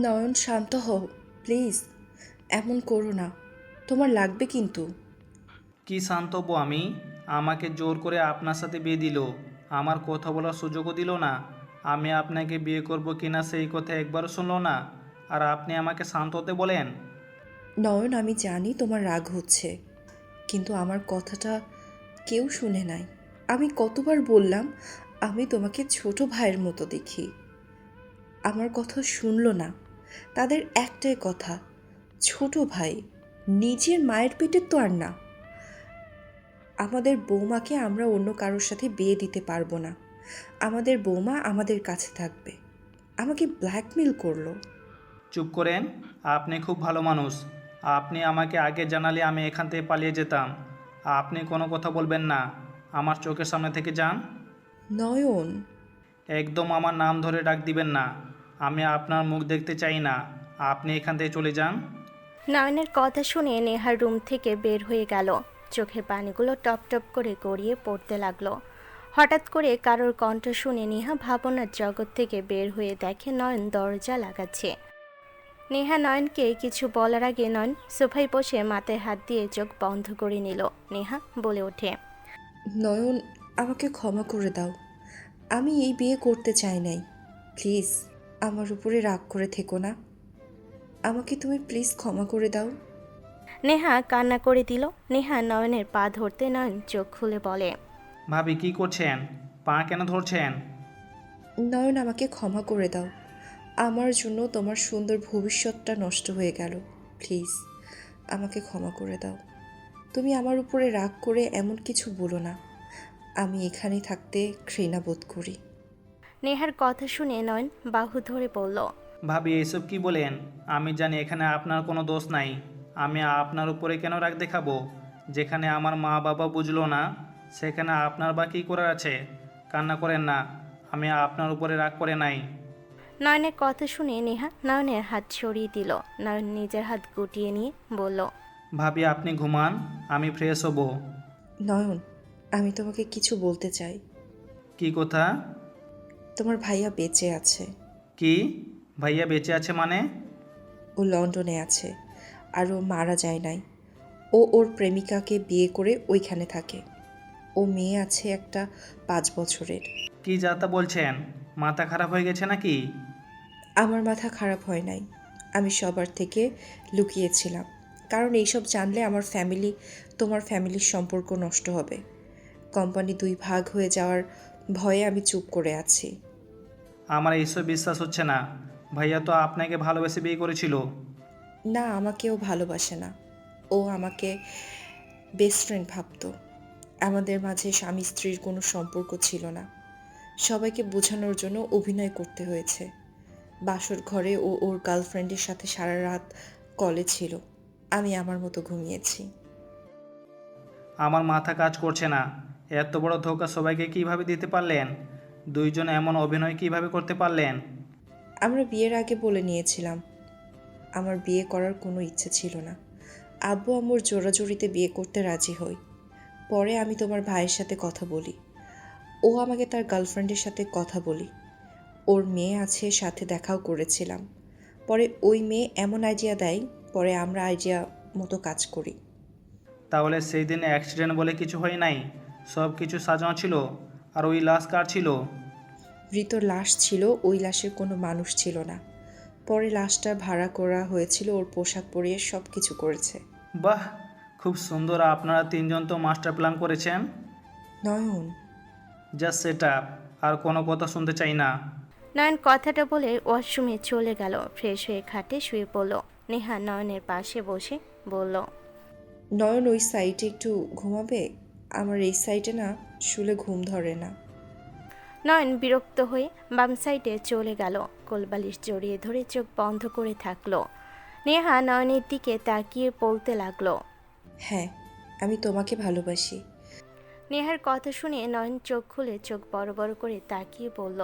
নয়ন, শান্ত হও প্লিজ। এমন করো না, তোমার লাগবে কিন্তু। কি শান্তব্য আমি? আমাকে জোর করে আপনার সাথে বিয়ে দিল, আমার কথা বলার সুযোগও দিল না। আমি আপনাকে বিয়ে করব কিনা সেই কথা একবারও শুনলো না, আর আপনি আমাকে শান্ত হতে বলেন? নয়ন, আমি জানি তোমার রাগ হচ্ছে, কিন্তু আমার কথাটা কেউ শুনে নাই। আমি কতবার বললাম আমি তোমাকে ছোট ভাইয়ের মতো দেখি, আমার কথা শুনলো না। তাদের একটাই কথা, ছোট ভাই, নিজের মায়ের পেটের তো আর না। আমাদের বৌমাকে আমরা অন্য কারোর সাথে বিয়ে দিতে পারবো না, আমাদের বৌমা আমাদের কাছে থাকবে। আমাকে ব্ল্যাকমেল করলো। চুপ করেন, আপনি খুব ভালো মানুষ। আপনি আমাকে আগে জানালে আমি এখান থেকে পালিয়ে যেতাম। আপনি কোনো কথা বলবেন না, আমার চোখের সামনে থেকে যান। নয়ন, একদম আমার নাম ধরে ডাক দিবেন না, আমি আপনার মুখ দেখতে চাই না। আপনি এখান থেকে চলে যান। নয়নের কথা শুনে নেহার রুম থেকে বের হয়ে গেল। চোখের পানিগুলো টপ টপ করে গড়িয়ে পড়তে লাগলো। হঠাৎ করে কারোর কণ্ঠ শুনে নেহা ভাবনার জগৎ থেকে বের হয়ে দেখে নয়ন দরজা লাগাচ্ছে। নেহা নয়নকে কিছু বলার আগে নয়ন সোফায় বসে মাথায় হাত দিয়ে চোখ বন্ধ করে নিল। নেহা বলে ওঠে, নয়ন, আমাকে ক্ষমা করে দাও। আমি এই বিয়ে করতে চাই নাই। প্লিজ, আমার উপরে রাগ করে থেকো না। আমাকে তুমি প্লিজ ক্ষমা করে দাও। নেহা কান্না করে দিল। নেহা নয়নের পা ধরতে নয়ন চোখ খুলে বলে, ভাবি কি করছেন? পা কেন ধরছেন? নয়ন, আমাকে ক্ষমা করে দাও। আমার জন্য তোমার সুন্দর ভবিষ্যৎটা নষ্ট হয়ে গেল। প্লিজ, আমাকে ক্ষমা করে দাও। তুমি আমার উপরে রাগ করে এমন কিছু বলো না। আমি এখানে থাকতে ঘৃণা বোধ করি। নেহার কথা শুনে নয়ন বাহু ধরে বলল, ভাবি এইসব কি বলেন? আমি জানি এখানে আপনার কোনো দোষ নাই। আমি আপনার উপরে কেন রাগ দেখাবো? যেখানে আমার মা বাবা বুঝলো না, সেখানে আপনার বা কী করার আছে? কান্না করেন না, আমি আপনার উপরে রাগ করে নাই। নয়নের কথা শুনে নেহা নয়নের হাত সরিয়ে দিল। নয়ন নিজের হাত গুটিয়ে নিয়ে বলল, ভাবি আপনি ঘুমান, আমি ফ্রেশ হব। নয়ন, আমি তোমাকে কিছু বলতে চাই। কি কথা? তোমার ভাইয়া বেঁচে আছে। কি? ভাইয়া বেঁচে আছে মানে? ও লন্ডনে আছে, আর ও মারা যায় নাই। ও ওর প্রেমিকাকে বিয়ে করে ওইখানে থাকে। ও মেয়ে আছে একটা 5 বছরের। কি যা তা বলছেন? মাথা খারাপ হয়ে গেছে নাকি? আমার মাথা খারাপ হয় নাই, আমি সবার থেকে লুকিয়েছিলাম, কারণ এইসব জানলে আমার ফ্যামিলি, তোমার ফ্যামিলির সম্পর্ক নষ্ট হবে। কোম্পানি 2 ভাগ হয়ে যাওয়ার ভয়ে আমি চুপ করে আছি। আমার এইসব বিশ্বাস হচ্ছে না। ভাইয়া তো আপনাকে ভালোবেসে বিয়ে করেছিল। না, আমাকেও ভালোবাসে না। ও আমাকে বেস্ট ফ্রেন্ড ভাবতো। আমাদের মাঝে স্বামী স্ত্রীর কোনো সম্পর্ক ছিল না। সবাইকে বোঝানোর জন্য অভিনয় করতে হয়েছে। বাসর ঘরে ও ওর গার্লফ্রেন্ডের সাথে সারা রাত কলে ছিল, আমি আমার মতো ঘুমিয়েছি। আমার মাথা কাজ করছে না। এত বড় ধোঁকা সবাইকে কিভাবে দিতে পারলেন? দুইজন এমন অভিনয় কিভাবে করতে পারলেন? আমরা বিয়ের আগে বলে নিয়েছিলাম আমার বিয়ে করার কোনো ইচ্ছে ছিল না। আব্বু আম্মুর জোরাজুরিতে বিয়ে করতে রাজি হই। পরে আমি তোমার ভাইয়ের সাথে কথা বলি, ও আমাকে তার গার্লফ্রেন্ডের সাথে কথা বলি। ওর মেয়ে আছে, সাথে দেখাও করেছিলাম। পরে ওই মেয়ে এমন আইডিয়া দেয়, পরে আমরা আইডিয়া মতো কাজ করি। তাহলে সেই দিনে অ্যাক্সিডেন্ট বলে কিছু হয় নাই? সব কিছু সাজানো ছিল? আর ওই লাশ কার ছিল? মৃত লাশ ছিল, ওই লাশের কোনো মানুষ ছিল না। পরে লাশটা ভাড়া করা হয়েছিল, ওর পোশাক পরিয়ে সব কিছু করেছে। বাহ, খুব সুন্দর। আপনারা তিনজন তো মাস্টার প্ল্যান করেছেন। নয়ন, জাস্ট সেট আপ। আর কোনো কথা শুনতে চাই না। নয়ন কথাটা বলে ওয়াশরুমে চলে গেল। ফ্রেশ হয়ে খাটে শুয়ে পড়ল। নেহা নয়নের পাশে বসে বলল, নয়ন ওই সাইডে একটু ঘুমাবে? আমার এই সাইডে না শুলে ঘুম ধরে না। নয়ন বিরক্ত হয়ে বাম সাইডে চলে গেল। কোলবালিশ জড়িয়ে ধরে চোখ বন্ধ করে থাকলো। নেহা নয়নের দিকে তাকিয়ে বলতে লাগলো, হ্যাঁ, আমি তোমাকে ভালোবাসি। নেহার কথা শুনে নয়ন চোখ খুলে চোখ বড় বড় করে তাকিয়ে বলল,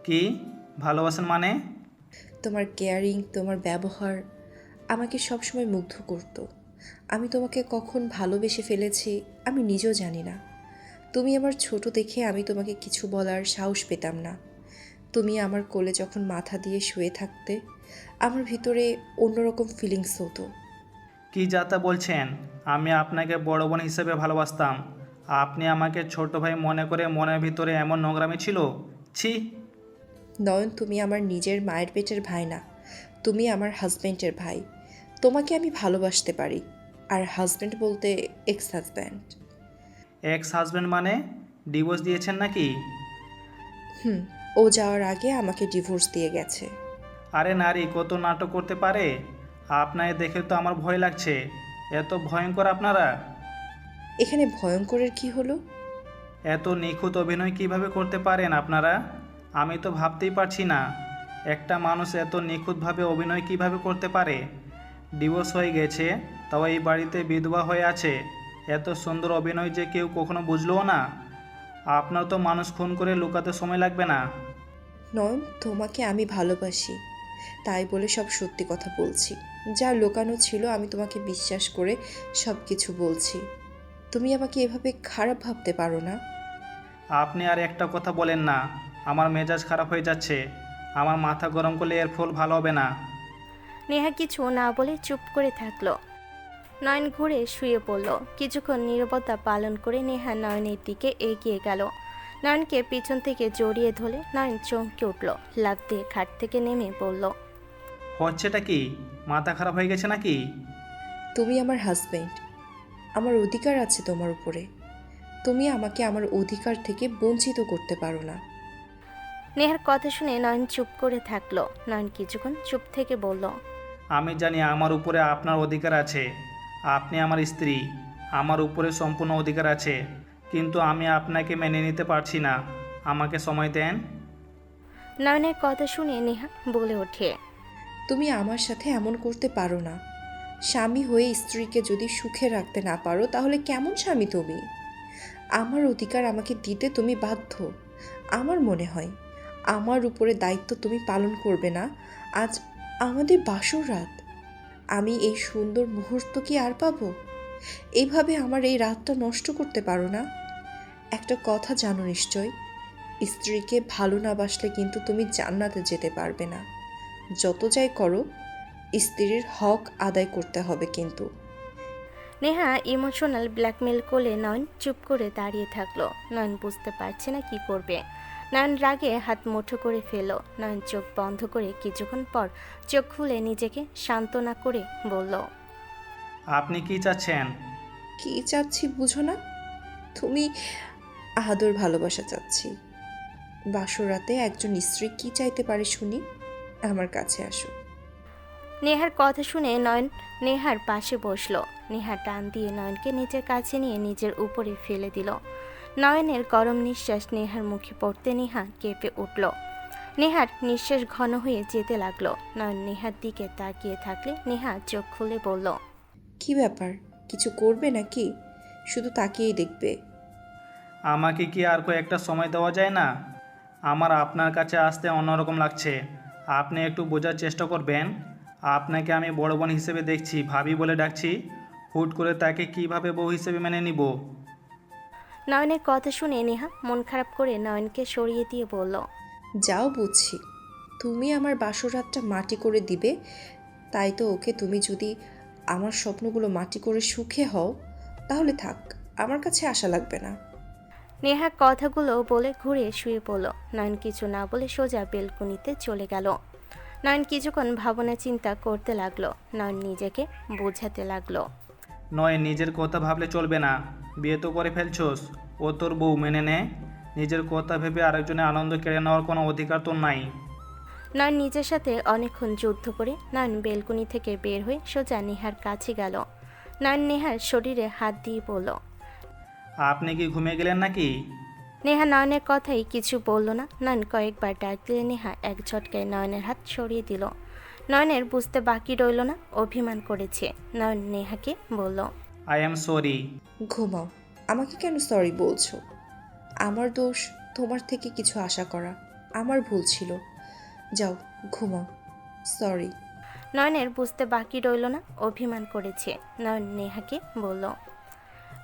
কি? ভালোবাসেন মানে? তোমার কেয়ারিং, তোমার ব্যবহার আমাকে সবসময় মুগ্ধ করতো। আমি তোমাকে কখন ভালোবেসে ফেলেছি আমি নিজেও জানি না। তুমি আমার ছোট দেখে আমি তোমাকে কিছু বলার সাহস পেতাম না, তুমি আমার কোলে যখন মাথা দিয়ে শুয়ে থাকতে আমার ভিতরে অন্যরকম ফিলিংস হতো। কি যাতা বলছেন? আমি আপনাকে বড় বোন হিসেবে ভালোবাসতাম, আপনি আমাকে ছোট ভাই মনে করে মনের ভিতরে এমন নোংরামি ছিল? ছি! নয়ন, তুমি আমার নিজের মায়ের পেটের ভাই না, তুমি আমার হাজব্যান্ডের ভাই। তোমাকে আমি ভালোবাসতে পারি, আর হাজব্যান্ড বলতে এক্স হাজব্যান্ড। এক্স হাজব্যান্ড মানে ডিভোর্স দিয়েছেন নাকি? হুম, ও যাওয়ার আগে আমাকে ডিভোর্স দিয়ে গেছে। আরে নারী কত নাটক করতে পারে! আপনাকে দেখে তো আমার ভয় লাগছে। এত ভয়ঙ্কর আপনারা! এখানে ভয়ঙ্করের কি হলো? এত নিখুঁত অভিনয় কিভাবে করতে পারেন আপনারা? আমি তো ভাবতেই পারছি না একটা মানুষ এত নিখুঁতভাবে অভিনয় কিভাবে করতে পারে। ডিভোর্স হয়ে গেছে, তাও এই বাড়িতে বিধবা হয়ে আছে। এত সুন্দর অভিনয় যে কেউ কখনো বুঝলও না। আপনার তো মানুষ খুন করে লুকাতে সময় লাগবে না। নয়ন, তোমাকে আমি ভালোবাসি, তাই বলে সব সত্যি কথা বলছি। যা লুকানো ছিল আমি তোমাকে বিশ্বাস করে সব কিছু বলছি। তুমি আমাকে এভাবে খারাপ ভাবতে পারো না। আপনি আর একটা কথা বলেন না, আমার মেজাজ খারাপ হয়ে যাচ্ছে। আমার মাথা গরম করলে এর ফল ভালো হবে না। নেহা কিছু না বলে চুপ করে থাকলো। নয়ন ঘুরে শুয়ে পড়ল। কিছুক্ষণ নীরবতা পালন করে নেহা নয়নের দিকে এগিয়ে গেল। নয়নকে পিছন থেকে জড়িয়ে ধরে নয়ন চমকে উঠল, লাফ দিয়ে খাট থেকে নেমে পড়ল। হচ্ছেটা কি? মাথা খারাপ হয়ে গেছে নাকি? তুমি আমার হাজবেন্ড, আমার অধিকার আছে তোমার উপরে। তুমি আমাকে আমার অধিকার থেকে বঞ্চিত করতে পারো না। নেহার কথা শুনে নয়ন চুপ করে থাকলো। নয়ন কিছুক্ষণ চুপ থেকে বলল, আমি জানি আমার উপরে আপনার অধিকার আছে। আপনি আমার স্ত্রী, আমার উপরে সম্পূর্ণ অধিকার আছে। কিন্তু আমি আপনাকে মেনে নিতে পারছি না। আমাকে সময় দেন। নয়নের কথা শুনে নেহা বলে ওঠে, তুমি আমার সাথে এমন করতে পারো না। স্বামী হয়ে স্ত্রীকে যদি সুখে রাখতে না পারো তাহলে কেমন স্বামী তুমি? আমার অধিকার আমাকে দিতে তুমি বাধ্য। আমার মনে হয় আমার উপরে দায়িত্ব তুমি পালন করবে না। আজ আমাদের বাসর রাত, আমি এই সুন্দর মুহূর্ত কি আর পাবো? এইভাবে আমার এই রাতটা নষ্ট করতে পারো না। একটা কথা জানো নিশ্চয়, স্ত্রীকে ভালো না বাসলে কিন্তু তুমি জান্নাতে যেতে পারবে না। যত যাই করো, স্ত্রীর হক আদায় করতে হবে কিন্তু। নেহা ইমোশনাল ব্ল্যাকমেল করলে নয়ন চুপ করে দাঁড়িয়ে থাকলো। নয়ন বুঝতে পারছে না কি করবে। নয়ন রাগে হাত মুঠো করে ফেলল। নয়ন চোখ বন্ধ করে কিছুক্ষণ পর চোখ খুলে নিজেকে সান্ত্বনা করে বলল, আপনি কি চাচ্ছেন? কি চাচ্ছি বুঝো না? তুমি আদর ভালোবাসা চাচ্ছি। বাসরাতে একজন স্ত্রী কি চাইতে পারে শুনি? আমার কাছে আসো। নেহার কথা শুনে নয়ন নেহার পাশে বসলো। নেহা টান দিয়ে নয়নকে নিজের কাছে নিয়ে নিজের উপরে ফেলে দিল। নয়নের গরম নিঃশ্বাস নেহার মুখে পড়তে নেহা কেঁপে উঠল। নেহার নিঃশ্বাস ঘন হয়ে যেতে লাগলো। নয়ন নেহার দিকে তাকিয়ে থাকলে নেহা চোখ খুলে বলল, কি ব্যাপার, কিছু করবে নাকি? শুধু তাকিয়েই দেখবে? আমাকে কি আর কয়েকটা সময় দেওয়া যায় না? আমার আপনার কাছে আসতে অন্যরকম লাগছে। আপনি একটু বোঝার চেষ্টা করবেন। আপনাকে আমি বড় বোন হিসেবে দেখছি, ভাবি বলে ডাকছি। হুট করে তাকে কিভাবে বউ হিসেবে মেনে নিব? নয়নের কথা শুনে নেহা মন খারাপ করে নয়নকে সরিয়ে দিয়ে বলল, যাও বুঝছি, তুমি আমার বাসরাতটা মাটি করে দিবে। তাই তো ওকে, তুমি যদি আমার স্বপ্নগুলো মাটি করে সুখে হও তাহলে থাক, আমার কাছে আশা লাগবে না। নেহা কথাগুলো বলে ঘুরে শুয়ে পড়ল। নয়ন কিছু না বলে সোজা বেলকনিতে চলে গেল। নয়ন কিছুক্ষণ ভাবনা চিন্তা করতে লাগলো। নয়ন নিজেকে বোঝাতে লাগলো, নয়, নিজের কথা ভাবলে চলবে না। বিয়ে তো করে ফেলছোস, ও তোর বউ, মেনে নে। নিজের কথা ভেবে আরেকজনের আনন্দ কেড়ে নেওয়ার কোনো অধিকার তোর নাই। নয়ন নিজের সাথে অনেকক্ষণ যুদ্ধ করে নয়ন বেলকনি থেকে বের হয়ে সোজা নেহার কাছে গেল। নয়ন নেহার শরীরে হাত দিয়ে বলল, আপনি কি ঘুমিয়ে গেলেন নাকি? নেহা নয়নের কথাই কিছু বলল না। নয়ন কয়েকবার ডাক দিলে নেহা এক ঝটকায় নয়নের হাত সরিয়ে দিল। নয়নের বুঝতে বাকি রইল না, অভিমান করেছে। নয়ন নেহাকে বলল, আই এম সরি। ঘুমাও। আমাকে কেন সরি বলছো? আমার দোষ তোমার থেকে কিছু আশা করা, আমার ভুল ছিল। যাও ঘুমাও। সরি। নয়নের বুঝতে বাকি রইল না, অভিমান করেছে। নয়ন নেহাকে বলল।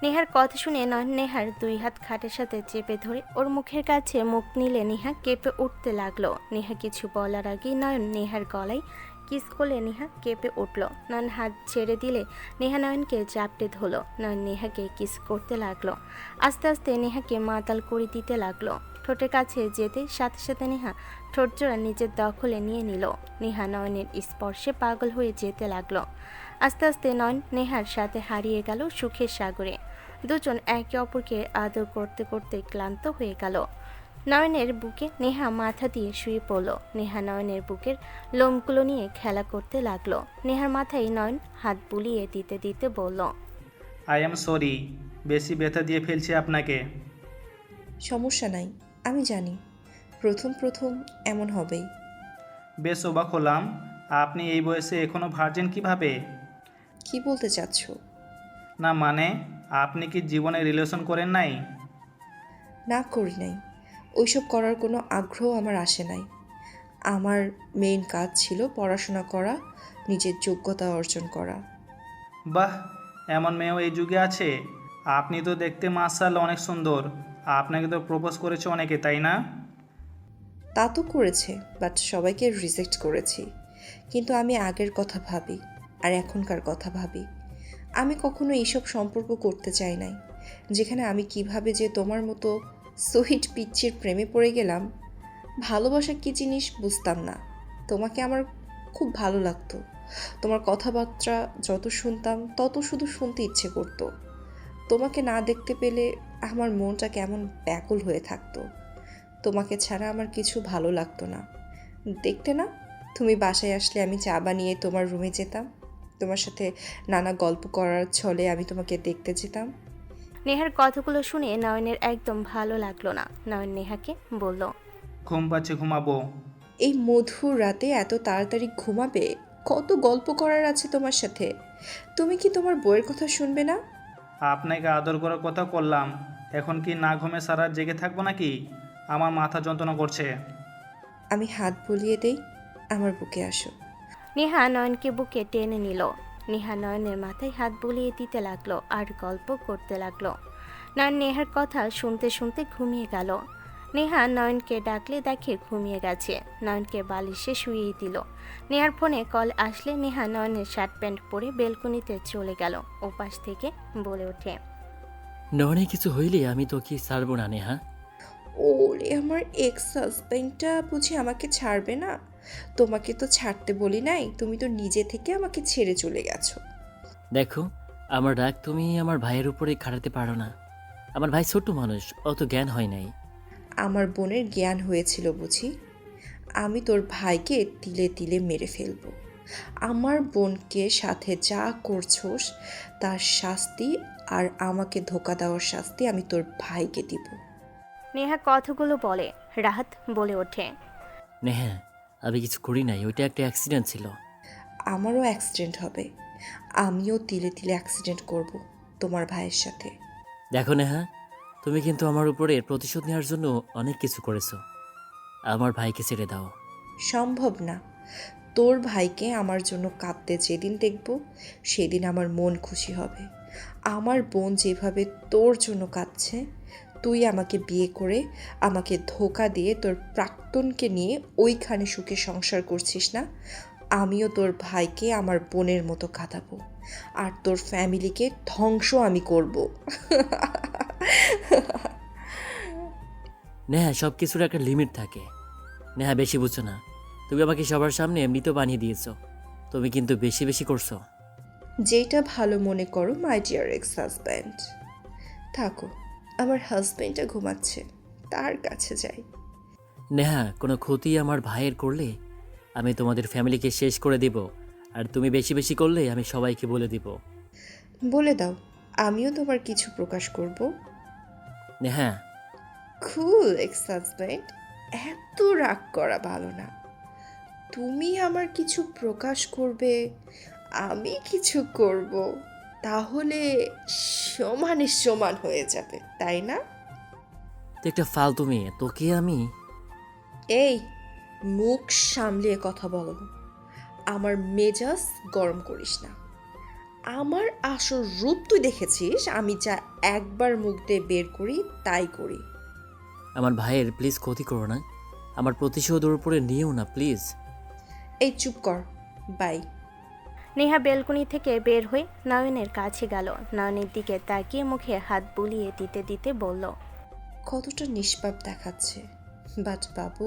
নেহার কথা শুনে নয়ন নেহার দুই হাত খাটের সাথে চেপে ধরে ওর মুখের কাছে মুখ নিলে নেহা কেঁপে উঠতে লাগলো। নেহা কিছু বলার আগেই নয়ন নেহার গলায় কিস করলে নেহা কেঁপে উঠল। নয়ন হাত ছেড়ে দিলে নেহা নয়নকে চাপটে ধরল। নয়ন নেহাকে কিস করতে লাগলো। আস্তে আস্তে নেহাকে মাতাল করে দিতে লাগলো। ঠোঁটের কাছে যেতে সাথে সাথে নেহা ঠোঁট জোড়া নিজের দখলে নিয়ে নিল। নেহা নয়নের স্পর্শে পাগল হয়ে যেতে লাগলো। আস্তে আস্তে নয়ন নেহার সাথে হারিয়ে গেল সুখের সাগরে। দুজন একে অপরকে আদর করতে করতে ক্লান্ত হয়ে গেল। নয়নের বুকে নেহা মাথা দিয়ে শুয়ে পড়ল। নেহা নয়নের বুকের লোমগুলো নিয়ে খেলা করতে লাগলো। নেহার মাথায় নয়ন হাত বুলিয়ে দিতে দিতে বলল, আই এম সরি, বেশি ব্যথা দিয়ে ফেলছি আপনাকে। সমস্যা নাই, আমি জানি প্রথম প্রথম এমন হবেই। বেশ অবাক হলাম, আপনি এই বয়সে এখনও ভার্জিন কিভাবে? কি বলতে চাচ্ছ? না মানে, আপনি কি জীবনে রিলেশন করেন নাই? না, করি নাই। ওইসব করার কোনো আগ্রহ আমার আসে নাই। আমার মেইন কাজ ছিল পড়াশোনা করা, নিজের যোগ্যতা অর্জন করা। বাহ, এমন মেয়েও এই যুগে আছে। আপনি তো দেখতে মাশাআল্লাহ অনেক সুন্দর। আপনাকে তো প্রপোজ করেছে অনেকে, তাই না? তা তো করেছে, বাট সবাইকে রিজেক্ট করেছি। কিন্তু আমি আগের কথা ভাবি আর এখনকার কথা ভাবি। আমি কখনো এইসব সম্পর্ক করতে চাই নাই, যেখানে আমি কিভাবে যে তোমার মতো সুইট পিচ্চির প্রেমে পড়ে গেলাম। ভালোবাসা কী জিনিস বুঝতাম না। তোমাকে আমার খুব ভালো লাগতো। তোমার কথাবার্তা যত শুনতাম তত শুধু শুনতে ইচ্ছে করতো। তোমাকে না দেখতে পেলে আমার মনটা কেমন ব্যাকুল হয়ে থাকতো। তোমাকে ছাড়া আমার কিছু ভালো লাগতো না। দেখতে না, তুমি বাসায় আসলে আমি চা বানিয়ে তোমার রুমে যেতাম। তোমার সাথে নানা গল্প করার ছলে আমি তোমাকে দেখতে যেতাম। নেহার কথাগুলো শুনে নয়নের একদম ভালো লাগলো না। নয়ন নেহাকে বলল, ঘুম পাচ্ছে, ঘুমাবো। এই মধুর রাতে এত তাড়াতাড়ি ঘুমাবে? কত গল্প করার আছে তোমার সাথে। তুমি কি তোমার বইয়ের কথা শুনবে না? আপনাকে আদর করার কথা করলাম, এখন কি না ঘুমে সারা জেগে থাকবো নাকি? আমার মাথা যন্ত্রণা করছে। আমি হাত বুলিয়ে দেই, আমার বুকে আসো। নেহা নয়নকে বুকে টেনে নিল। নেহা নয়নের মাথায় হাত বুলিয়ে দিতে লাগলো আর গল্প করতে লাগলো। নয়ন নেহার কথা শুনতে শুনতে ঘুমিয়ে গেল। নেহা নয়নকে ডাকলে দেখে ঘুমিয়ে গেছে। নয়নকে বালিশে শুইয়ে দিল। নেহার ফোনে কল আসলে নেহা নয়নের শার্ট প্যান্ট পরে বেলকনিতে চলে গেল। ওপাশ থেকে বলে ওঠে, নয়নে কিছু হইলে আমি তোকে ছাড়বো না নেহা। ওরে আমার এক্স হাজব্যান্ডটা বুঝি আমাকে ছাড়বে না? তোমাকে তো ছাড়তে বলি নাই, তুমি তো নিজে থেকে আমাকে ছেড়ে চলে গেছো। দেখো, আমার রাগ তুমি আমার ভাইয়ের উপরে খাটাতে পারো না। আমার ভাই ছোট মানুষ, অত জ্ঞান হয় নাই। আমার বোনের জ্ঞান হয়েছিল বুঝি। আমি তোর ভাইকে তিলে তিলে মেরে ফেলবো। আমার বোনকে সাথে যা করছোস তার শাস্তি আর আমাকে ধোকা দেওয়ার শাস্তি আমি তোর ভাইকে দিব। নেহা কথাগুলো বলে রাহাত বলে ওঠে, নেহা, আমি কিছু করি নাই, ওইটা একটা অ্যাক্সিডেন্ট ছিল। আমারও অ্যাক্সিডেন্ট হবে। আমিও তিলে তিলে অ্যাক্সিডেন্ট করব তোমার ভাইয়ের সাথে। দেখো নেহা, তুমি কিন্তু আমার উপরে প্রতিশোধ নেওয়ার জন্য অনেক কিছু করেছো। আমার ভাইকে ছেড়ে দাও। সম্ভব না। তোর ভাইকে আমার জন্য কাঁদতে যেদিন দেখব সেদিন আমার মন খুশি হবে। আমার বোন যেভাবে তোর জন্য কাঁদছে, তুই আমাকে বিয়ে করে আমাকে ধোকা দিয়ে তোর প্রাক্তনকে নিয়ে ওইখানে সুখে সংসার করছিস না, আমিও তোর ভাইকে আমার বোনের মতো কাঁদাবো আর তোর ফ্যামিলিকে ধ্বংস আমি করব। নেহা, সব কিছুর একটা লিমিট থাকে। নেহা, বেশি বুঝছো না। তুমি আমাকে সবার সামনে মৃত বানিয়ে দিয়েছো। তুমি কিন্তু বেশি বেশি করছো। যেটা ভালো মনে করো মাই ডিয়ার এক্স হাজব্যান্ড। থাকো, আমার হাজব্যান্ডটা ঘুমাচ্ছে, তার কাছে যাই। নেহা, কোনো ক্ষতি আমার ভাইয়ের করলে আমি তোমাদের ফ্যামিলিকে শেষ করে দিব। আর তুমি বেশি বেশি করলে আমি সবাইকে বলে দিব। বলে দাও, আমিও তোমার কিছু প্রকাশ করব। নেহা, কুল এক্স হাজব্যান্ড, এত রাগ করা ভালো না। তুমি আমার কিছু প্রকাশ করবে, আমি কিছু করব, তাহলে সমানে সমান হয়ে যাবে, তাই না? তুই একটা ফালতু মেয়ে, তোকে আমি। এই, মুখ সামলিয়ে কথা বলো। আমার মেজাজ গরম করিস না। আমার আসল রূপ তুই দেখেছিস, আমি যা একবার মুখ দিয়ে বের করি তাই করি। আমার ভাইয়ের প্লিজ ক্ষতি করো না, আমার প্রতিশোধ ওর উপরে নিও না প্লিজ। এই চুপ কর, বাই। নেহা বেলকনি থেকে বের হয়ে নয়নের কাছে গেল। নয়নের দিকে তাকিয়ে মুখে হাত বুলিয়ে দিতে দিতে বলল, কতটা নিষ্পাপ দেখাচ্ছে, বাট বাবু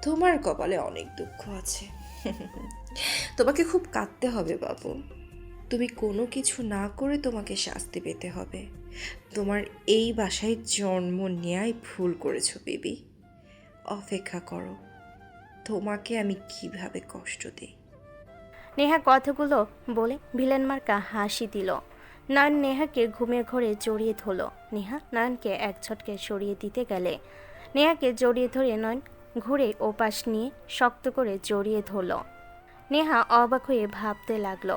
তোমার কপালে অনেক দুঃখ আছে। তোমাকে খুব কাঁদতে হবে বাবু, তুমি কোনো কিছু না করে তোমাকে শাস্তি পেতে হবে। তোমার এই বাসায় জন্ম নেয়াই ভুল করেছো বেবি। অপেক্ষা করো, তোমাকে আমি কিভাবে কষ্ট দিই। নেহা কথাগুলো বলে ভিলেন মার্কা হাসি দিল। নয়ন নেহাকে ঘুমের ঘরে জড়িয়ে ধরল। নেহা নয়নকে এক ঝটকে সরিয়ে দিতে গেলে নেহাকে জড়িয়ে ধরে নয়ন ঘুরে ওপাশ নিয়ে শক্ত করে জড়িয়ে ধরল। নেহা অবাক হয়ে ভাবতে লাগলো,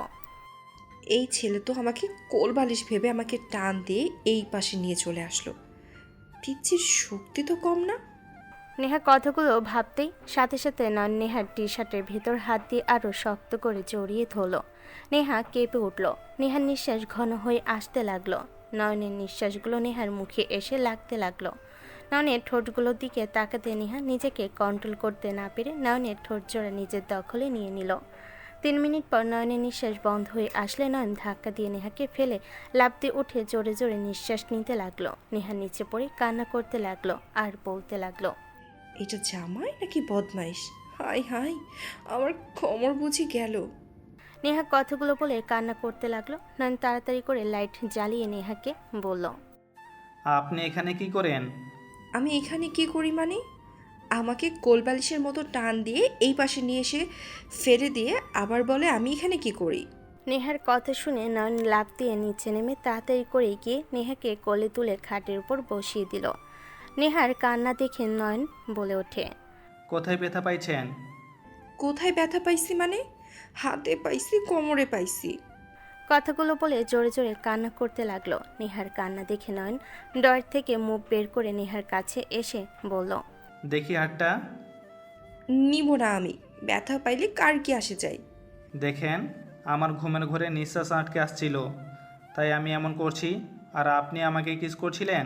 এই ছেলে তো আমাকে কোলবালিশ ভেবে আমাকে টান দিয়ে এই পাশে নিয়ে চলে আসলো। পিচ্ছির শক্তি তো কম না। নেহা কথাগুলো ভাবতেই সাথে সাথে নয়ন নেহার টি শার্টের ভেতর হাত দিয়ে আরও শক্ত করে জড়িয়ে ধরল। নেহা কেঁপে উঠল। নেহার নিঃশ্বাস ঘন হয়ে আসতে লাগলো। নয়নের নিঃশ্বাসগুলো নেহার মুখে এসে লাগতে লাগলো। নয়নের ঠোঁটগুলোর দিকে তাকাতে নেহা নিজেকে কন্ট্রোল করতে না পেরে নয়নের ঠোঁট জোড়া নিজের দখলে নিয়ে নিল। 3 মিনিট পর নয়নের নিঃশ্বাস বন্ধ হয়ে আসলে নয়ন ধাক্কা দিয়ে নেহাকে ফেলে লাফ দিয়ে উঠে জোরে জোরে নিঃশ্বাস নিতে লাগলো। নেহা নিচে পড়ে কান্না করতে লাগলো আর বলতে লাগলো, এটা জামাই নাকি বদমাইশ? হাই হাই, আমার কোমর বুঝি গেল। নেহা কথাগুলো বলে কান্না করতে লাগলো। নয়ন তাড়াতাড়ি করে লাইট জ্বালিয়ে নেহাকে বলল, আপনি এখানে কি করেন? আমি এখানে কি করি মানে? আমাকে কোলবালিশের মতো টান দিয়ে এই পাশে নিয়ে এসে ফেলে দিয়ে আবার বলে আমি এখানে কি করি। নেহার কথা শুনে নয়ন লাফ দিয়ে নিচে নেমে তাড়াতাড়ি করে গিয়ে নেহাকে কোলে তুলে খাটের উপর বসিয়ে দিল। নেহার কান্না দেখে নয়ন বলে ওঠে, কোথায় ব্যথা পাইছেন? কোথায় ব্যথা পাইছি মানে? হাতে পাইছি, কোমরে পাইছি। কথাগুলো বলে জোরে জোরে কান্না করতে লাগলো। নেহার কান্না দেখে নয়ন ডয়ের থেকে মুখ বের করে নেহার কাছে এসে বলল, দেখি হাতটা। নিব না আমি, ব্যথা পাইলে কার কি আসে যায়। দেখেন, আমার ঘুমের ঘরে নিঃশ্বাস আটকে আসছিল, তাই আমি এমন করছি। আর আপনি আমাকে কিস করছিলেন।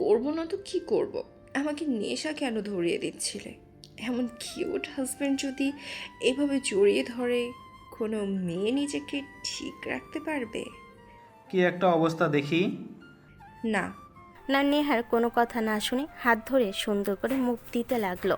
করবো না তো কি করব? আমাকে নেশা কেন ধরিয়ে দিচ্ছিলে? এমন কিউট হাজব্যান্ড যদি এভাবে জড়িয়ে ধরে, কোনো মেয়ে নিজেকে ঠিক রাখতে পারবে? কি একটা অবস্থা দেখি। না। না নেহার কোনো কথা না শুনে হাত ধরে সুন্দর করে মুখ দিতে লাগলো।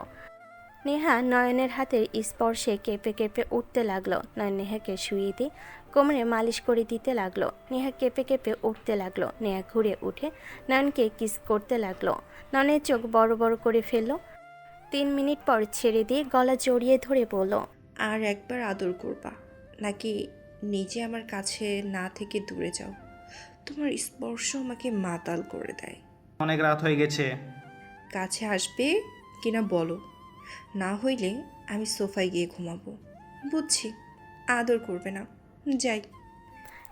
নেহা নয়নের হাতের স্পর্শে কেঁপে কেঁপে উঠতে লাগলো। নয়ন নেহাকে শুয়ে দিয়ে কোমরে মালিশ করে দিতে লাগলো। নেহা কেঁপে কেঁপে উঠতে লাগলো। নেহা ঘুরে উঠে নয়নকে কিস করতে লাগলো। নয়নের চোখ বড় বড় করে ফেললো। 3 মিনিট পর ছেড়ে দিয়ে গলা জড়িয়ে ধরে বলল, আর একবার আদর করবা নাকি নিজে আমার কাছে না থেকে দূরে যাও? তোমার স্পর্শ আমাকে মাতাল করে দেয়। অনেক রাত হয়ে গেছে। কাছে আসবে কিনা বলো, না হইলে আমি সোফায় গিয়ে ঘুমাবো। বুঝছি, আদর করবে না, যাই।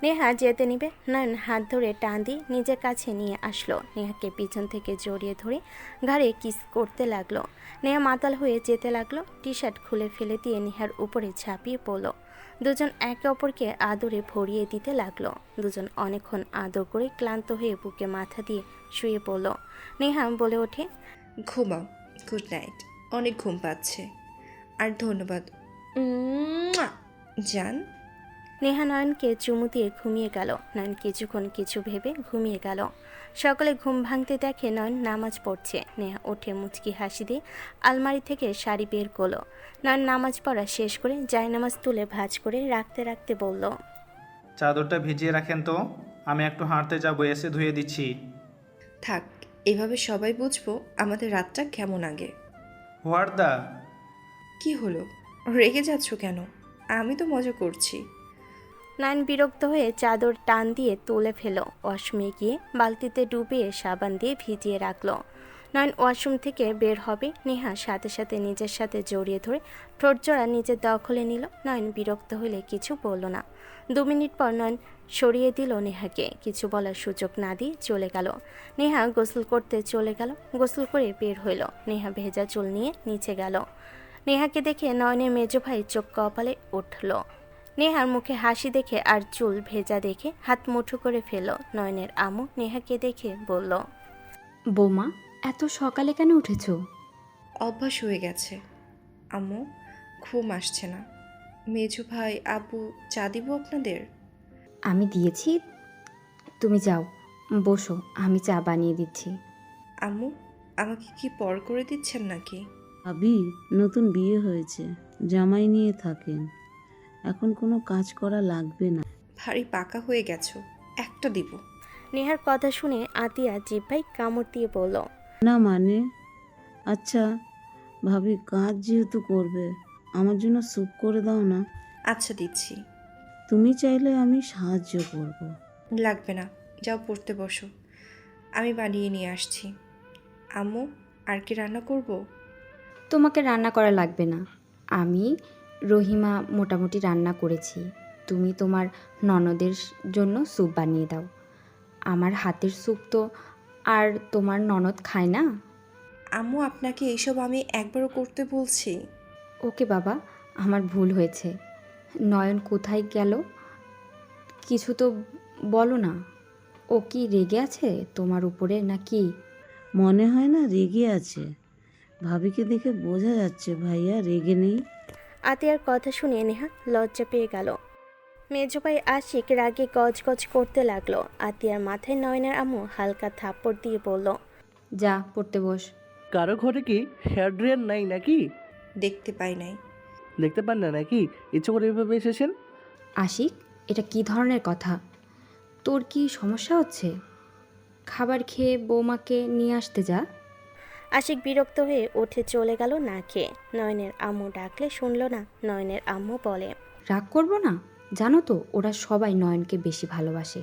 নেহা যেতে নিবে নয়ন হাত ধরে টান দিয়ে নিজের কাছে নিয়ে আসলো। নেহাকে পিছন থেকে জড়িয়ে ধরে ঘাড়ে কিস করতে লাগলো। নেহা মাতাল হয়ে যেতে লাগলো। টি শার্ট খুলে ফেলে দিয়ে নেহার উপরে ঝাঁপিয়ে পড়লো। দুজন একে অপরকে আদরে ভরিয়ে দিতে লাগলো। দুজন অনেকক্ষণ আদর করে ক্লান্ত হয়ে বুকে মাথা দিয়ে শুয়ে পড়ল। নেহা বলে ওঠে, ঘুমাও, গুড নাইট। অনেক ঘুম পাচ্ছে। আর ধন্যবাদ উম্মুয়া, জান। নেহা নয়নকে চুমু দিয়ে ঘুমিয়ে গেল। নয়ন কিছুক্ষণ কিছু ভেবে ঘুমিয়ে গেল। সকালে ঘুম ভাঙতে দেখে নয়ন নামাজ পড়ছে। নেহা উঠে মুচকি হাসি দিয়ে আলমারি থেকে শাড়ি বের করলো। নয়ন নামাজ পড়া শেষ করে জায়নামাজ তুলে ভাঁজ করে রাখতে রাখতে বলল, চাদরটা ভিজিয়ে রাখেন তো, আমি একটু হাঁটতে যাবো, এসে ধুয়ে দিচ্ছি। থাক, এভাবে সবাই বুঝবো আমাদের রাতটা কেমন আগে। What the? কি হলো, রেগে যাচ্ছ কেন? আমি তো মজা করছি। নয়ন বিরক্ত হয়ে চাদর টান দিয়ে তুলে ফেলো। ওয়াশরুমে গিয়ে বালতিতে ডুবিয়ে সাবান দিয়ে ভিজিয়ে রাখলো। নয়ন ওয়াশরুম থেকে বের হবে, নেহা সাথে সাথে নিজের সাথে জড়িয়ে ধরে ঠোঁট জোড়া নিজের দখলে নিল। নয়ন বিরক্ত হলে কিছু বলল না। 2 মিনিট পর নয়ন সরিয়ে দিল নেহাকে। কিছু বলার সুযোগ না দিয়ে চলে গেল। নেহা গোসল করতে চলে গেল। গোসল করে বের হইল। নেহা ভেজা চুল নিয়ে নিচে গেল। নেহাকে দেখে নয়নের মেজো ভাই চোখ কপালে উঠল। নেহার মুখে হাসি দেখে আর চুল ভেজা দেখে হাত মুঠো করে ফেলল নয়নের আম্মু নেহাকে দেখে বলল, বৌমা, এত সকালে কেন উঠেছো? অভ্যাস হয়ে গেছে আম্মু, ঘুম আসছে না। মেজো ভাই আব্বু চা দিব আপনাদের? আমি দিয়েছি, তুমি যাও বসো, আমি চা বানিয়ে দিচ্ছি। আম্মু, আমাকে কি পর করে দিচ্ছেন নাকি? ভাবি, নতুন বিয়ে হয়েছে, জামাই নিয়ে থাকেন, এখন কোনো কাজ করা লাগবে না। ভারী পাকা হয়ে গেছো, একটা দিব। নেহার কথা শুনে আতিয়া জিহ্বায় কামড় দিয়ে বলল, না মানে? আচ্ছা ভাবি, কাজ যেহেতু করবে, আমার জন্য স্যুপ করে দাও না। আচ্ছা দিচ্ছি। তুমি চাইলে আমি সাহায্য করব। লাগবে না, যাও পড়তে বসো, আমি বানিয়ে নিয়ে আসছি। আম্মু, আর কি রান্না করব? তোমাকে রান্না করা লাগবে না, আমি রহিমা মোটামুটি রান্না করেছি। তুমি তোমার ননদের জন্য স্যুপ বানিয়ে দাও। আমার হাতের স্যুপ তো আর তোমার ননদ খায় না। আম্মু, আপনাকে এইসব আমি একবারও করতে বলছি। ওকে বাবা, আমার ভুল হয়েছে। নয়ন কোথায় গেল কিছু তো বলো না। ও কি রেগে আছে তোমার উপরে নাকি? মনে হয় না রেগে আছে, ভাবিকে দেখে বোঝা যাচ্ছে ভাইয়া রেগে নেই। আতিয়ার কথা শুনে নেহা লজ্জা পেয়ে গেল। মেজো ভাই আশিক রাগে গজগজ করতে লাগলো। আতিয়ার মাথায় নয়নের আম্মু হালকা থাপ্পড় দিয়ে বলল, যা পড়তে বস। কারো ঘরে কি হেয়ার ড্রায়ার নাই নাকি? দেখতে পাই নাই। দেখতে পান না নাকি? ইচ্ছে করে এভাবে এসেছেন? আশিক, এটা কি ধরনের কথা? তোর কি সমস্যা হচ্ছে? খাবার খেয়ে বৌমাকে নিয়ে আসতে যা। আশিক বিরক্ত হয়ে উঠে চলে গেল না খেয়ে। নয়নের আম্মু ডাকলে শুনল না। নয়নের আম্মু বলে, রাগ করবো না, জানো তো ওরা সবাই নয়নকে বেশি ভালোবাসে।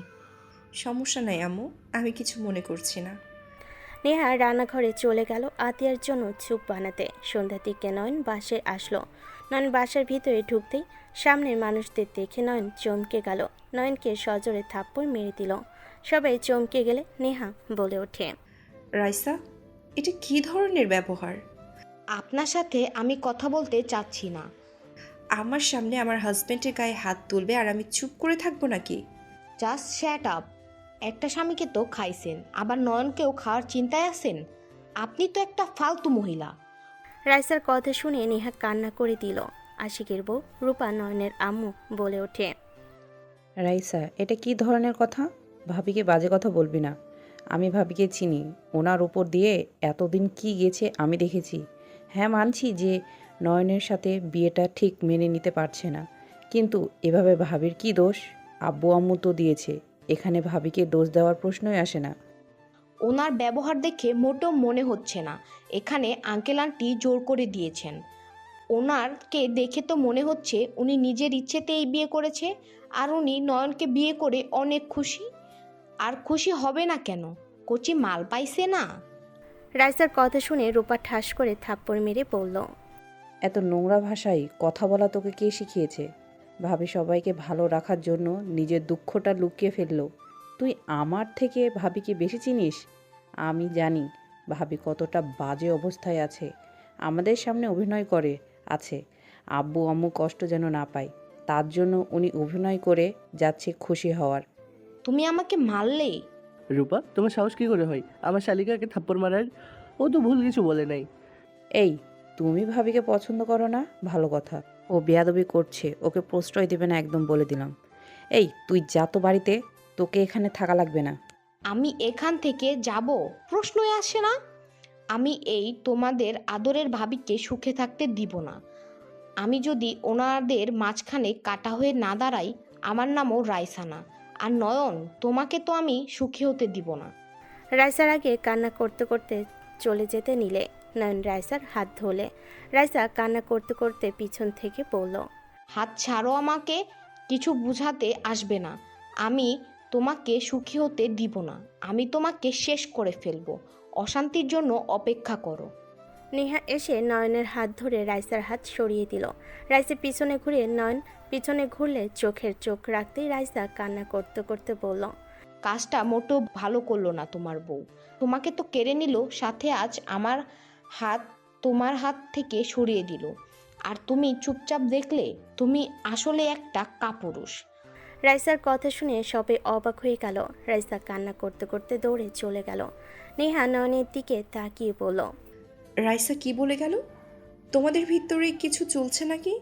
সমস্যা নাই আম্মু, আমি কিছু মনে করছি না। নেহা রান্নাঘরে চলে গেল আতিয়ার জন্য স্যুপ বানাতে। সন্ধ্যার দিকে নয়ন বাসায় আসলো। নয়ন বাসার ভিতরে ঢুকতেই সামনের মানুষদের দেখে নয়ন চমকে গেল। নয়নকে সজোরে থাপ্পড় মেরে দিল। সবাই চমকে গেলে নেহা বলে ওঠে, রাইসা, এটা কি ধরনের ব্যবহার? আপনার সাথে আমি কথা বলতে চাচ্ছি না। আমার সামনে আমার হাজব্যান্ডের গায়ে হাত তুলবে আর আমি চুপ করে থাকবো নাকি? Just shut up. একটা স্বামীকে তো খাইছেন, আবার নয়নকেও খাওয়ার চিন্তায় আছেন। আপনি তো একটা ফালতু মহিলা। রাইসার কথা শুনে নেহা কান্না করে দিল। আশিকের বউ রূপা নয়নের আম্মু বলে ওঠে, রাইসা, এটা কি ধরনের কথা? ভাবিকে বাজে কথা বলবি না। আমি ভাবিকে চিনি, ওনার উপর দিয়ে এতদিন কি গেছে আমি দেখেছি। হ্যাঁ, মানছি যে নয়নের সাথে বিয়েটা ঠিক মেনে নিতে পারছে না, কিন্তু এভাবে ভাবির কি দোষ? আব্বু আম্মু তো দিয়েছে, এখানে ভাবিকে দোষ দেওয়ার প্রশ্নই আসে না। ওনার ব্যবহার দেখে মোটেও মনে হচ্ছে না এখানে আঙ্কেল আন্টি জোর করে দিয়েছেন। ওনারকে দেখে তো মনে হচ্ছে উনি নিজের ইচ্ছেতে এই বিয়ে করেছে, আর উনি নয়নকে বিয়ে করে অনেক খুশি। আর খুশি হবে না কেন? কচি মাল পাইছে না। রাইসার কথা শুনে রূপা ঠাস করে থাপ্পড় মেরে বলল, এত নোংরা ভাষায় কথা বলা তোকে কে শিখিয়েছে? ভাবি সবাইকে ভালো রাখার জন্য নিজের দুঃখটা লুকিয়ে ফেললো। তুই আমার থেকে ভাবিকে বেশি চিনিস? আমি জানি ভাবি কতটা বাজে অবস্থায় আছে। আমাদের সামনে অভিনয় করে আছে আব্বু আম্মু কষ্ট যেন না পায়, তার জন্য উনি অভিনয় করে যাচ্ছে খুশি হওয়ার। তুমি আমাকে মারলে? রূপা, তোমার সাহস কি করে হয় আমার শালিকাকে থাপ্পড় মারার? ও তো ভুল কিছু বলে নাই। এই, তুমি ভাবিকে পছন্দ করো না? ভালো কথা, ও বেয়াদবি করছে, ওকে প্রশ্রয় দেবে না একদম বলে দিলাম। এই, তুই যা তো বাড়িতে, তোকে এখানে থাকা লাগবে না। আমি এখান থেকে যাব? প্রশ্নই আসে না। আমি এই তোমাদের আদরের ভাবিকে সুখে থাকতে দিব না। আমি যদি ওনাদের মাঝখানে কাটা হয়ে না দাঁড়াই, আমার নামও রাইসা না। আর নয়ন, তোমাকে তো আমি সুখী হতে দিব না। রাইসার আগে কান্না করতে করতে চলে যেতে নিলে নয়ন রাইসার হাত ধরলে। রাইসা কান্না করতে করতে পিছন থেকে বলল, হাত ছাড়ো আমাকে, কিছু বুঝাতে আসবে না। আমি তোমাকে সুখী হতে দিব না। আমি তোমাকে শেষ করে ফেলবো। অশান্তির জন্য অপেক্ষা করো। নেহা এসে নয়নের হাত ধরে রাইসার হাত সরিয়ে দিল। রাইসা পিছনে ঘুরে নয়ন পিছনে ঘুরলে চোখের চোখ রাখতেই রাইসা কান্না করতে করতে বলল, কাজটা মোটেও ভালো করলো না তোমার বউ। তোমাকে তো কেড়ে নিল, সাথে আজ আমার হাত তোমার হাত থেকে সরিয়ে দিল। আর তুমি চুপচাপ দেখলে তুমি আসলে একটা কাপুরুষ। রাইসার কথা শুনে সবাই অবাক হয়ে গেল। রাইসা কান্না করতে করতে দৌড়ে চলে গেল। নেহা নয়নের দিকে তাকিয়ে বলল, রাইসা কি বলে গেল? তোমাদের ভিতরে কিছু চলছে নাকি?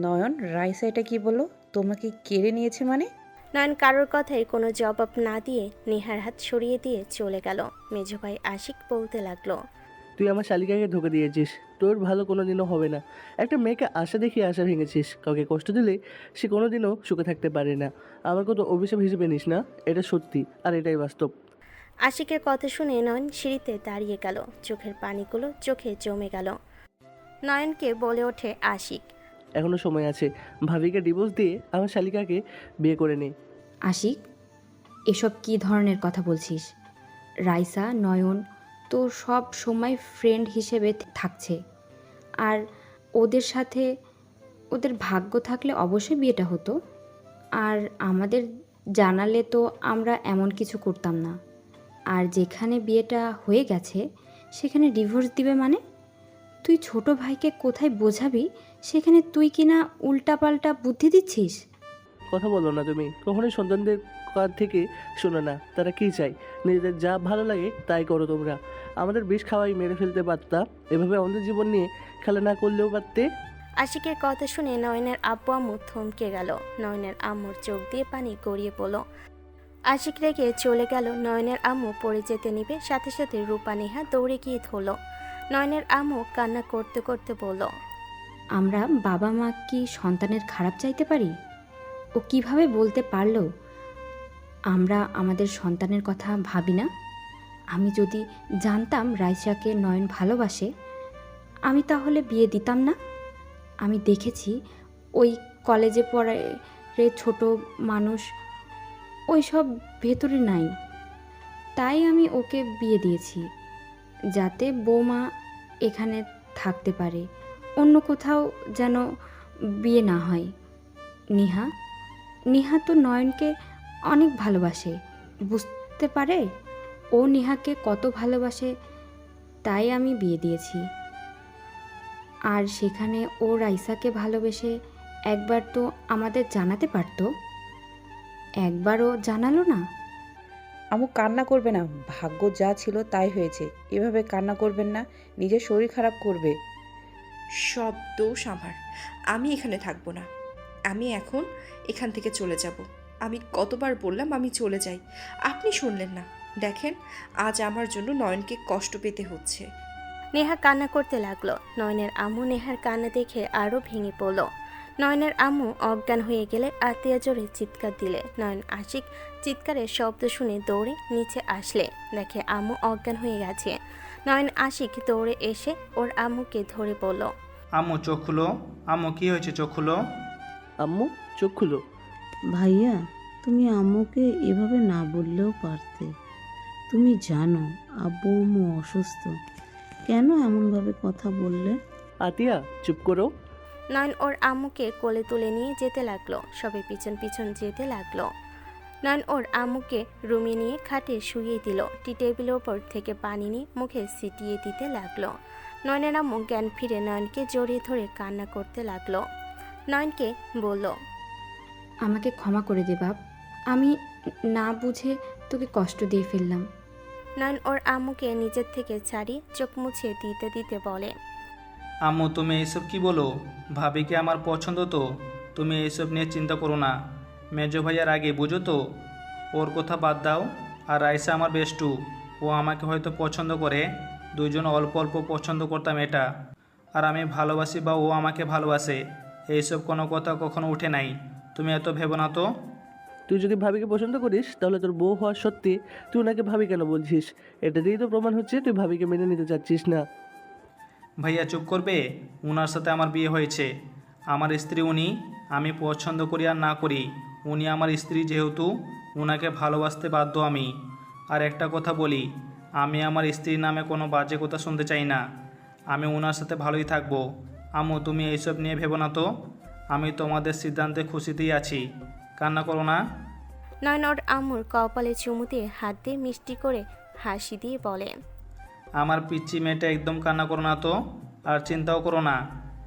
নয়ন, রাইসা এটা কি বললো? তোমাকে কেড়ে নিয়েছে মানে? নয়ন কারোর কথায় কোনো জবাব না দিয়ে নেহার হাত সরিয়ে দিয়ে চলে গেল। মেজো ভাই আশিক বলতে লাগলো, তুই আমার শালিকাকে ধোকা দিয়েছিস, তোর ভালো কোনোদিনও হবে না। একটা মেয়েকে আশা দেখিয়ে আশা ভেঙেছিস, কাউকে কষ্ট দিলে সে কোনোদিনও সুখে থাকতে পারে না। আমার কত অভিশাপ হিসেবে নিস না, এটা সত্যি আর এটাই বাস্তব। আশিকের কথা শুনে নয়ন সিঁড়িতে দাঁড়িয়ে গেল। চোখের পানিগুলো চোখে জমে গেল। নয়নকে বলে ওঠে আশিক, এখনো সময় আছে, ভাবিকে ডিভোর্স দিয়ে আমার শালিকাকে বিয়ে করে নে। আশিক, এসব কি ধরনের কথা বলছিস? রাইসা, নয়ন তো সব সময় ফ্রেন্ড হিসেবে থাকছে, আর ওদের সাথে ওদের ভাগ্য থাকলে অবশ্যই বিয়েটা হতো। আর আমাদের জানালে তো আমরা এমন কিছু করতাম না। আর যেখানে বিয়েটা হয়ে গেছে সেখানে ডিভোর্স দিবে মানে? তুই ছোট ভাইকে কোথায় বোঝাবি, সেখানে তুই কিনা উল্টাপাল্টা বুদ্ধি দিচ্ছিস। কথা বলো না তুমি, কখনোই সন্তানদের কাছ থেকে শোনো না তারা কী চায়। নিজেদের যা ভালো লাগে তাই করো তোমরা। আমাদের বিষ খাওয়াই মেরে ফেলতে পারতা, এভাবে আমাদের জীবন নিয়ে খেলা না করলেও পারতে। আশিকের কথা শুনে নয়নের আব্বু আম্মু থমকে গেল। নয়নের আম্মুর চোখ দিয়ে পানি গড়িয়ে পড়ল। আশিক রেগে চলে গেল। নয়নের আম্মু পড়ে যেতে নিবে, সাথে সাথে রূপা নেহা দৌড়ে গিয়ে ধরল। নয়নের আম্মু কান্না করতে করতে বলল, আমরা বাবা মা কি সন্তানের খারাপ চাইতে পারি? ও কিভাবে বলতে পারলো আমরা আমাদের সন্তানের কথা ভাবি না? আমি যদি জানতাম রাইসাকে নয়ন ভালোবাসে, আমি তাহলে বিয়ে দিতাম না। আমি দেখেছি ওই কলেজে পড়ে ছোট মানুষ, ওই সব ভেতরে নাই। তাই আমি ওকে বিয়ে দিয়েছি, যাতে বৌমা এখানে থাকতে পারে, অন্য কোথাও যেন বিয়ে না হয়। নেহা নেহা তো নয়নকে অনেক ভালোবাসে, বুঝতে পারে ও নেহাকে কত ভালোবাসে, তাই আমি বিয়ে দিয়েছি। আর সেখানে ও রাইসাকে ভালোবেসে একবার তো আমাদের জানাতে পারতো, একবারও জানালো না। আমু, কান্না করবে না, ভাগ্য যা ছিল তাই হয়েছে। এভাবে কান্না করবেন না, নিজের শরীর খারাপ করবে। সব দোষ আমার। আমি এখানে থাকবো না। আমি এখন এখান থেকে চলে যাব। আমি কতবার বললাম আমি চলে যাই, আপনি শুনলেন না। দেখেন, আজ আমার জন্য নয়নকে কষ্ট পেতে হচ্ছে। নেহা কান্না করতে লাগলো। নয়নের আম্মু নেহার কান্না দেখে আরও ভেঙে পড়ল। নয়নের আম্মু অজ্ঞান হয়ে গেলে আত্মীয় জোরে চিৎকার দিলে। নয়ন আশিক চিৎকারের শব্দ শুনে দৌড়ে নিচে আসলে দেখে আম্মু অজ্ঞান হয়ে গেছে। নয়ন আশিক দৌড়ে এসে ওর আম্মুকে ধরে বলল, আম্মু চোখ খুলো, আম্মু কি হয়েছে চোখ খুলো। আম্মু চোখ খুলো। ভাইয়া, তুমি আম্মুকে এভাবে না বললেও পারতে। তুমি জানো আব্বু আম্মু অসুস্থ, কেন এমনভাবে কথা বললে? আতিয়া চুপ করো। নয়ন ওর আম্মুকে কোলে তুলে নিয়ে যেতে লাগলো। সবাই পিছন পিছন যেতে লাগলো। নয়ন ওর আম্মুকে রুমে নিয়ে খাটে শুইয়ে দিল। টি টেবিলের ওপর থেকে পানি নিয়ে মুখে ছিটিয়ে দিতে লাগলো। নয়নের আম্মু জ্ঞান ফিরে নয়নকে জড়িয়ে ধরে কান্না করতে লাগলো। নয়নকে বলল, আমাকে ক্ষমা করে দে বাপ, আমি না বুঝে তোকে কষ্ট দিয়ে ফেললাম। নয়ন ওর আম্মুকে নিজের থেকে ছাড়িয়ে চোখ মুছে দিতে দিতে বলে, আম্মু তুমি এইসব কি বলো? ভাবিকে আমার পছন্দ তো, তুমি এইসব নিয়ে চিন্তা করো না। মেজো ভাইয়ার আগে বুঝো তো, ওর কথা বাদ দাও। আর রাইসা আমার বেস্টু, ও আমাকে হয়তো পছন্দ করে, দুইজন অল্প অল্প পছন্দ করতাম এটা। আর আমি ভালোবাসি বা ও আমাকে ভালোবাসে, এইসব কোনো কথা কখনো উঠে নাই। তুমি এত ভেবো না তো। তুই যদি ভাবিকে পছন্দ করিস তাহলে তোর বউ হওয়ার সত্ত্বে তুই ওনাকে ভাবি কেন বলছিস? এটা দিয়েই তো প্রমাণ হচ্ছে তুই ভাবিকে মেনে নিতে চাচ্ছিস না। ভাইয়া চুপ করবে। ওনার সাথে আমার বিয়ে হয়েছে, আমার স্ত্রী উনি। আমি পছন্দ করি আর না করি, উনি আমার স্ত্রী, যেহেতু ওনাকে ভালোবাসতে বাধ্য আমি। আর একটা কথা বলি, আমি আমার স্ত্রীর নামে কোনো বাজে কথা শুনতে চাই না। আমি ওনার সাথে ভালোই থাকবো। আম্মু তুমি এইসব নিয়ে ভেবো না তো, আমি তোমাদের সিদ্ধান্তে খুশিতেই আছি। কান্না করো না। নয়ন ওর আম্মুর কপালে চুমু দিয়ে হাত দিয়ে মিষ্টি করে হাসি দিয়ে বলে, আমার পিচ্চি মেয়েটা একদম কান্না করো না তো, আর চিন্তাও করো না।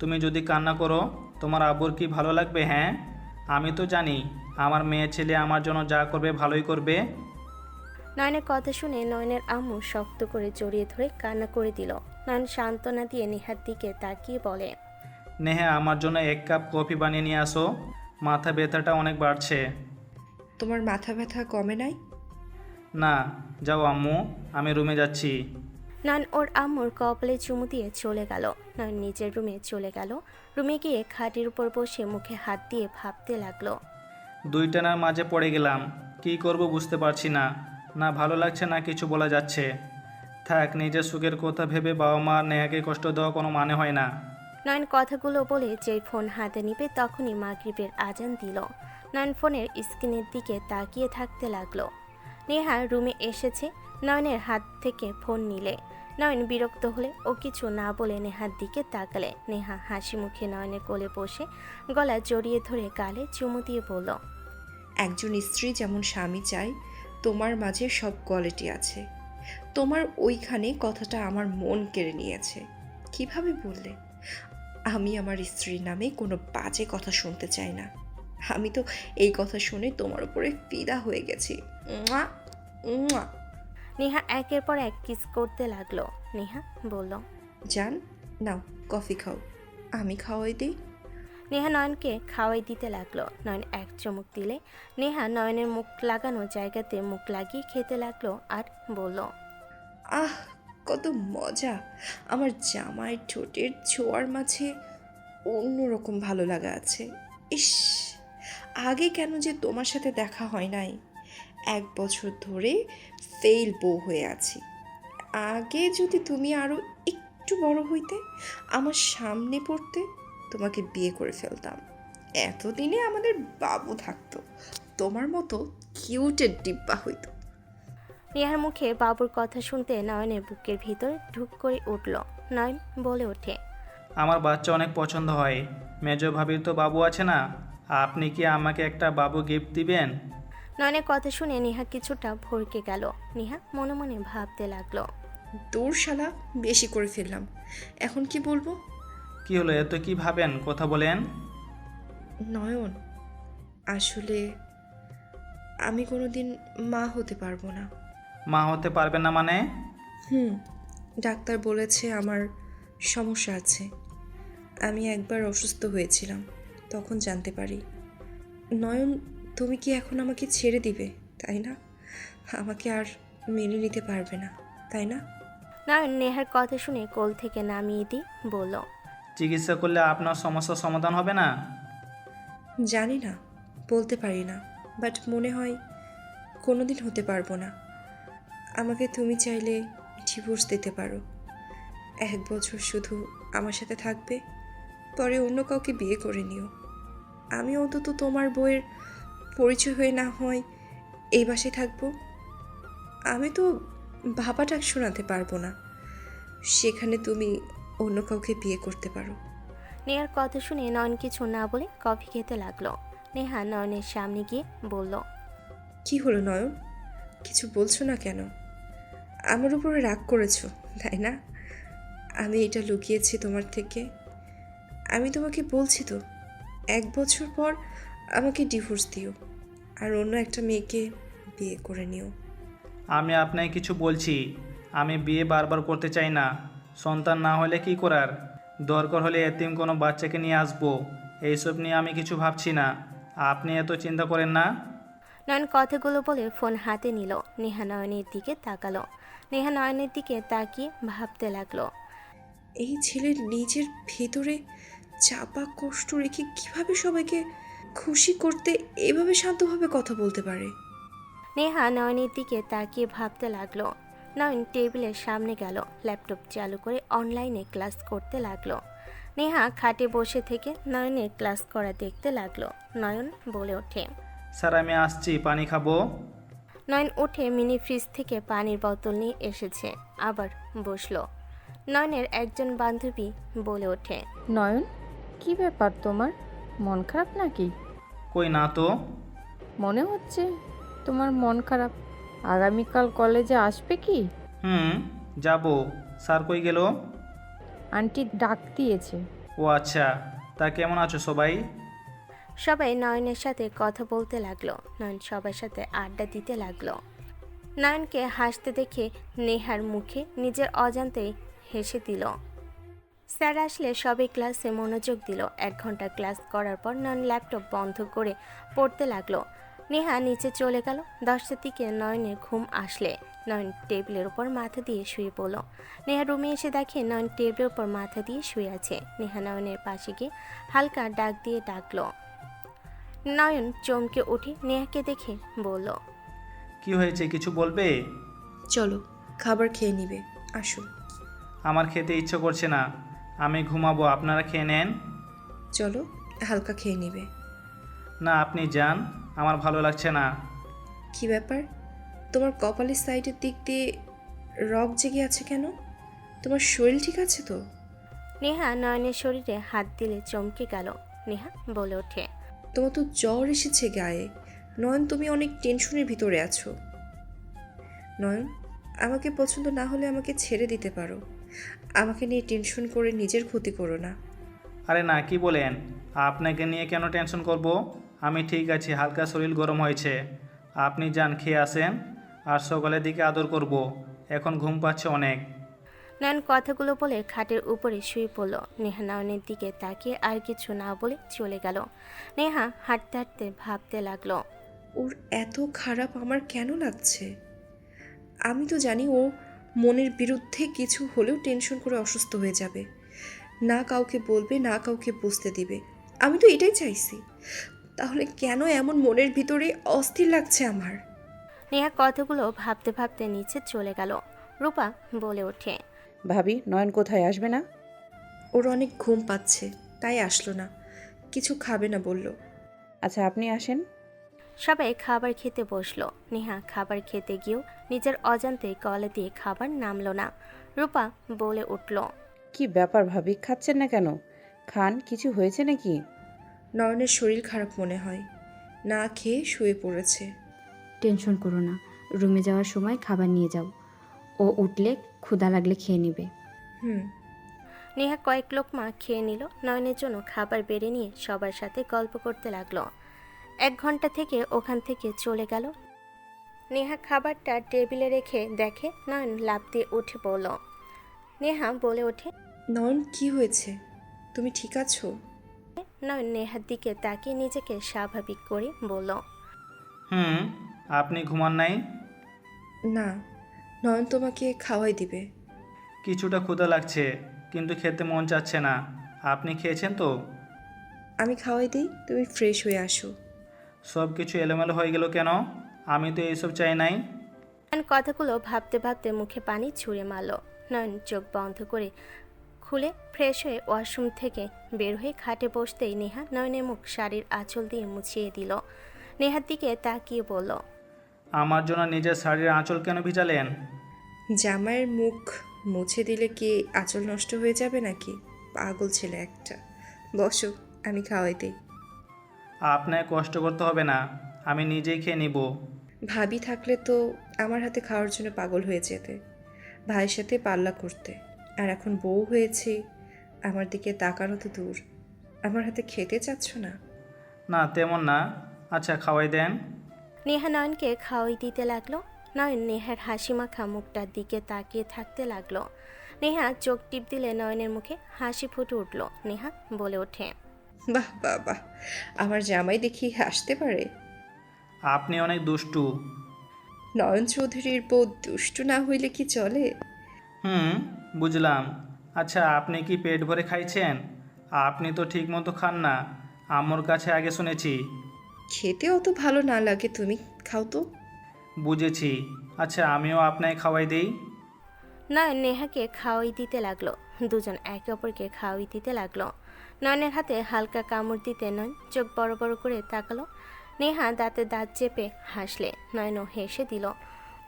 তুমি যদি কান্না করো তোমার আব্বুর কি ভালো লাগবে? হ্যাঁ, আমি তো জানি আমার মেয়ে ছেলে আমার জন্য যা করবে ভালোই করবে। নয়নের কথা শুনে নয়নের আম্মু শক্ত করে জড়িয়ে ধরে কান্না করে দিল। নয়ন সান্ত্বনা দিয়ে নেহার দিকে তাকিয়ে বলে, নেহা, আমার জন্য 1 কাপ কফি বানিয়ে নিয়ে আসো, মাথা ব্যথাটা অনেক বাড়ছে। তোমার মাথা ব্যথা কমে নাই? না, যাও আম্মু, আমি রুমে যাচ্ছি। নয়ন ওর আম্মুর কপালে চুমু দিয়ে চলে গেল। নয়ন নিজের রুমে চলে গেল। রুমে গিয়ে খাটের উপর বসে মুখে হাত দিয়ে ভাবতে লাগলো। দুই টানার মাঝে পড়ে গেলাম, কি করব বুঝতে পারছি না। না ভালো লাগছে না কিছু বলা যাচ্ছে। থাক, নিজের সুখের কথা ভেবে বাবা মা নেহাকে কষ্ট দেওয়া কোনো মানে হয় না। নয়ন কথাগুলো বলে যেই ফোন হাতে নিবে তখনই মাগরিবের আজান দিল। নয়ন ফোনের স্ক্রিনের দিকে তাকিয়ে থাকতে লাগলো। নেহা রুমে এসেছে। নয়নের হাত থেকে ফোন নিলে নয়ন বিরক্ত হলে ও কিছু না বলে নেহার দিকে তাকালে। নেহা হাসি মুখে নয়নের কোলে বসে গলা জড়িয়ে ধরে গালে চুমু দিয়ে বলল, একজন স্ত্রী যেমন স্বামী চায়, তোমার মাঝে সব কোয়ালিটি আছে। তোমার ওইখানে কথাটা আমার মন কেড়ে নিয়েছে। কিভাবে বললে? আমি আমার স্ত্রীর নামে কোনো বাজে কথা শুনতে চাই না। আমি তো এই কথা শুনে তোমার উপরে ফিদা হয়ে গেছি। মুয়া, মুয়া। নেহা একের পর এক কিস করতে লাগলো। নেহা বলল, জান, নাও কফি খাও, আমি খাওয়াই দিই। নেহা নয়নকে খাওয়াই দিতে লাগলো। নয়ন এক চুমুক দিলে নেহা নয়নের মুখ লাগানো জায়গাতে মুখ লাগিয়ে খেতে লাগলো আর বলল, আহ, কত মজা! আমার জামাই ঠোঁটের ছোঁয়ার মাঝে অন্যরকম ভালো লাগা আছে। ইস, আগে কেন যে তোমার সাথে দেখা হয় নাই। 1 বছর ধরে ফেল বউ হয়ে আছি। আগে যদি তুমি আরও একটু বড় হইতে, আমার সামনে পড়তে, তোমাকে বিয়ে করে ফেলতাম। এতদিনে আমাদের বাবু থাকতো, তোমার মতো কিউটের ডিব্বা হইতো। নেহার মুখে বাবুর কথা শুনতে নয়নের বুকের ভিতর ঢুক করে উঠল। নয়ন বলে ওঠে, আমার বাচ্চা অনেক পছন্দ হয়। মেজ ভাবির তো বাবু আছে না, আপনি কি আমাকে একটা বাবু গিফট দিবেন? নয়নের কথা শুনে নেহা কিছুটা ভরকে গেল। নেহা মনে মনে ভাবতে লাগলো, দূর শালা, বেশি করে ফেললাম। এখন কি বলবো? কি হলো, এত কি ভাবেন, কথা বলেন। নয়ন, আসলে আমি কোনোদিন মা হতে পারবো না। মা হতে পারবেন না মানে? ডাক্তার বলেছে আমার সমস্যা আছে। আমি একবার অসুস্থ হয়েছিলাম, তখন জানতে পারি। নয়ন, তুমি কি এখন আমাকে ছেড়ে দিবে, তাই না? আমাকে আর মেনে নিতে পারবে না, তাই না? নয়ন নেহার কথা শুনে কোল থেকে নামিয়ে দিয়ে বলল, চিকিৎসা করলে আপনার সমস্যার সমাধান হবে না? জানি না, বলতে পারি না, বাট মনে হয় কোনোদিন হতে পারবো না। আমাকে তুমি চাইলে ডিভোর্স দিতে পারো। 1 বছর শুধু আমার সাথে থাকবে, পরে অন্য কাউকে বিয়ে করে নিও। আমি অন্তত তোমার বউয়ের পরিচয় হয়ে না হয় এই বাসায় থাকবো। আমি তো ভাবাটা শোনাতে পারবো না, সেখানে তুমি অন্য কাউকে বিয়ে করতে পারো। নেহার কথা শুনে নয়ন কিছু না বলে কফি খেতে লাগলো। নেহা নয়নের সামনে গিয়ে বলল, কি হলো নয়ন, কিছু বলছো না কেন? আমার উপরে রাগ করেছো, তাই না? আমি এটা লুকিয়েছি তোমার থেকে। আমি তোমাকে বলছি তো, 1 বছর পর আমাকে ডিভোর্স দিও, আর অন্য একটা মেয়েকে বিয়ে করে নিও। আমি আপনাকে কিছু বলছি, আমি বিয়ে বারবার করতে চাই না। সন্তান না হলে কি করার, দরকার হলে এতিম কোনো বাচ্চাকে নিয়ে আসবো। এইসব নিয়ে আমি কিছু ভাবছি না, আপনি এত চিন্তা করেন না। নয়ন কথাগুলো বলে ফোন হাতে নিল। নেহা নয়নের দিকে তাকালো। নেহা নয়নের দিকে তাকিয়ে ভাবতে লাগলো, এই ছেলের নিজের ভেতরে চাপা কষ্ট রেখে কিভাবে সবাইকে খুশি করতে এভাবে শান্তভাবে কথা বলতে পারে। নেহা নয়নের দিকে তাকিয়ে ভাবতে লাগলো। নয়ন টেবিলের সামনে গেল, ল্যাপটপ চালু করে অনলাইনে ক্লাস করতে লাগলো। নেহা খাটে বসে থেকে নয়নের ক্লাস করা দেখতে লাগলো। নয়ন বলে ওঠে, স্যার আমি আসছি, পানি খাবো। নয়ন উঠে মিনি ফ্রিজ থেকে পানির বোতল নিয়ে এসেছে, আবার বসলো। নয়নের একজন বান্ধবী বলে ওঠে, নয়ন, কি ব্যাপার তোমার? মন খারাপ নাকি? কই না তো। মনে হচ্ছে তোমার মন খারাপ। আগামীকাল কলেজে আসবে কি? যাব। স্যার কই গেল? আন্টি ডাক দিয়েছে। ও আচ্ছা, তা কেমন আছো সবাই? সবাই নয়নের সাথে কথা বলতে লাগলো। নয়ন সবার সাথে আড্ডা দিতে লাগলো। নয়নকে হাসতে দেখে নেহার মুখে নিজের অজান্তেই হেসে দিল। স্যার আসলে সবাই ক্লাসে মনোযোগ দিল। 1 ঘন্টা ক্লাস করার পর নয়ন ল্যাপটপ বন্ধ করে পড়তে লাগলো। নেহা নিচে চলে গেল। 10টার দিকে নয়নের ঘুম আসলে নয়ন টেবিলের উপর মাথা দিয়ে শুয়ে পড়ল। নেহা রুমে এসে দেখে নয়ন টেবিলের উপর মাথা দিয়ে শুয়ে আছে। নেহা নয়নের পাশে গিয়ে হালকা ডাক দিয়ে ডাকলো। নয়ন চমকে উঠে নেহাকে দেখে বলল, কি হয়েছে, কিছু বলবে? চলো, খাবার খেয়ে নিবে, আসো। আমার খেতে ইচ্ছে করছে না, আমি ঘুমাবো, আপনারা খেয়ে নেন। চলো, হালকা খেয়ে নিবে। না, আপনি যান, আমার ভালো লাগছে না। কি ব্যাপার, তোমার কপালের সাইডের দিক দিয়ে রগ জেগে আছে কেন? তোমার শরীর ঠিক আছে তো? নেহা নয়নের শরীরে হাত দিলে চমকে গেল। নেহা বলে ওঠে, তোমার তো জ্বর এসেছে গায়ে। নয়ন, তুমি অনেক টেনশনের ভিতরে আছো। নয়ন, আমাকে পছন্দ না হলে আমাকে ছেড়ে দিতে পারো। আমাকে নিয়ে টেনশন করে নিজের ক্ষতি করো না। আরে না, কি বলেন? আপনাকে নিয়ে কেন টেনশন করব? আমি ঠিক আছি, হালকা শরীর গরম হয়েছে। আপনি যান, খেয়ে আসেন, আর সকালের দিকে আদর করব। এখন ঘুম পাচ্ছে অনেক। নয়ন কথাগুলো বলে খাটের উপরে শুয়ে পড়ল। নেহা নয়নের দিকে তাকিয়ে আর কিছু না বলে চলে গেল। নেহা হাঁটতে হাঁটতে ভাবতে লাগলো, ওর এত খারাপ আমার কেন লাগছে? আমি তো জানি ও মনের বিরুদ্ধে কিছু হলেও টেনশন করে অসুস্থ হয়ে যাবে, না কাউকে বলবে, না কাউকে বুঝতে দিবে। আমি তো এটাই চাইছি, তাহলে কেন এমন মনের ভিতরে অস্থির লাগছে আমার? নেহা কথাগুলো ভাবতে ভাবতে নিচে চলে গেল। রূপা বলে ওঠে, ভাবি, নয়ন কোথায়, আসবে না? ওর অনেক ঘুম পাচ্ছে, তাই আসলো না। কিছু খাবে না বলল। আচ্ছা, আপনি আসেন। সবাই খাবার খেতে বসলো। নেহা খাবার খেতে গিয়েও নিজের অজান্তে গলা দিয়ে খাবার নামলো না। রূপা বলে উঠল, কি ব্যাপার ভাবি, খাচ্ছেন না কেন? খান, কিছু হয়েছে নাকি? নয়নের শরীর খারাপ মনে হয়, না খেয়ে শুয়ে পড়েছে। টেনশন করো না, রুমে যাওয়ার সময় খাবার নিয়ে যাও। ও উঠলে ক্ষুধা লাগলে খেয়ে নেবে। হুম। নেহা কয়েক লোকমা খেয়ে নিল। নয়নের জন্য খাবার বেড়ে নিয়ে সবার সাথে গল্প করতে লাগলো। 1 ঘন্টা থেকে ওখান থেকে চলে গেল। নেহা খাবারটা টেবিলে রেখে দেখে নয়ন লাফ দিয়ে উঠে পড়ল। নেহা বলে ওঠে, নয়ন, কি হয়েছে? তুমি ঠিক আছো? নয়ন নেহার দিকে তাকিয়ে নিজেকে স্বাভাবিক করে বলল, হুম, আপনি ঘুমান নাই? না, নয়ন তোমাকে খাওয়াই দিবে। কিছুটা ক্ষুধা লাগছে, কিন্তু খেতে মন চাচ্ছে না। আপনি খেয়েছেন তো? আমি খাওয়াই দিই, তুমি ফ্রেশ হয়ে আসো। সব কিছু এলোমেলো হয়ে গেল কেন? আমি তো এইসব চাই নাই। নয়ন কথাগুলো ভাবতে ভাবতে মুখে পানি ছুঁড়ে মারল। নয়ন চোখ বন্ধ করে খুলে ফ্রেশ হয়ে ওয়াশরুম থেকে বের হয়ে খাটে বসতেই নেহা নয়নের মুখ শাড়ির আঁচল দিয়ে মুছিয়ে দিল। নেহার দিকে তাকিয়ে বলল, আমার জন্য নিজের শাড়ির আঁচল কেন ভিজালেন? জামাইয়ের মুখ মুছে দিলে কি আঁচল নষ্ট হয়ে যাবে নাকি? পাগল ছেলে একটা। বসো, আমি খাওয়াই দিই। আপনার কষ্ট করতে হবে না, আমি নিজেই খেয়ে নিব। ভাবি থাকলে তো আমার হাতে খাওয়ার জন্য পাগল হয়ে যেতে, ভাইয়ের সাথে পাল্লা করতে। আর এখন বউ হয়েছি, আমার দিকে তাকানো তো দূর, আমার হাতে খেতে চাচ্ছ না? না, তেমন না। আচ্ছা, খাওয়াই দেন। নেহা নয়নকে খাওয়াই দিতে লাগলো। নয়ন নেহার হাসি মাখা মুখটার দিকে তাকিয়ে থাকতে লাগলো। নেহা চোখ টিপ দিলে নয়নের মুখে হাসি ফুটে উঠল। নেহা বলে ওঠে, বাহ বাহ বাহ, আমার জামাই দেখি হাসতে পারে। আপনি অনেক দুষ্টু। নয়ন চৌধুরীর বউ দুষ্টু না হইলে কি চলে? হুম, বুঝলাম। আচ্ছা, আপনি কি পেট ভরে খাইছেন? আপনি তো ঠিক মতো খান না, আম্মুর কাছে আগে শুনেছি। খেতে অত ভালো না লাগে, তুমি খাও তো। বুঝেছি। আচ্ছা, আমিও আপনাকে খাওয়াই দিই। নয়ন নেহাকে খাওয়াই দিতে লাগলো। দুজন একে অপরকে খাওয়াই দিতে লাগলো। নয়নের হাতে হালকা কামড় দিতে নয়ন চোখ বড় বড় করে তাকালো। নেহা দাঁতে দাঁত চেপে হাসলে নয়নও হেসে দিল।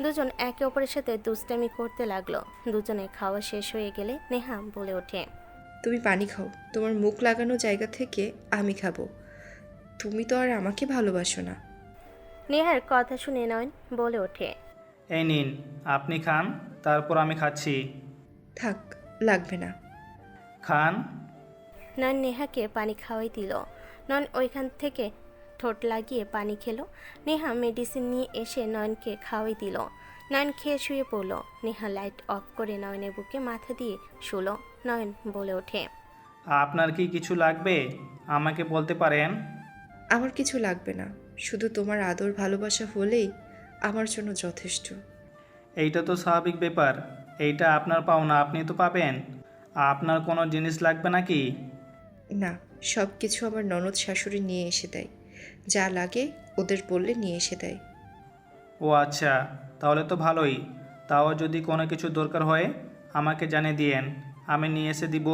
দুজন একে অপরের সাথে দুষ্টামি করতে লাগলো। দুজনে খাওয়া শেষ হয়ে গেলে নেহা বলে ওঠে, তুমি পানি খাও, তোমার মুখ লাগানো জায়গা থেকে আমি খাবো। তুমি তো আর আমাকে ভালোবাসো না। নেহার কথা শুনে নয়ন বলে ওঠে, এই নিন, আপনি খান, তারপর আমি খাচ্ছি। থাক, লাগবে না। খান। নয়ন নেহাকে পানি খাওয়াই দিল। নয়ন ওইখান থেকে ঠোঁট লাগিয়ে পানি খেলো। নেহা মেডিসিন নিয়ে এসে নয়নকে খাওয়াই দিল। নয়ন খেয়ে শুয়ে পড়ল। নেহা লাইট অফ করে নয়নের বুকে মাথা দিয়ে শুলো। নয়ন বলে ওঠে, আপনার কি কিছু লাগবে? আমাকে বলতে পারেন। আমার কিছু লাগবে না, শুধু তোমার আদর ভালোবাসা হলেই আমার জন্য যথেষ্ট। এইটা তো স্বাভাবিক ব্যাপার। এইটা আপনার পাওনা, আপনি তো পাবেন। আপনার কোনো জিনিস লাগবে নাকি? না, সব কিছু আমার ননদ শাশুড়ি নিয়ে এসে দেয়। যা লাগে ওদের বললে নিয়ে এসে দেয়। ও আচ্ছা, তাহলে তো ভালোই। তাও যদি কোনো কিছু দরকার হয় আমাকে জানিয়ে দিয়েন, আমি নিয়ে এসে দিব।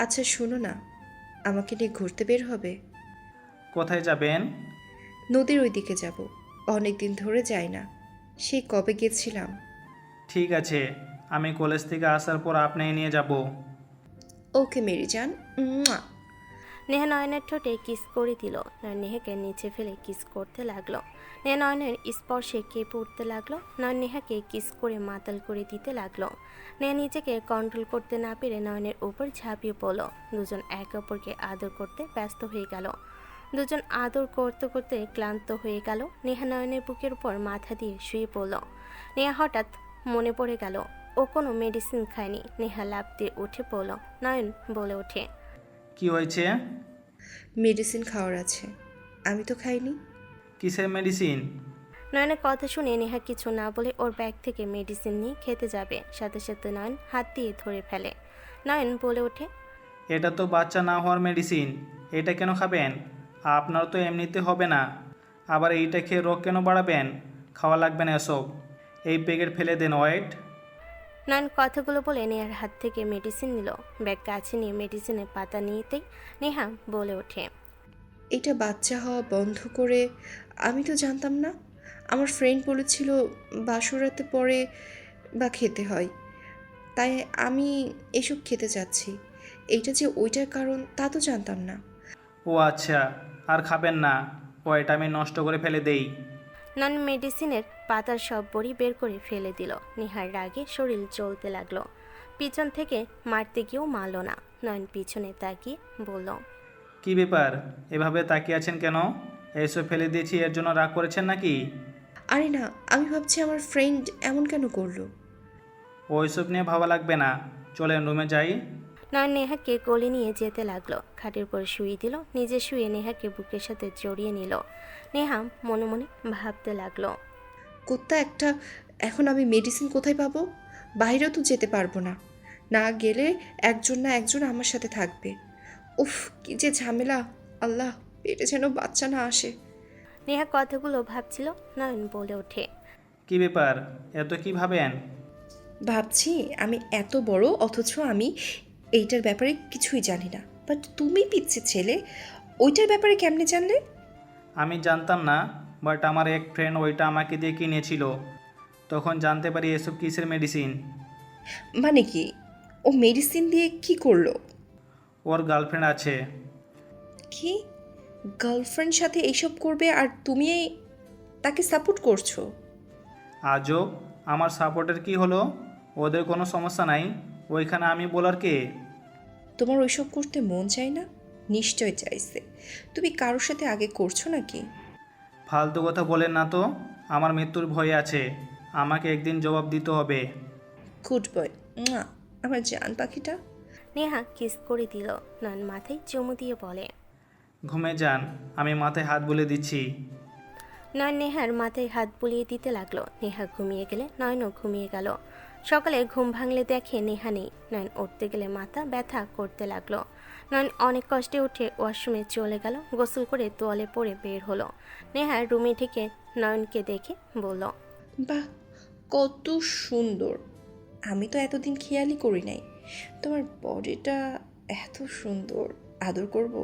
আচ্ছা শোনো না, আমাকে নিয়ে ঘুরতে বের হবে? কোথায় যাবেন? নদীর ওই দিকে যাব, অনেক দিন ধরে যাই না, সেই কবে গেছিলাম। ঠিক আছে, আমি কলেজ থেকে আসার পর আপনাকে নিয়ে যাব। ওকে মেরি জান। মুয়া। নেহা নয়নের ঠোঁটে কিস করে দিল। নয়ন নেহাকে নিচে ফেলে কিস করতে লাগলো। নেহা নয়নের স্পর্শে কেঁপে উঠতে লাগলো। নয়ন নেহাকে কিস করে মাতাল করে দিতে লাগলো। নেহা নিজেকে কন্ট্রোল করতে না পেরে নয়নের উপর ঝাঁপিয়ে পড়ল। দুজন একে অপরকে আদর করতে ব্যস্ত হয়ে গেল। দুজন আদর করতে করতে ক্লান্ত হয়ে গেল। নেহা নয়নের বুকের উপর মাথা দিয়ে শুয়ে পড়ল। নেহা হঠাৎ মনে পড়ে গেল ও কোনো মেডিসিন খায়নি। নেহা লাফ দিয়ে উঠে পড়ল। নয়ন বলে ওঠে, কি হয়েছে? মেডিসিন খাওয়ার আছে, আমি তো খাইনি। কিসের মেডিসিন? নয়নের কথা শুনে নেহা কিছু না বলে ওর ব্যাগ থেকে মেডিসিন নিয়ে খেতে যাবে, সাথে সাথে নয়ন হাত দিয়ে ধরে ফেলে। নয়ন বলে ওঠে, এটা তো বাচ্চা না হওয়ার মেডিসিন, এটা কেন খাবেন? আপনার তো এমনিতে হবে না, আবার এইটা খেয়ে রোগ কেন বাড়াবেন? খাওয়া লাগবে না এসব, এই প্যাকেট ফেলে দেন। ওয়েট। নয়ন কথাগুলো বলে নেহার হাত থেকে মেডিসিন নিল। ব্যাগ কাছে নিয়ে মেডিসিনের পাতা নিতেই নেহা বলে ওঠে, এটা বাচ্চা হওয়া বন্ধ করে আমি তো জানতাম না। আমার ফ্রেন্ড বলেছিল বাসরাতে পরে বা খেতে হয়, তাই আমি এসব খেতে চাচ্ছি। এইটা যে ওইটার কারণ তা তো জানতাম না। ও আচ্ছা, আর খাবেন না? ওয়েট, আমি নষ্ট করে ফেলে দেই। নয়ন মেডিসিনের পাতার সব বড়ি বের করে ফেলে দিল। নেহার রাগে শরীর জ্বলতে লাগলো। পিছন থেকে মারতে গিয়েও মারল না। নয়ন পিছনে তাকিয়ে বলল, কি ব্যাপার, এভাবে তাকিয়ে আছেন কেন? এসব ফেলে দিয়েছি এর জন্য রাগ করেছেন নাকি? আরে না, আমি ভাবছি আমার ফ্রেন্ড এমন কেন করলো। ওইসব নিয়ে ভাবা লাগবে না, চলেন রুমে যাই। নয়ন নেহাকে কোলে নিয়ে যেতে লাগলো। খাটের উপর শুয়ে দিল। নিজে শুয়ে নেহাকে বুকের সাথে জড়িয়ে নিল। নেহা মনে মনে ভাবতে লাগলো, কোত্তা একটা, এখন আমি মেডিসিন কোথায় পাবো? বাইরেও তো যেতে পারবো না, না গেলে একজন না একজন আমার সাথে থাকবে। উফ, কি যে ঝামেলা। আল্লাহ, পেটে যেন বাচ্চা না আসে। নেহা কথাগুলো ভাবছিল। নয়ন বলে ওঠে, কি ব্যাপার, এত কি ভাবেন? ভাবছি আমি এত বড়, অথচ আমি এইটার ব্যাপারে কিছুই জানি না। বাট তুমি পিচ্ছে ছেলে, ওইটার ব্যাপারে কেমনে জানলে? আমি জানতাম না, বাট আমার এক ফ্রেন্ড ওইটা আমাকে দিয়ে কিনেছিল, তখন জানতে পারি এসব কিসের মেডিসিন। মানে কি, ও মেডিসিন দিয়ে কি করলো? ওর গার্লফ্রেন্ড আছে। কি, গার্লফ্রেন্ড সাথে এইসব করবে আর তুমি তাকে সাপোর্ট করছো? আজও আমার সাপোর্টের কি হলো? ওদের কোনো সমস্যা নাই, ওইখানে আমি বলার কে? তোমার ওইসব করতে মন চায় না? নিশ্চয় চাইছে। তুমি কারোর সাথে আগে করছো নাকি? ফালতু কথা বলেন না তো, আমার মৃত্যুর ভয় আছে, আমাকে একদিন জবাব দিতে হবে। গুড বয়, আমার জান পাখিটা। নেহা কিস করে দিল। নয়ন মাথায় চুমু দিয়ে বলে, ঘুমে যান, আমি মাথায় হাত বুলে দিচ্ছি। নয়ন নেহার মাথায় হাত বুলিয়ে দিতে লাগলো। নেহা ঘুমিয়ে গেলে নয়নও ঘুমিয়ে গেল। সকালে ঘুম ভাঙলে দেখে নেহা নেই। নয়ন উঠতে গেলে মাথা ব্যথা করতে লাগলো। নয়ন অনেক কষ্টে উঠে ওয়াশরুমে চলে গেল। গোসল করে তোয়ালে পরে বের হলো। নেহা রুমে ঢেকে নয়নকে দেখে বলল, বাহ, কত সুন্দর। আমি তো এতদিন খেয়ালই করি নাই তোমার বডিটা এত সুন্দর। আদর করব?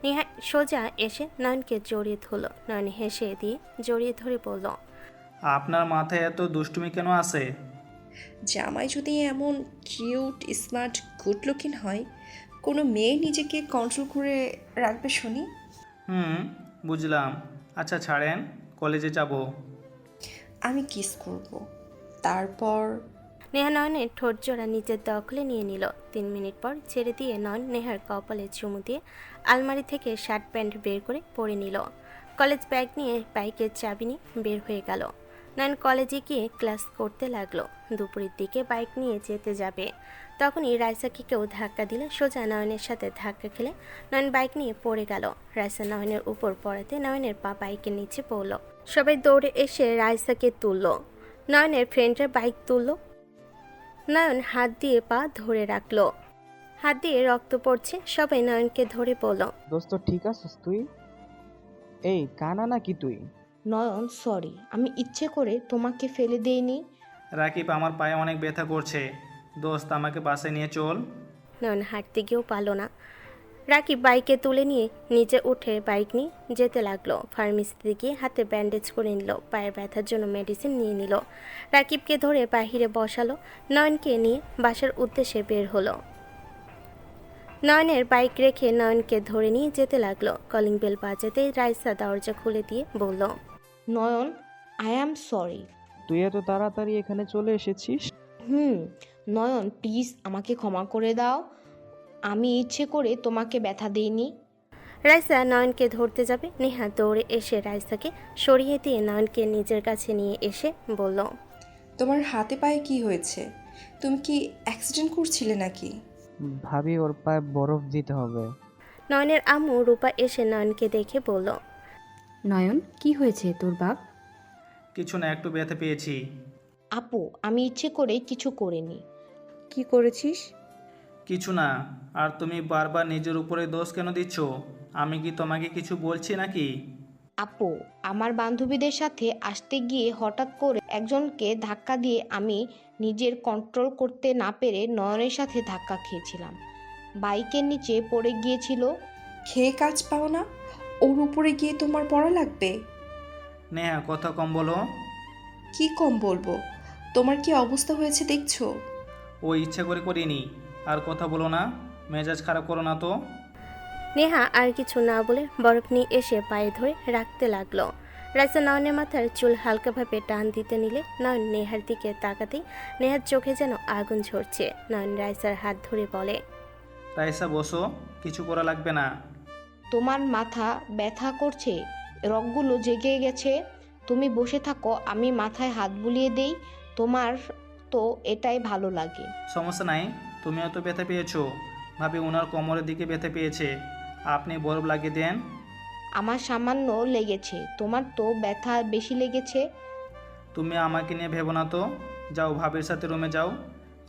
নেহা সোজা এসে নয়নকে জড়িয়ে ধরল। নয়ন হেসে দিয়ে জড়িয়ে ধরে বলল, আপনার মাথায় এত দুষ্টুমি কেন আছে? জামাই যদি এমন কিউট, স্মার্ট, গুড লুকিং হয়, কোনো মেয়ে নিজেকে কন্ট্রোল করে রাখবে শুনি? বুঝলাম। আচ্ছা ছাড়েন, কলেজে যাব। আমি কিস করব, তারপর? নেহা নয়নের ঠোঁট জোড়া নিজের দখলে নিয়ে নিল। 3 মিনিট পর ছেড়ে দিয়ে নয়ন নেহার কপালে চুমু দিয়ে আলমারি থেকে শার্ট প্যান্ট বের করে পরে নিল। কলেজ ব্যাগ নিয়ে বাইকের চাবি নিয়ে বের হয়ে গেল। নয়ন কলেজে গিয়ে ক্লাস করতে লাগলো। দুপুরের দিকে বাইক নিয়ে যেতে যাবে, তখনই রাইসাকে কেউ ধাক্কা দিলে সোজা নয়নের সাথে ধাক্কা খেলে নয়ন বাইক নিয়ে পড়ে গেল। রাইসা নয়নের উপর পড়াতে নয়নের পা বাইকের নিচে পড়ল। সবাই দৌড়ে এসে রাইসাকে তুলল। নয়নের ফ্রেন্ডের বাইক তুলল। নয়ন হাত দিয়ে পা ধরে রাখলো। হাত দিয়ে রক্ত পড়ছে। সবাই নয়নকে ধরে পড়ল। দোস্ত ঠিক আছিস তুই? এই কানা নাকি তুই? নয়ন সরি, আমি ইচ্ছে করে তোমাকে ফেলে দেইনি। রাকিব, আমার পায়ে অনেক ব্যথা করছে, দোস্ত আমাকে বাসে নিয়ে চল। নয়ন হাঁটতে গিয়েও পারল না। রাকিব বাইকে তুলে নিয়ে নিচে উঠে বাইক নিয়ে যেতে লাগলো। ফার্মেসিতে গিয়ে হাতে ব্যান্ডেজ করে নিল। পায়ের ব্যথার জন্য মেডিসিন নিয়ে নিল। রাকিবকে ধরে বাহিরে বসালো। নয়নকে নিয়ে বাসার উদ্দেশ্যে বের হলো। নয়নের বাইক রেখে নয়নকে ধরে নিয়ে যেতে লাগলো। কলিং বেল বাজাতেই রাইসা দরজা খুলে দিয়ে বলল, নয়ন, আই অ্যাম সরি। তুই এত তাড়াতাড়ি এখানে চলে এসেছিস? নয়ন প্লিজ আমাকে ক্ষমা করে দাও, আমি ইচ্ছে করে তোমাকে ব্যথা দেইনি। রাইসা নয়নকে ধরতে যাবে। নেহা দৌড়ে এসে রাইসাকে সরিয়ে দিয়ে নয়নকে নিজের কাছে নিয়ে এসে বলল, তোমার হাতে পায়ে কি হয়েছে? তুমি কি অ্যাক্সিডেন্ট করছিলে নাকি? ভাবি ওর পায়ে বরফ দিতে হবে। নয়নের আম্মু রূপা এসে নয়নকে দেখে বলল, নয়ন, কি হয়েছে তোর বাপ? কিছু না, একটু ব্যথা পেয়েছি। আপু, আমি ইচ্ছে করে কিছু করিনি। কি করেছিস? কিছু না। আর তুমি বারবার নিজের উপরে দোষ কেন দিচ্ছ? আমি কি তোমাকে কিছু বলছি নাকি? আপু, আমার বান্ধবীদের সাথে আসতে গিয়ে হঠাৎ করে একজনকে ধাক্কা দিয়ে আমি নিজের কন্ট্রোল করতে না পেরে নয়নের সাথে ধাক্কা খেয়েছিলাম। বাইকের নিচে পড়ে গিয়েছিল। খেয়ে কাজ পাও না? ওর উপরে গিয়ে তোমার পড়া লাগবে? নেহা, কথা কম বলো। কি কম বলবো? তোমার কি অবস্থা হয়েছে দেখছো? ও ইচ্ছা করে করিনি। আর কথা বলো না, মেজাজ খারাপ করো না তো। নেহা আর কিছু না বলে বরফ নিয়ে এসে পায়ে ধরে রাখতে লাগলো। রাইসা নয়নের মাথার চুল হালকাভাবে টান দিতে নিলে নয়ন নেহার দিকে তাকাতেই নেহার চোখে যেন আগুন ঝরছে। নয়ন রাইসার হাত ধরে বলে, রাইসা বসো, কিছু করা লাগবে না। তোমার মাথা ব্যথা করছে, রগগুলো জেগে গেছে, তুমি বসে থাকো, আমি মাথায় হাত বুলিয়ে দেই, তোমার তো এটাই ভালো লাগে। সমস্যা নাই, তুমিও তো ব্যথা পেয়েছো। ভাবি ওনার কোমরের দিকে ব্যথা পেয়েছে, আপনি বরফ লাগিয়ে দেন। আমার সামান্য লেগেছে, তোমার তো ব্যথা বেশি লেগেছে। তুমি আমাকে নিয়ে ভেবো না তো, যাও ভাবির সাথে রুমে যাও।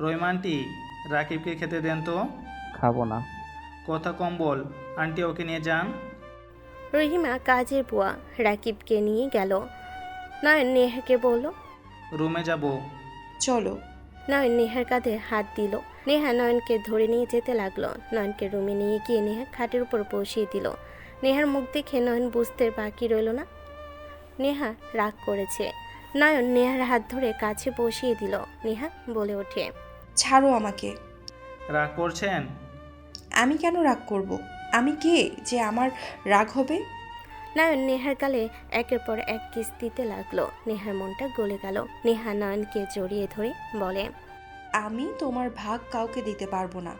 রহিমা আন্টি, রাকিবকে খেতে দেন তো। খাবো না। কথা কম বল, আন্টি ওকে নিয়ে যান। রহিমা কাজের বুয়া রাকিবকে নিয়ে গেল। নয়ন নেহাকে বলল, রুমে যাব। চলো। নয়ন নেহার কাঁধে হাত দিল। নেহা নয়নকে ধরে নিয়ে যেতে লাগলো। নয়নকে রুমে নিয়ে গিয়ে নেহা খাটের উপর বসিয়ে দিল। নেহার মুখ দেখে নয়ন বুঝতে বাকি রইল না নেহা রাগ করেছে। নয়ন নেহার হাত ধরে কাছে বসিয়ে দিল। নেহা বলে ওঠে, ছাড়ো আমাকে। রাগ করছেন? আমি কেন রাগ করব? আমি কে যে আমার রাগ হবে? নয়ন নেহার গালে একের পর এক কিস দিতে লাগলো। নেহার মনটা গলে গেল। নেহা নয়নকে জড়িয়ে ধরে বলে, আমি তোমার ভাগ কাউকে দিতে পারবো না।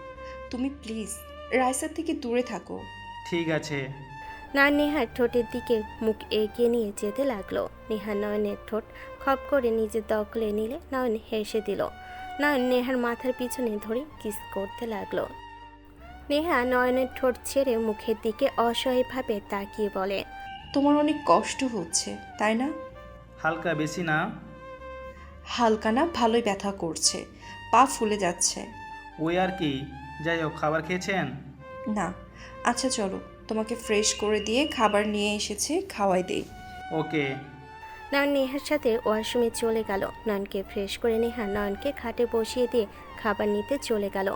তুমি প্লিজ রাইসার থেকে দূরে থাকো। ঠিক আছে। নয়ন নেহার ঠোঁটের দিকে মুখ এগিয়ে নিয়ে যেতে লাগলো। নেহা নয়নের ঠোঁট খপ করে নিজের দখলে নিলে নয়ন হেসে দিল। নয়ন নেহার মাথার পিছনে ধরে কিস করতে লাগলো। নেহা নয়নের ঠোঁট ছেড়ে মুখের দিকে অসহায়ভাবে তাকিয়ে বলে, তোমার অনেক কষ্ট হচ্ছে তাই না? হালকা, বেশি না। হালকা না, ভালোই ব্যথা করছে, পা ফুলে যাচ্ছে। ওই আর কি। যাই হোক, খাবার খেয়েছেন? না। আচ্ছা চলো, তোমাকে ফ্রেশ করে দিয়ে খাবার নিয়ে এসেছে, খাওয়াই দেই। ওকে। নয়ন নেহার সাথে ওয়াশরুমে চলে গেল। নয়নকে ফ্রেশ করে নেহা নয়নকে খাটে বসিয়ে দিয়ে খাবার নিতে চলে গেল।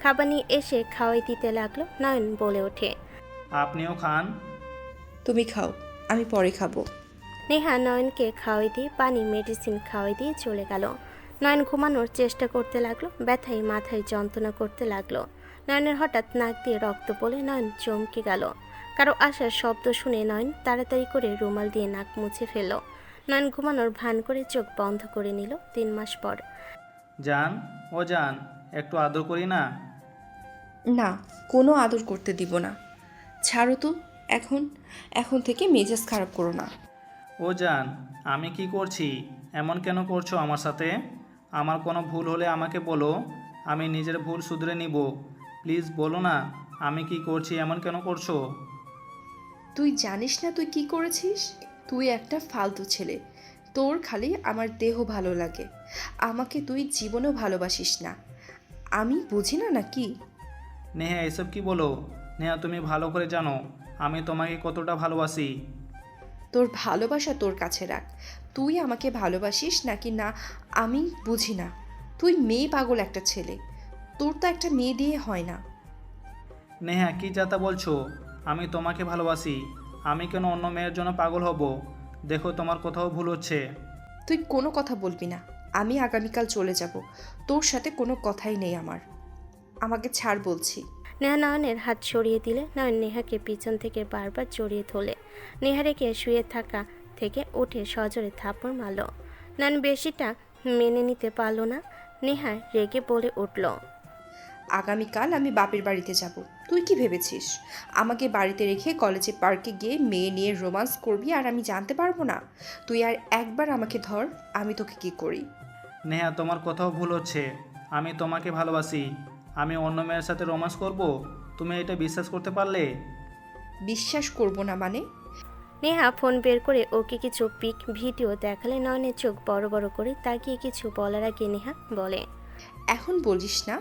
খাবার নিয়ে এসে খাওয়াই দিতে লাগলো। নয়ন বলে ওঠে, আপনিও খান। তুমি খাও, আমি পরে খাবো। নেহা নয়নকে খাওয়াই দিয়ে পানি মেডিসিন খাওয়াই দিয়ে চলে গেল। নয়ন ঘুমানোর চেষ্টা করতে লাগলো। ব্যথায় মাথায় যন্ত্রণা করতে লাগলো। নয়নের হঠাৎ নাক দিয়ে রক্ত পড়ে নয়ন চমকে গেল। কারো আসার শব্দ শুনে নয়ন তাড়াতাড়ি করে রুমাল দিয়ে নাক মুছে ফেলল। নয়ন ঘুমানোর ভান করে চোখ বন্ধ করে নিল। 3 মাস পর জান, ও জান, একটু আদর করি না? না, কোনো আদর করতে দিব না। ছাড়ো তো। এখন এখন থেকে মেজাজ খারাপ করো না। ও জান, আমি কি করছি? এমন কেন করছো আমার সাথে? আমার কোনো ভুল হলে আমাকে বলো, আমি নিজের ভুল শুধরে নিব। প্লিজ বলো না, আমি কি করছি, এমন কেন করছো? তুই জানিস না তুই কি করেছিস? তুই একটা ফালতু ছেলে। তোর খালি আমার দেহ ভালো লাগে। আমাকে তুই জীবনেও ভালোবাসিস না। আমি বুঝি না নাকি? নেহা, এসব কি বলো? নেহা, তুমি ভালো করে জানো আমি তোমাকে কতটা ভালোবাসি। তোর ভালোবাসা তোর কাছে রাখ। তুই আমাকে ভালোবাসিস নাকি না আমি বুঝি না। তুই মেয়ে পাগল একটা ছেলে। তোর তো একটা মেয়ে দিয়ে হয় না। নেহা, কি যাতা বলছো? আমি তোমাকে ভালোবাসি। আমি কেন অন্য মেয়ের জন্য পাগল হব? দেখো, তোমার কোথাও ভুল হচ্ছে। তুই কোনো কথা বলবি না। আমি আগামীকাল চলে যাব। তোর সাথে কোনো কথাই নেই আমার। আমাকে ছাড় বলছি। নেহা নয়নের হাত সরিয়ে দিলে নয়ন নেহাকে পিছন থেকে বারবার জড়িয়ে ধরলে। নেহা রেখে শুয়ে থাকা থেকে উঠে সজোরে থাপড় মারল। নয়ন বেশিটা মেনে নিতে পারল না। নেহা রেগে বলে উঠল, আগামীকাল আমি বাপের বাড়িতে যাব। তুই কি ভেবেছিস আমাকে বাড়িতে রেখে কলেজে পার্কে গিয়ে মেয়ে নিয়ে রোমান্স করবি আর আমি জানতে পারবো না? তুই আর একবার আমাকে ধর, আমি তোকে কি করি। নেহা, তোমার কোথাও ভুল হচ্ছে। আমি তোমাকে ভালোবাসি। আমি অন্য মেয়ের সাথে রোম্যান্স করব? তুমি এটা বিশ্বাস করতে পারলে? বিশ্বাস করব না মানে? নেহা ফোন বের করে ওকে কিছু পিক ভিডিও দেখালে নয়নের চোখ বড় বড় করে তাকিয়ে কিছু বলার আগে নেহা বলে, এখন বলিস না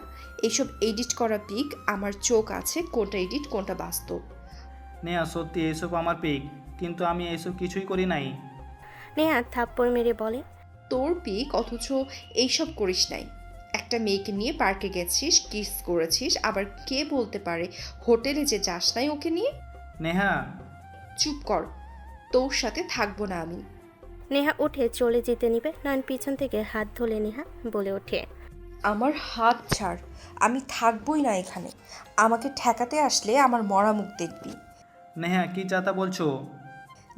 এইসব এডিট করা পিক আমার চোখ আছে কোনটা এডিট কোনটা বাস্তব। নেহা, সত্যি এইসব আমার পিক, কিন্তু আমি এইসব কিছুই করি নাই। নেহা থাপ্পড় মেরে বলে, তোর পিক অথচ এইসব করিস নাই। একটা মেয়েকে নিয়ে পার্কে গেছিস, কিস করেছিস, আবার কে বলতে পারে হোটেলে যে যাস নাই ওকে নিয়ে? নেহা, চুপ কর, তোর সাথে থাকবো না আমি। নেহা উঠে চলে যেতে নিবে নয়ন পিছন থেকে হাত ধরে নেহা বলে ওঠে, আমার হাত ছাড়। আমি থাকবোই না এখানে। আমাকে ঠেকাতে আসলে আমার মরা মুখ দেখবি। নেহা, কি যাতা বলছো?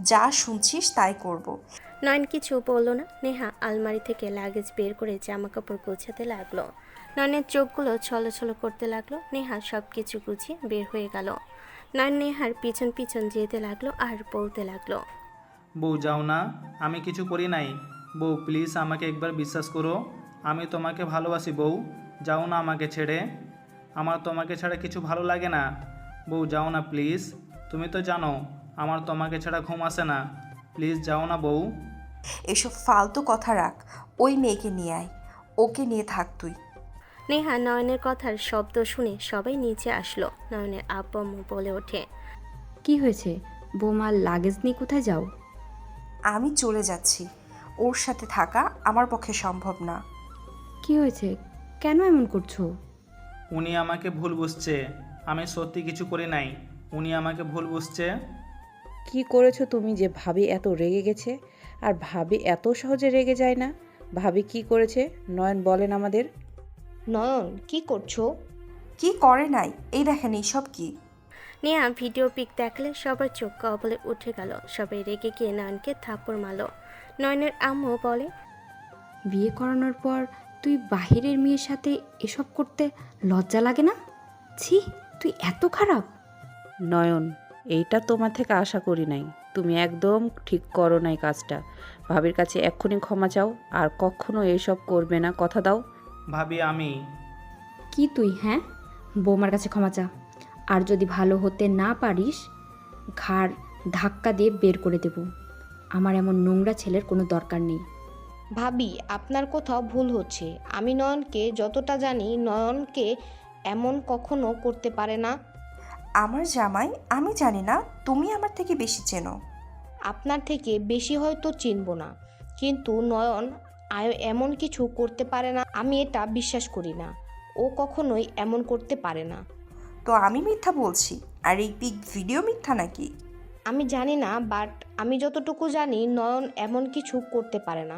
যা শুনছিস তাই করব। নয়ন কিছু বলল না। নেহা আলমারি থেকে লাগেজ বের করে জামা কাপড় গোছাতে লাগলো। নয়নের চোখগুলো ছলছল করতে লাগলো। নেহা সব কিছু গুছিয়ে বের হয়ে গেল। নয়ন নেহার পিছন পিছন যেতে লাগলো আর বলতে লাগলো, বউ, যাও না, আমি কিছু করি নাই। বউ, প্লিজ আমাকে একবার বিশ্বাস করো। আমি তোমাকে ভালোবাসি বউ। যাও না আমাকে ছেড়ে। আমার তোমাকে ছাড়া কিছু ভালো লাগে না। বউ, যাও না প্লিজ। তুমি তো জানো আমার তোমাকে ছাড়া ঘুম আসে না। প্লিজ যাও না বউ। এসব ফালতু কথা রাখ। ওই মেয়েকে নিয়ে আয়, ওকে নিয়ে থাক তুই। নেহা নয়নের কথার শব্দ শুনে সবাই নিচে আসলো। নয়নের আব্বু আম্মু বলে ওঠে, কি হয়েছে? বৌমার লাগেজ নিয়ে কোথায় যাও? আমি চলে যাচ্ছি। ওর সাথে থাকা আমার পক্ষে সম্ভব না। কি হয়েছে? কেন এমন করছো? উনি আমাকে ভুল বুঝছে। আমি সত্যি কিছু করি নাই। উনি আমাকে ভুল বুঝছে। কি করেছো তুমি যে ভাবি এত রেগে গেছে? আর ভাবি এত সহজে রেগে যায় না। ভাবি কি করেছে নয়ন বলেন আমাদের। নয়ন কি করছো? কি করে নাই? এই দেখেন এইসব কি? নেহা ভিডিও পিক দেখলে সবার চোখ কবলে উঠে গেল। সবাই রেগে গিয়ে নয়নকে থাপ্পড় মারল। নয়নের আম্মু বলে, বিয়ে করানোর পর তুই বাহিরের মেয়ের সাথে এসব করতে লজ্জা লাগে না? ছি, তুই এত খারাপ! নয়ন, এইটা তোমার থেকে আশা করি নাই। তুমি একদম ঠিক করো নাই কাজটা। ভাবির কাছে এক্ষুনি ক্ষমা চাও আর কখনো এসব করবে না, কথা দাও। ভাবি, আমি কি তুই? হ্যাঁ, বৌমার কাছে ক্ষমা চা। আর যদি ভালো হতে না পারিস, ঘাড় ধাক্কা দিয়ে বের করে দেব। আমার এমন নোংরা ছেলের কোনো দরকার নেই। ভাবি, আপনার কোথাও ভুল হচ্ছে। আমি নয়নকে যতটা জানি নয়নকে এমন কখনো করতে পারে না। আমার জামাই, আমি জানি না তুমি আমার থেকে বেশি চেনো। আপনার থেকে বেশি হয়তো চিনব না, কিন্তু নয়ন এমন কিছু করতে পারে না। আমি এটা বিশ্বাস করি না। ও কখনোই এমন করতে পারে না। তো আমি মিথ্যা বলছি আর এই পিক ভিডিও মিথ্যা নাকি? আমি জানি না, বাট আমি যতটুকু জানি নয়ন এমন কিছু করতে পারে না।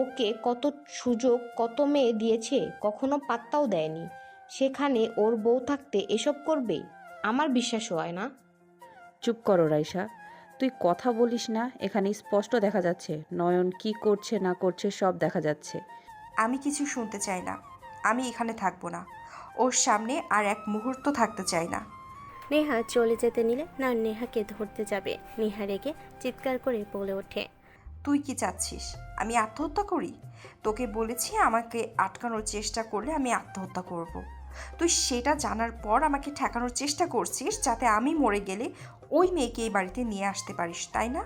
ওকে কত সুযোগ কত মেয়ে দিয়েছে, কখনো পাত্তাও দেয়নি। সেখানে ওর বউ থাকতে এসব করবে? আমার বিশ্বাস হয় না। চুপ করো রাইসা, তুই কথা বলিস না। এখানে স্পষ্ট দেখা যাচ্ছে নয়ন কি করছে না করছে, সব দেখা যাচ্ছে। আমি কিছু শুনতে চাই না। আমি এখানে থাকবো না। ওর সামনে আর এক মুহূর্ত থাকতে চাই না। নেহা চলে যেতে নিলে নয়ন নেহাকে ধরতে যাবে। নেহা রেগে চিৎকার করে বলে ওঠে, তুই কি চাচ্ছিস আমি আত্মহত্যা করি? তোকে বলেছি আমাকে আটকানোর চেষ্টা করলে আমি আত্মহত্যা করব। তুই সেটা জানার পর আমাকে ঠেকানোর চেষ্টা করছিস যাতে আমি মরে গেলে ওই মেয়েকে এই বাড়িতে নিয়ে আসতে পারিস, তাই না?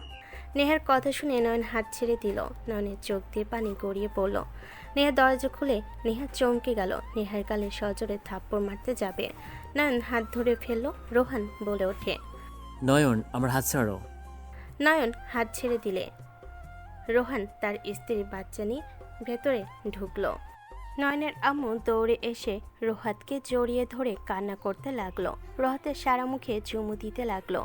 নেহার কথা শুনে নয়ন হাত ছেড়ে দিল। নয়নের চোখ দিয়ে পানি গড়িয়ে পড়ল। নেহা দরজা খুলে নেহা চমকে গেল। নেহার গালে সজোরে থাপ্পড় মারতে যাবে, নয়ন হাত ধরে ফেলল। রোহান বলে ওঠে, নয়ন আমার হাত ছাড়ো। নয়ন হাত ছেড়ে দিলে রোহান তার স্ত্রীর বাচ্চা নিয়ে ভেতরে ঢুকলো। নয়নের আম্মু দৌড়ে এসে রোহাতকে জড়িয়ে ধরে কান্না করতে লাগলো। রোহাতের সারা মুখে চুমু দিতে লাগলো।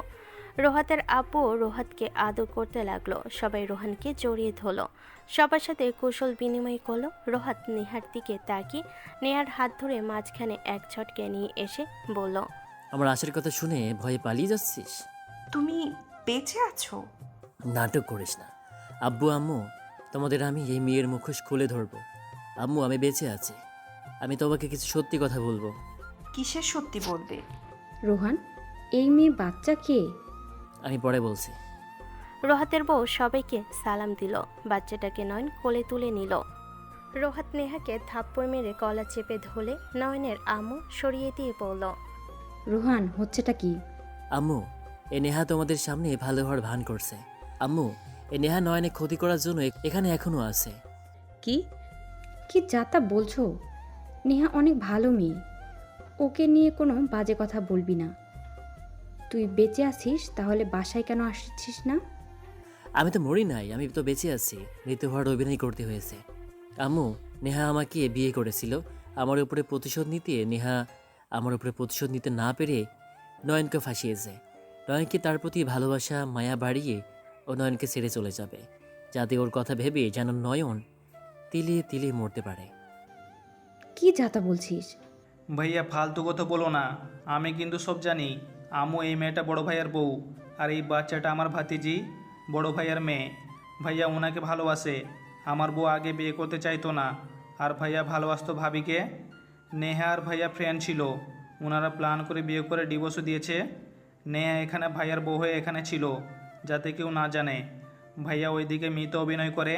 রোহাতের আব্বু রোহাতকে আদর করতে লাগলো। সবাই রোহানকে জড়িয়ে ধরলো। সবার সাথে কুশল বিনিময় করলো। রোহাত নেহার দিকে তাকিয়ে নেহার হাত ধরে মাঝখানে এক ছটকে নিয়ে এসে বলল, আমার আসার কথা শুনে ভয়ে পালিয়ে যাচ্ছিস? তুমি বেঁচে আছো? নাটক করিস না। আব্বু আম্মু, তোমাদের আমি এই মেয়ের মুখোশ খুলে ধরবো। আম্মু, আমি বেঁচে আছি। আমি তোমাকে কিছু সত্যি কথা বলবো। কিসের সত্যি বলবে? রোহান, এই মেয়ে বাচ্চা কে? আমি পরে বলছি। রোহাতের বউ সবাইকে সালাম দিল। বাচ্চাটাকে নয়ন কোলে তুলে নিল। রোহাত নেহাকে থাপ্পড় মেরে গলা চেপে ধরে নয়নের আম্মু সরিয়ে দিয়ে বলল, রোহান, হচ্ছেটা কি? আম্মু, এ নেহা তোমাদের সামনে ভালো হওয়ার ভান করছে। আম্মু, এ নেহা নয়নে ক্ষতি করার জন্য এখানে এখনো আছে। কি কি যাতা বলছো? নেহা অনেক ভালো মেয়ে, ওকে নিয়ে কোনো বাজে কথা বলবি না। তুই বেঁচে আছিস তাহলে বাসায় কেন আসছিস না? আমি তো মরি নাই, আমি তো বেঁচে আছি। মৃত্যু হওয়ার অভিনয় করতে হয়েছে। আম্মু, নেহা আমাকে বিয়ে করেছিল আমার উপরে প্রতিশোধ নিতে। নেহা আমার উপরে প্রতিশোধ নিতে না পেরে নয়নকে ফাঁসিয়েছে। নয়নকে তার প্রতি ভালোবাসা মায়া বাড়িয়ে ও নয়নকে ছেড়ে চলে যাবে, যাতে ওর কথা ভেবে যেন নয়ন তিলে তিলে মরতে পারে। কি যাতা বলছিস? ভাইয়া ফালতু কথা বলো না। আমি কিন্তু সব জানি। আম্মু, এই মেয়েটা বড় ভাইয়ার বউ, আর এই বাচ্চাটা আমার ভাতিজি বড় ভাইয়ার মেয়ে। ভাইয়া ওনাকে ভালোবাসে। আমার বউ আগে বিয়ে করতে চাইতো না, আর ভাইয়া ভালোবাসতো ভাবিকে। নেহা আর ভাইয়া ফ্রেন্ড ছিল। ওনারা প্ল্যান করে বিয়ে করে ডিভোর্সও দিয়েছে। নেহা এখানে ভাইয়ার বউ হয়ে এখানে ছিল, যাতে কেউ না জানে। ভাইয়া ওইদিকে মৃত অভিনয় করে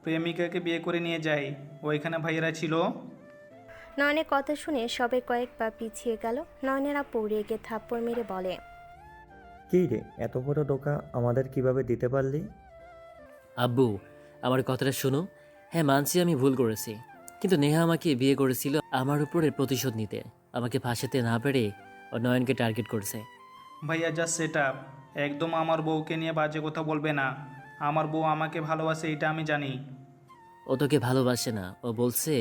প্রেমিকাকে বিয়ে করে নিয়ে যায়। ওইখানে ভাইয়ারা ছিল। নয়নের কথা শুনে সবাই কয়েক পা পিছিয়ে গেল। নয়নের আপু রেগে থাপ্পড় মেরে বলে, কী রে, এত বড় ধোঁকা আমাদের কিভাবে দিতে পারলি? আব্বু, আমার কথাটা শোনো। হ্যাঁ, মানছি আমি ভুল করেছি, কিন্তু নেহা আমাকে বিয়ে করেছিল আমার উপরে প্রতিশোধ নিতে। আমাকে ফাঁসাতে না পেরে ও নয়নকে টার্গেট করছে। ভাইয়া জাস্ট সেট আপ। একদম আমার বউকে নিয়ে বাজে কথা বলবে না। আমার বউ আমাকে ভালোবাসে, এটা আমি জানি। ও তোকে ভালোবাসে না, ও বলছে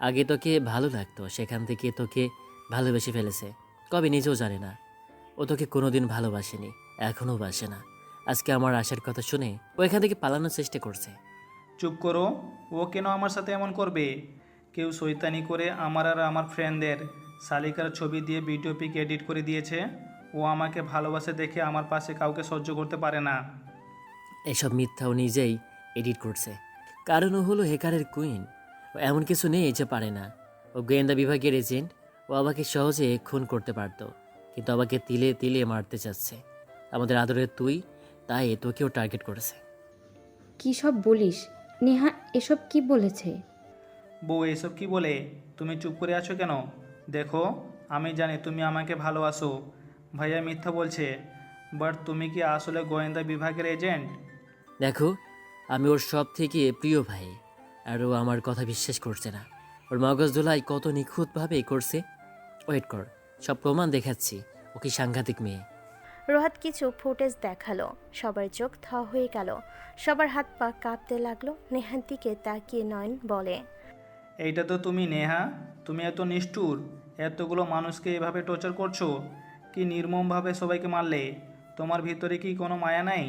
আগে তোকে ভালো লাগতো, সেখান থেকে তোকে ভালোবেসে ফেলেছে। কবে নিজেও জানে না। ও তোকে কোনোদিন ভালোবাসেনি, এখনও বাসে না। আজকে আমার আসার কথা শুনে ও এখান থেকে পালানোর চেষ্টা করছে। চুপ করো। ও কেন আমার সাথে এমন করবে? কেউ শয়তানি করে আমার আর আমার ফ্রেন্ডদের শালিকার ছবি দিয়ে ভিডিও পিক এডিট করে দিয়েছে। ও আমাকে ভালোবাসে দেখে আমার পাশে কাউকে সহ্য করতে পারে না। এসব মিথ্যা ও নিজেই এডিট করছে, কারণ ও হলো হ্যাকারের কুইন। ও এমন কিছু নেই যে পারে না। ও গোয়েন্দা বিভাগের এজেন্ট। ও আমাকে সহজে খুন করতে পারত, কিন্তু আমাকে তিলে তিলে মারতে চাচ্ছে। আমাদের আদরের তুই, তাই তোকেও টার্গেট করেছে। কি সব বলিস? নেহা এসব কি বলেছে? বউ এসব কি বলে? তুমি চুপ করে আছো কেন? দেখো, আমি জানি তুমি আমাকে ভালোবাসো। ভাইয়া মিথ্যা বলছে, বাট তুমি কি আসলে গোয়েন্দা বিভাগের এজেন্ট? দেখো, আমি ওর সব থেকে প্রিয় ভাই, আর ও আমার কথা বিশ্বাস করছে না। ওর মগজ ধোলাই কত নিখুঁতভাবে করছে। ওয়েট কর, সব প্রমাণ দেখাচ্ছি। ও কি সাংঘাতিক মেয়ে। রোহাত কিছু ফুটেজ দেখালো। সবার চোখ থ হয়ে গেল। সবার হাত পা কাঁপতে লাগলো। নেহার দিকে তাকিয়ে নয়ন বলে, এইটা তো তুমি নেহা? তুমি এত নিষ্ঠুর, এতগুলো মানুষকে এভাবে টর্চার করছো। কি নির্মমভাবে সবাইকে মারলে। তোমার ভিতরে কি কোনো মায়া নাই?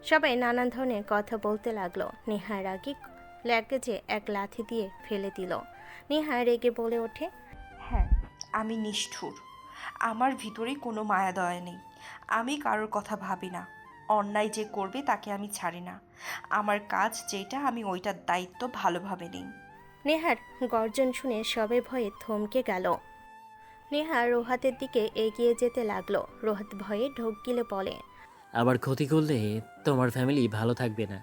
সবাই নানান ধরনের কথা বলতে লাগলো। নেহা রাগে ল্যাগেজে এক লাথি দিয়ে ফেলে দিল। নেহা রেগে বলে ওঠে, হ্যাঁ, আমি নিষ্ঠুর। আমার ভিতরে কোনো মায়া দয়া নেই। আমি কারোর কথা ভাবি না। অন্যায় যে করবে তাকে আমি ছাড়ি না। আমার কাজ যেটা আমি ওইটার দায়িত্ব ভালোভাবে নিই। নেহার গর্জন শুনে সবে ভয়ে থমকে গেল। নেহা রোহাতের দিকে এগিয়ে যেতে লাগলো। রোহাত ভয়ে ঢোক গিলে বলে, আবার ক্ষতি করলে তোমার ফ্যামিলি ভালো থাকবে না।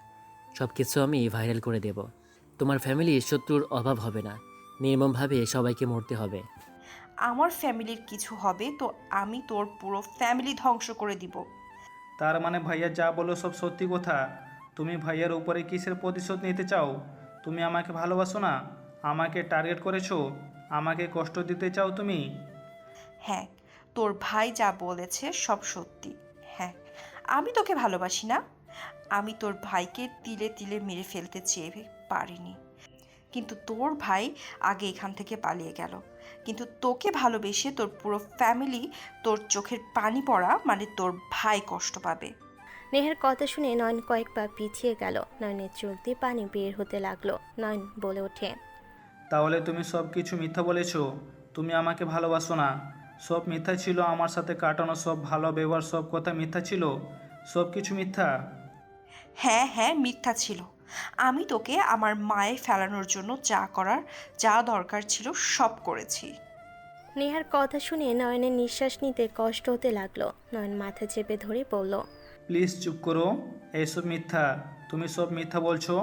সব কিছু আমি ভাইরাল করে দেব। তোমার ফ্যামিলির শত্রুর অভাব হবে না। নির্মমভাবে সবাইকে মরতে হবে। আমার ফ্যামিলির কিছু হবে তো আমি তোর পুরো ফ্যামিলি ধ্বংস করে দিব। তার মানে ভাইয়া যা বলো সব সত্যি কথা? তুমি ভাইয়ার উপরে কিসের প্রতিশোধ নিতে চাও? তুমি আমাকে ভালোবাসো না? আমাকে টার্গেট করেছো? আমাকে কষ্ট দিতে চাও তুমি? হ্যাঁ, তোর ভাই যা বলেছে সব সত্যি। হ্যাঁ, আমি তোকে ভালোবাসি না। আমি তোর ভাইকে তিলে তিলে মেরে ফেলতে চেয়ে পারিনি, কিন্তু তোর ভাই আগে এখান থেকে পালিয়ে গেল। কিন্তু তোকে ভালোবেসে তোর পুরো ফ্যামিলি, তোর চোখের পানি পড়া মানে তোর ভাই কষ্ট পাবে। নেহার কথা শুনে নয়ন কয়েক পা পিছিয়ে গেল। নয়নের চোখ দিয়ে পানি বের হতে লাগলো। নয়ন বলে ওঠে, তাহলে তুমি সব কিছু মিথ্যা বলেছো। তুমি আমাকে ভালোবাসো না। সব মিথ্যা ছিল। আমার সাথে কাটানো সব ভালো ব্যবহার, সব কথা মিথ্যা ছিল। সব কিছু মিথ্যা। হ্যাঁ হ্যাঁ, মিথ্যা ছিল। আমি তোকে আমার মায়ে ফেলানোর জন্য যা করার, যা দরকার ছিল সব করেছি। নেহার কথা শুনে নয়নের নিঃশ্বাস নিতে কষ্ট হতে লাগলো। নয়ন মাথা চেপে ধরে বলল, প্লিজ চুপ করো। এইসব মিথ্যা। তুমি সব মিথ্যা বলছো।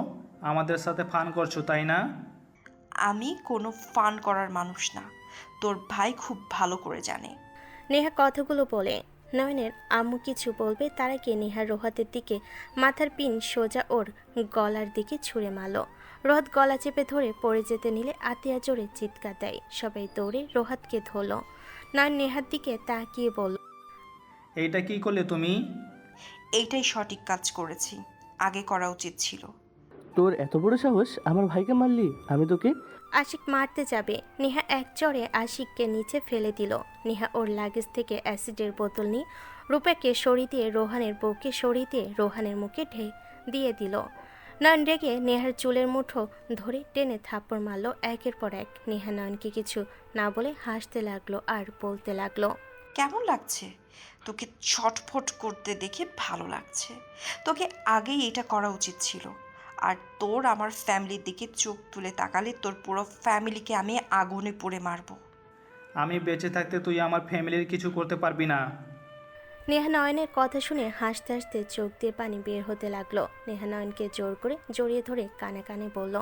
আমাদের সাথে ফান করছো, তাই না? আমি কোনো ফান করার মানুষ না, তোর ভাই খুব ভালো করে জানে। নেহা কথাগুলো বলে নয়নের আম্মু কিছু বলবে তার আগে নেহা রোহাতের দিকে মাথার পিন সোজা ওর গলার দিকে ছুঁড়ে মারল। রোহাত গলা চেপে ধরে পড়ে যেতে নিলে আতিয়া জোরে চিৎকার দেয়। সবাই দৌড়ে রোহাতকে ধরল। নয়ন নেহার দিকে তাকিয়ে বলল, এইটা কি করলে তুমি? এইটাই সঠিক কাজ করেছি, আগে করা উচিত ছিল। তোর এত বড় সাহস আমার ভাইকে মারলি? আমি তোকে আশিক মারতে যাবে। নেহা এক চড়ে আশিককে নিচে ফেলে দিল। নেহা ওর লাগেজ থেকে অ্যাসিডের বোতল নিয়ে রূপাকে সরিয়ে দিয়ে রোহানের বউকে সরিয়ে দিয়ে রোহানের মুখে দিয়ে দিল। নয়ন রেগে নেহার চুলের মুঠো ধরে টেনে থাপ্পড় মারল একের পর এক। নেহা নয়নকে কিছু না বলে হাসতে লাগলো আর বলতে লাগলো, কেমন লাগছে? তোকে ছটফট করতে দেখে ভালো লাগছে। তোকে আগেই এটা করা উচিত ছিল। আর তোর আমার ফ্যামিলির দিকে চোখ তুলে তাকালে তোর পুরো ফ্যামিলিকে আমি আগুনে পুড়ে মারবো। আমি বেঁচে থাকতে তুই আমার ফ্যামিলির কিছু করতে পারবি না। নেহা নয়নের কথা শুনে হাসতে হাসতে চোখ দিয়ে পানি বের হতে লাগলো। নেহা নয়নকে জোর করে জড়িয়ে ধরে কানে কানে বলল,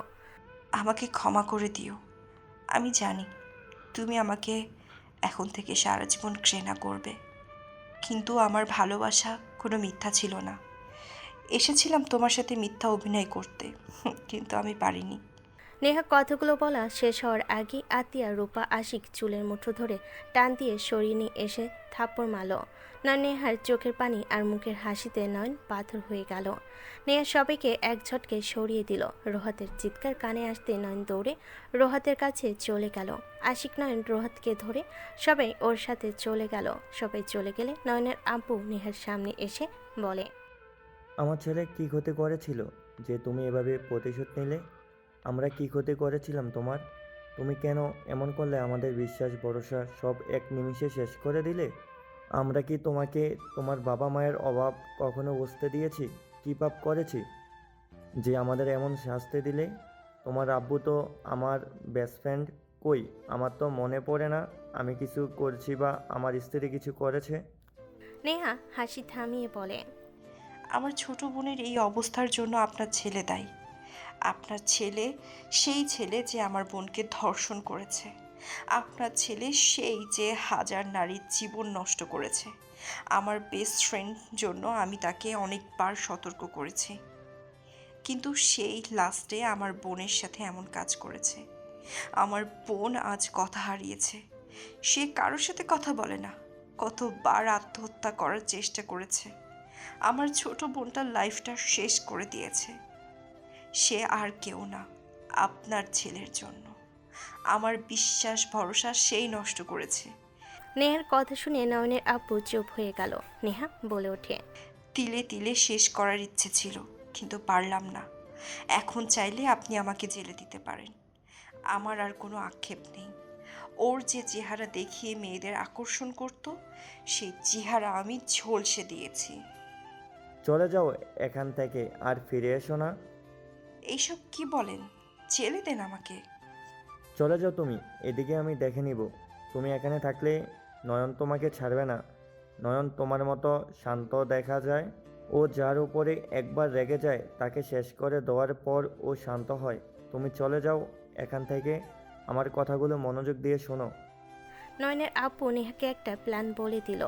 আমাকে ক্ষমা করে দিও। আমি জানি তুমি আমাকে এখন থেকে সারা জীবন ঘৃণা করবে, কিন্তু আমার ভালোবাসা কোনো মিথ্যা ছিল না। এসেছিলাম তোমার সাথে মিথ্যা অভিনয় করতে, কিন্তু আমি পারিনি। নেহা কথাগুলো বলা শেষ হওয়ার আগে আতিয়া রূপা আশিক চুলের মুঠো ধরে টান দিয়ে সরিয়ে নিয়ে এসে থাপ্পড় মারল। নয়ন নেহার চোখের পানি আর মুখের হাসিতে নয়ন পাথর হয়ে গেল। নেহা সবাইকে এক ঝটকে সরিয়ে দিল। রোহাতের চিৎকার কানে আসতে নয়ন দৌড়ে রোহাতের কাছে চলে গেল। আশিক নয়ন রোহাতকে ধরে সবাই ওর সাথে চলে গেল। সবাই চলে গেলে নয়নের আব্বু নেহার সামনে এসে বলে, আমার ছেলে কী ক্ষতি করেছিল যে তুমি এভাবে প্রতিশোধ নিলে? আমরা কী ক্ষতি করেছিলাম তোমার? তুমি কেন এমন করলে? আমাদের বিশ্বাস ভরসা সব এক নিমিষে শেষ করে দিলে। আমরা কি তোমাকে তোমার বাবা মায়ের অভাব কখনো বুঝতে দিয়েছি? কী পাপ করেছি যে আমাদের এমন শাস্তি দিলে? তোমার আব্বু তো আমার বেস্ট ফ্রেন্ড। কই, আমার তো মনে পড়ে না আমি কিছু করছি বা আমার স্ত্রী কিছু করেছে। নেহা হাসি থামিয়ে বলে, আমার ছোট বোনের এই অবস্থার জন্য আপনার ছেলে দায়ী। আপনার ছেলে সেই ছেলে যে আমার বোনকে ধর্ষণ করেছে। আপনার ছেলে সেই যে হাজার নারীর জীবন নষ্ট করেছে। আমার বেস্ট ফ্রেন্ড জন্য আমি তাকে অনেকবার সতর্ক করেছি, কিন্তু সেই লাস্টে আমার বোনের সাথে এমন কাজ করেছে। আমার বোন আজ কথা হারিয়েছে। সে কারোর সাথে কথা বলে না, কতবার আত্মহত্যা করার চেষ্টা করেছে। আমার ছোট বোনটার লাইফটা শেষ করে দিয়েছে। সে আর কেউ না, আপনার ছেলের জন্য আমার বিশ্বাস ভরসা সেই নষ্ট করেছে। নেহার কথা শুনে নয়নের আব্বু চুপ হয়ে গেল। নেহা বলে ওঠে, তিলে তিলে শেষ করার ইচ্ছে ছিল, কিন্তু পারলাম না। এখন চাইলে আপনি আমাকে জেলে দিতে পারেন, আমার আর কোনো আক্ষেপ নেই। ওর যে চেহারা দেখিয়ে মেয়েদের আকর্ষণ করত, সেই চেহারা আমি ঝলসে দিয়েছি। চলে যাও এখান থেকে আর ফিরে এসো না। এইসব কি বলেন? ছেড়ে দেন আমাকে। চলে যাও তুমি, এদিকে আমি দেখে নিব। তুমি এখানে থাকলে নয়ন তোমাকে ছাড়বে না। নয়ন তোমার মতো শান্ত দেখা যায়। ও যার উপরে একবার রেগে যায় তাকে শেষ করে দেওয়ার পর ও শান্ত হয়। তুমি চলে যাও এখান থেকে। আমার কথাগুলো মনোযোগ দিয়ে শোনো। নয়নের আব্বু নেহাকে একটা প্ল্যান বলে দিল।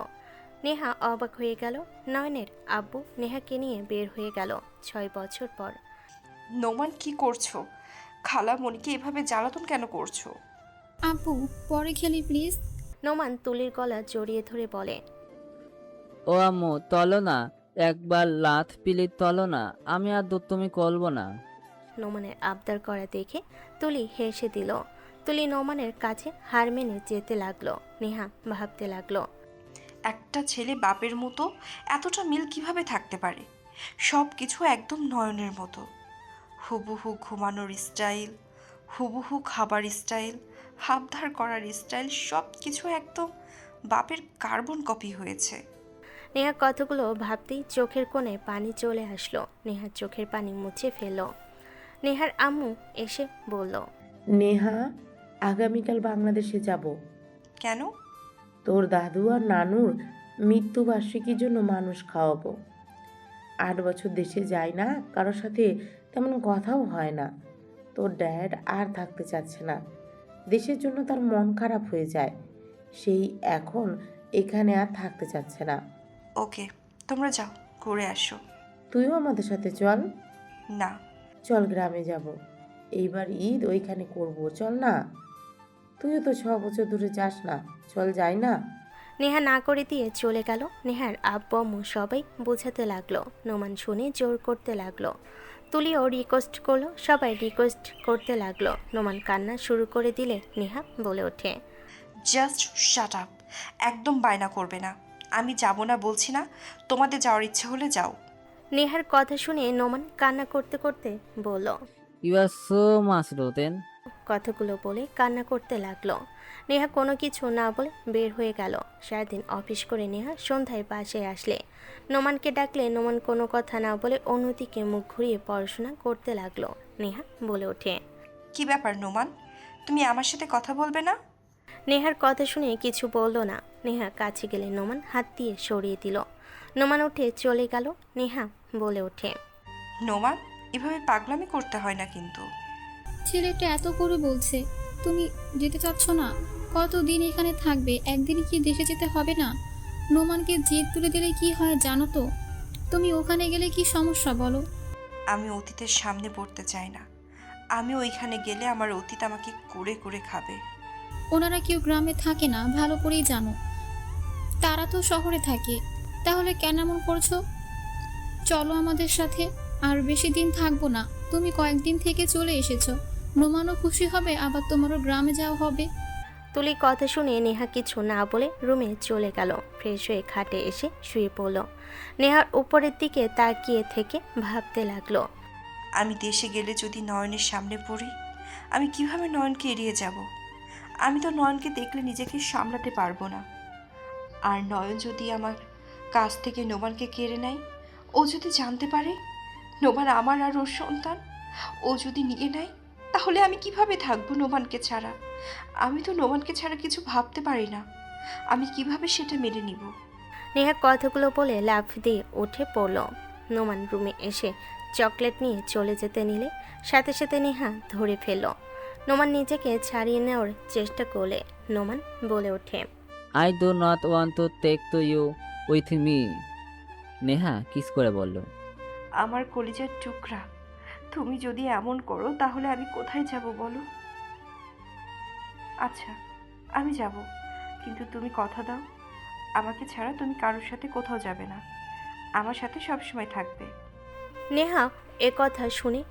নেহা অবাক হয়ে গেল। নয়নের আব্বু নেহাকে নিয়ে বের হয়ে গেল 6 বছর পর। নোমান কি করছো? খালামণিকে এভাবে জ্বালাতন কেন করছো? আপু পরে খেলি প্লিজ। নোমান তুলির গলা জড়িয়ে ধরে বলে। ও আম্মু তলো না, একবার লাথ পিলি তলো না, আমি আর তুমি করবো না। নোমানের আবদার করা দেখে তুলি হেসে দিল। তুলি নোমানের কাছে হার মেনে যেতে লাগলো। নেহা ভাবতে লাগলো, একটা ছেলে বাপের মতো এতটা মিল কিভাবে থাকতে পারে? সব কিছু একদম নয়নের মতো। হুবহু ঘুমানোর স্টাইল, হুবহু খাবার স্টাইল, হাবধার করার স্টাইল, সব কিছু একদম বাপের কার্বন কপি হয়েছে। নেহা কথাগুলো ভাবতেই চোখের কোণে পানি চলে আসলো। নেহার চোখের পানি মুছে ফেলল। নেহার আম্মু এসে বলল, নেহা, আগামীকাল বাংলাদেশে যাব। কেন? তোর দাদু আর নানুর মৃত্যুবার্ষিকীর জন্য মানুষ খাওয়াবো। 8 বছর দেশে যায় না, কারোর সাথে তেমন কথাও হয় না। তোর ড্যাড আর থাকতে চাচ্ছে না, দেশের জন্য তার মন খারাপ হয়ে যায়। সেই এখন এখানে আর থাকতে চাচ্ছে না। ওকে, তোমরা যাও, ঘুরে আসো। তুইও আমাদের সাথে চল। না। চল, গ্রামে যাব। এইবার ঈদ ওইখানে করব, চল না। তুইও তো 6 বছর দূরে যাস না, চল যাই না। নেহা না করে দিয়ে চলে গেল। নেহার আব্বু আম্মু সবাই বোঝাতে লাগলো। নোমান শুনে জোর করতে লাগলো। তুলিও রিকোয়েস্ট করলো। সবাই রিকোয়েস্ট করতে লাগলো। নোমান কান্না শুরু করে দিলে নেহা বলে ওঠে, জাস্ট শাট আপ। একদম বায়না করবে না। আমি যাব না বলছি না। তোমাদের যাওয়ার ইচ্ছে হলে যাও। নেহার কথা শুনে নোমান কান্না করতে করতে বলল, ইউ আর সো মাচ রোতেন। কথাগুলো বলে কান্না করতে লাগলো। নেহা কোনো কিছু না বলে বের হয়ে গেল। সারাদিন অফিস করে নেহা সন্ধ্যায় বাসায় আসলে নোমানকে ডাকলে নোমান কোনো কথা না বলে অন্যদিকে মুখ ঘুরিয়ে পড়াশোনা করতে লাগলো। নেহা বলে ওঠে, কি ব্যাপার নোমান, তুমি আমার সাথে কথা বলবে না? নেহার কথা শুনে কিছু বলল না। নেহা কাছে গেলে নোমান হাত দিয়ে সরিয়ে দিল। নোমান উঠে চলে গেল। নেহা বলে ওঠে, নোমান, এভাবে পাগলামি করতে হয় না কিন্তু। ছেলেটা এত করে বলছে, তুমি যেতে চাচ্ছ না? কতদিন এখানে থাকবে? একদিন কি দেশে যেতে হবে না? নোমানকে জেদ তুলে দিলে কি হয় জানো তো? তুমি ওখানে গেলে কি সমস্যা বলো? আমি অতীতের সামনে পড়তে চাই না। আমি ওইখানে গেলে আমার অতীত আমাকে করে করে খাবে। ওনারা কেউ গ্রামে থাকে না, ভালো করেই জানো। তারা তো শহরে থাকে। তাহলে কেন এমন করছো? চলো আমাদের সাথে। আর বেশি দিন থাকবো না, তুমি কয়েকদিন থেকে চলে এসেছো। নোমানও খুশি হবে, আবার তোমারও গ্রামে যাওয়া হবে। তুলি কথা শুনে নেহা কিছু না বলে রুমে চলে গেল। ফ্রেশ হয়ে খাটে এসে শুয়ে পড়ল। নেহার উপরের দিকে তাকিয়ে থেকে ভাবতে লাগলো, আমি দেশে গেলে যদি নয়নের সামনে পড়ি, আমি কিভাবে নয়নকে এড়িয়ে যাব? আমি তো নয়নকে দেখলে নিজেকে সামলাতে পারবো না। আর নয়ন যদি আমার কাছ থেকে নোমানকে কেড়ে নেয়, ও যদি জানতে পারে নোমান আমার আর ওর সন্তান, ও যদি নিয়ে নেয়, তাহলে আমি কিভাবে থাকবো নোমানকে ছাড়া? আমি তো নোমানকে ছাড়া কিছু ভাবতে পারি না। আমি কিভাবে সেটা মেনে নিব? নেহা কথাগুলো বলে লাফ দিয়ে উঠে পড়ল। নোমান রুমে এসে চকলেট নিয়ে চলে যেতে নিলে সাথে সাথে নেহা ধরে ফেলল। নোমান নিজেকে ছাড়িয়ে নেওয়ার চেষ্টা করলে নোমান বলে ওঠে, I do not want to take to you with me. Neha kiss করে বলল, আমার কলিজার টুকরা, তুমি যদি এমন করো তাহলে আমি কোথায় যাব বলো? আচ্ছা, আমি যাব, কিন্তু তুমি কথা দাও আমাকে ছাড়া তুমি কারোর সাথে কোথাও যাবে না, আমার সাথে সবসময় থাকবে। নেহা এ কথা শুনে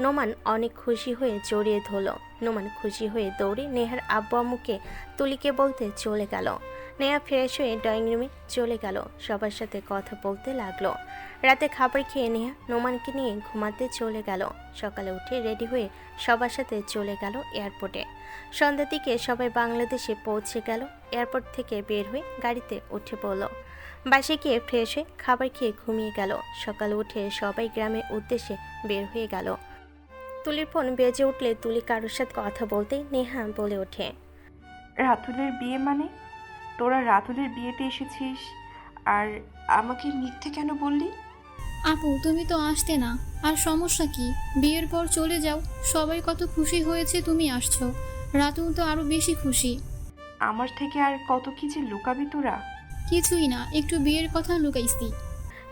নোমান অনেক খুশি হয়ে জড়িয়ে ধরল। নোমান খুশি হয়ে দৌড়ে নেহার আব্বু আম্মুকে তুলিকে বলতে চলে গেল। নেহা ফ্রেশ হয়ে ড্রয়িং রুমে চলে গেল। সবার সাথে কথা বলতে লাগলো। রাতে খাবার খেয়ে নেহা নোমানকে নিয়ে ঘুমাতে চলে গেল। সকালে উঠে রেডি হয়ে সবার সাথে চলে গেল এয়ারপোর্টে। সন্ধ্যার দিকে সবাই বাংলাদেশে পৌঁছে গেল। এয়ারপোর্ট থেকে বের হয়ে গাড়িতে উঠে পড়ল। বাসে গিয়ে ফ্রেশ হয়ে খাবার খেয়ে ঘুমিয়ে গেল। সকালে উঠে সবাই গ্রামের উদ্দেশ্যে বের হয়ে গেল। তুলির ফোন বেজে উঠলে তুলি কারোর সাথে কথা বলতেই নেহা বলে ওঠে, রাতুলের বিয়ে মানে? তোরা রাতুলের বিয়েতে এসেছিস আর আমাকে মিথ্যে কেন বললি? আপু তুমি তো আসতে না, আর সমস্যা কি? বিয়ের পর চলে যাও, সবাই কত খুশি হয়েছে তুমি আসছো। রাতুল তো আরো বেশি খুশি। আমার থেকে আর কত কি যে লুকাবি তোরা? কিছুই না, একটু বিয়ের কথা লুকাইছি।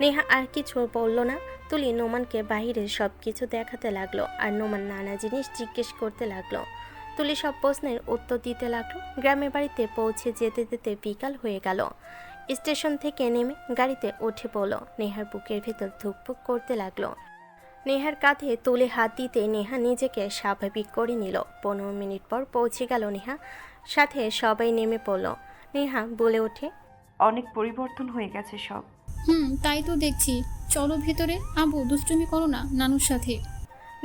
নেহা আর কিছু বলল না। তুলি নোমানকে বাইরে সব কিছু দেখাতে লাগলো আর নোমান নানা জিনিস জিজ্ঞেস করতে লাগলো। তুলি সব প্রশ্নের উত্তর দিতে লাগলো। গ্রামের বাড়িতে পৌঁছে যেতে যেতে বিকাল হয়ে গেল। স্টেশন থেকে নেমে গাড়িতে উঠে পড়ল। নেহার বুকের ভেতর ধুকপুক করতে লাগলো। নেহার কাঁধে তুলে হাত দিতে নেহা নিজেকে স্বাভাবিক করে নিল। 15 মিনিট পর পৌঁছে গেল নেহা। সাথে সবাই নেমে পড়ল। নেহা বলে ওঠে, অনেক পরিবর্তন হয়ে গেছে সব। তাই তো দেখছি। চলো ভেতরে। আবু দুষ্টুমি করো না নানুর সাথে।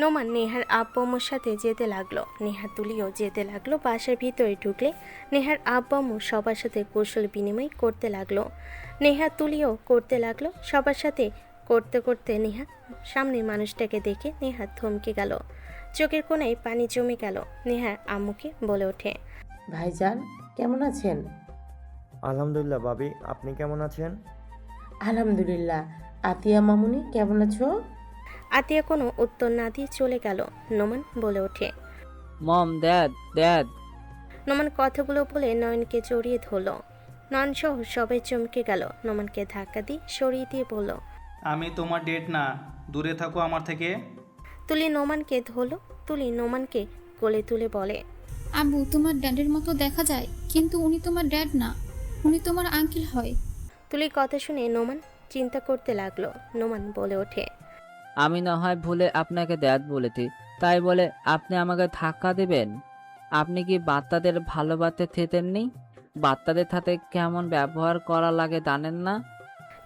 নোমান নেহার আব্বু আম্মুর সাথে যেতে লাগলো। নেহা তুলিও যেতে লাগলো। বাসার ভিতরে ঢুকলে নেহার আব্বু আম্মু সবার সাথে কৌশল বিনিময় করতে লাগলো। নেহা তুলিও করতে লাগলো। সবার সাথে করতে করতে নেহা সামনে মানুষটাকে দেখে নেহা থমকে গেল। চোখের কোণায় পানি জমে গেল। নেহার আম্মুকে বলে ওঠে, ভাইজান কেমন আছেন? আলহামদুলিল্লাহ ভাবি, আপনি কেমন আছেন? আলহামদুলিল্লাহ। আতিয়া মামুনি কেমন আছো? আতিয়া কোনো উত্তর না দিয়ে চলে গেল। নোমান বলে ওঠে, মম, ড্যাড, ড্যাড। নোমান কথাগুলো বলে নয়নকে জড়িয়ে ধরল। নয়ন সহ সবাই চমকে গেল। নোমানকে ধাক্কা দিয়ে সরিয়ে দিয়ে বলল, আমি তোমার ডেট না, দূরে থাকো আমার থেকে। তুলি নোমানকে ধরল। তুলি নোমানকে কোলে তুলে বলে, আবু তোমার ড্যাডের মতো দেখা যায়, কিন্তু উনি তোমার ড্যাড না, উনি তোমার আঙ্কেল হয়। তুলির কথা শুনে নোমান চিন্তা করতে লাগলো। নোমান বলে ওঠে, আমি না হয় ভুলে আপনাকে ড্যাড বলেছি, তাই বলে আপনি আমাকে ধাক্কা দেবেন? আপনি কি বাচ্চাদের ভালোবাসতে থেতেননি? বাচ্চাদের সাথে কেমন ব্যবহার করা লাগে জানেন না?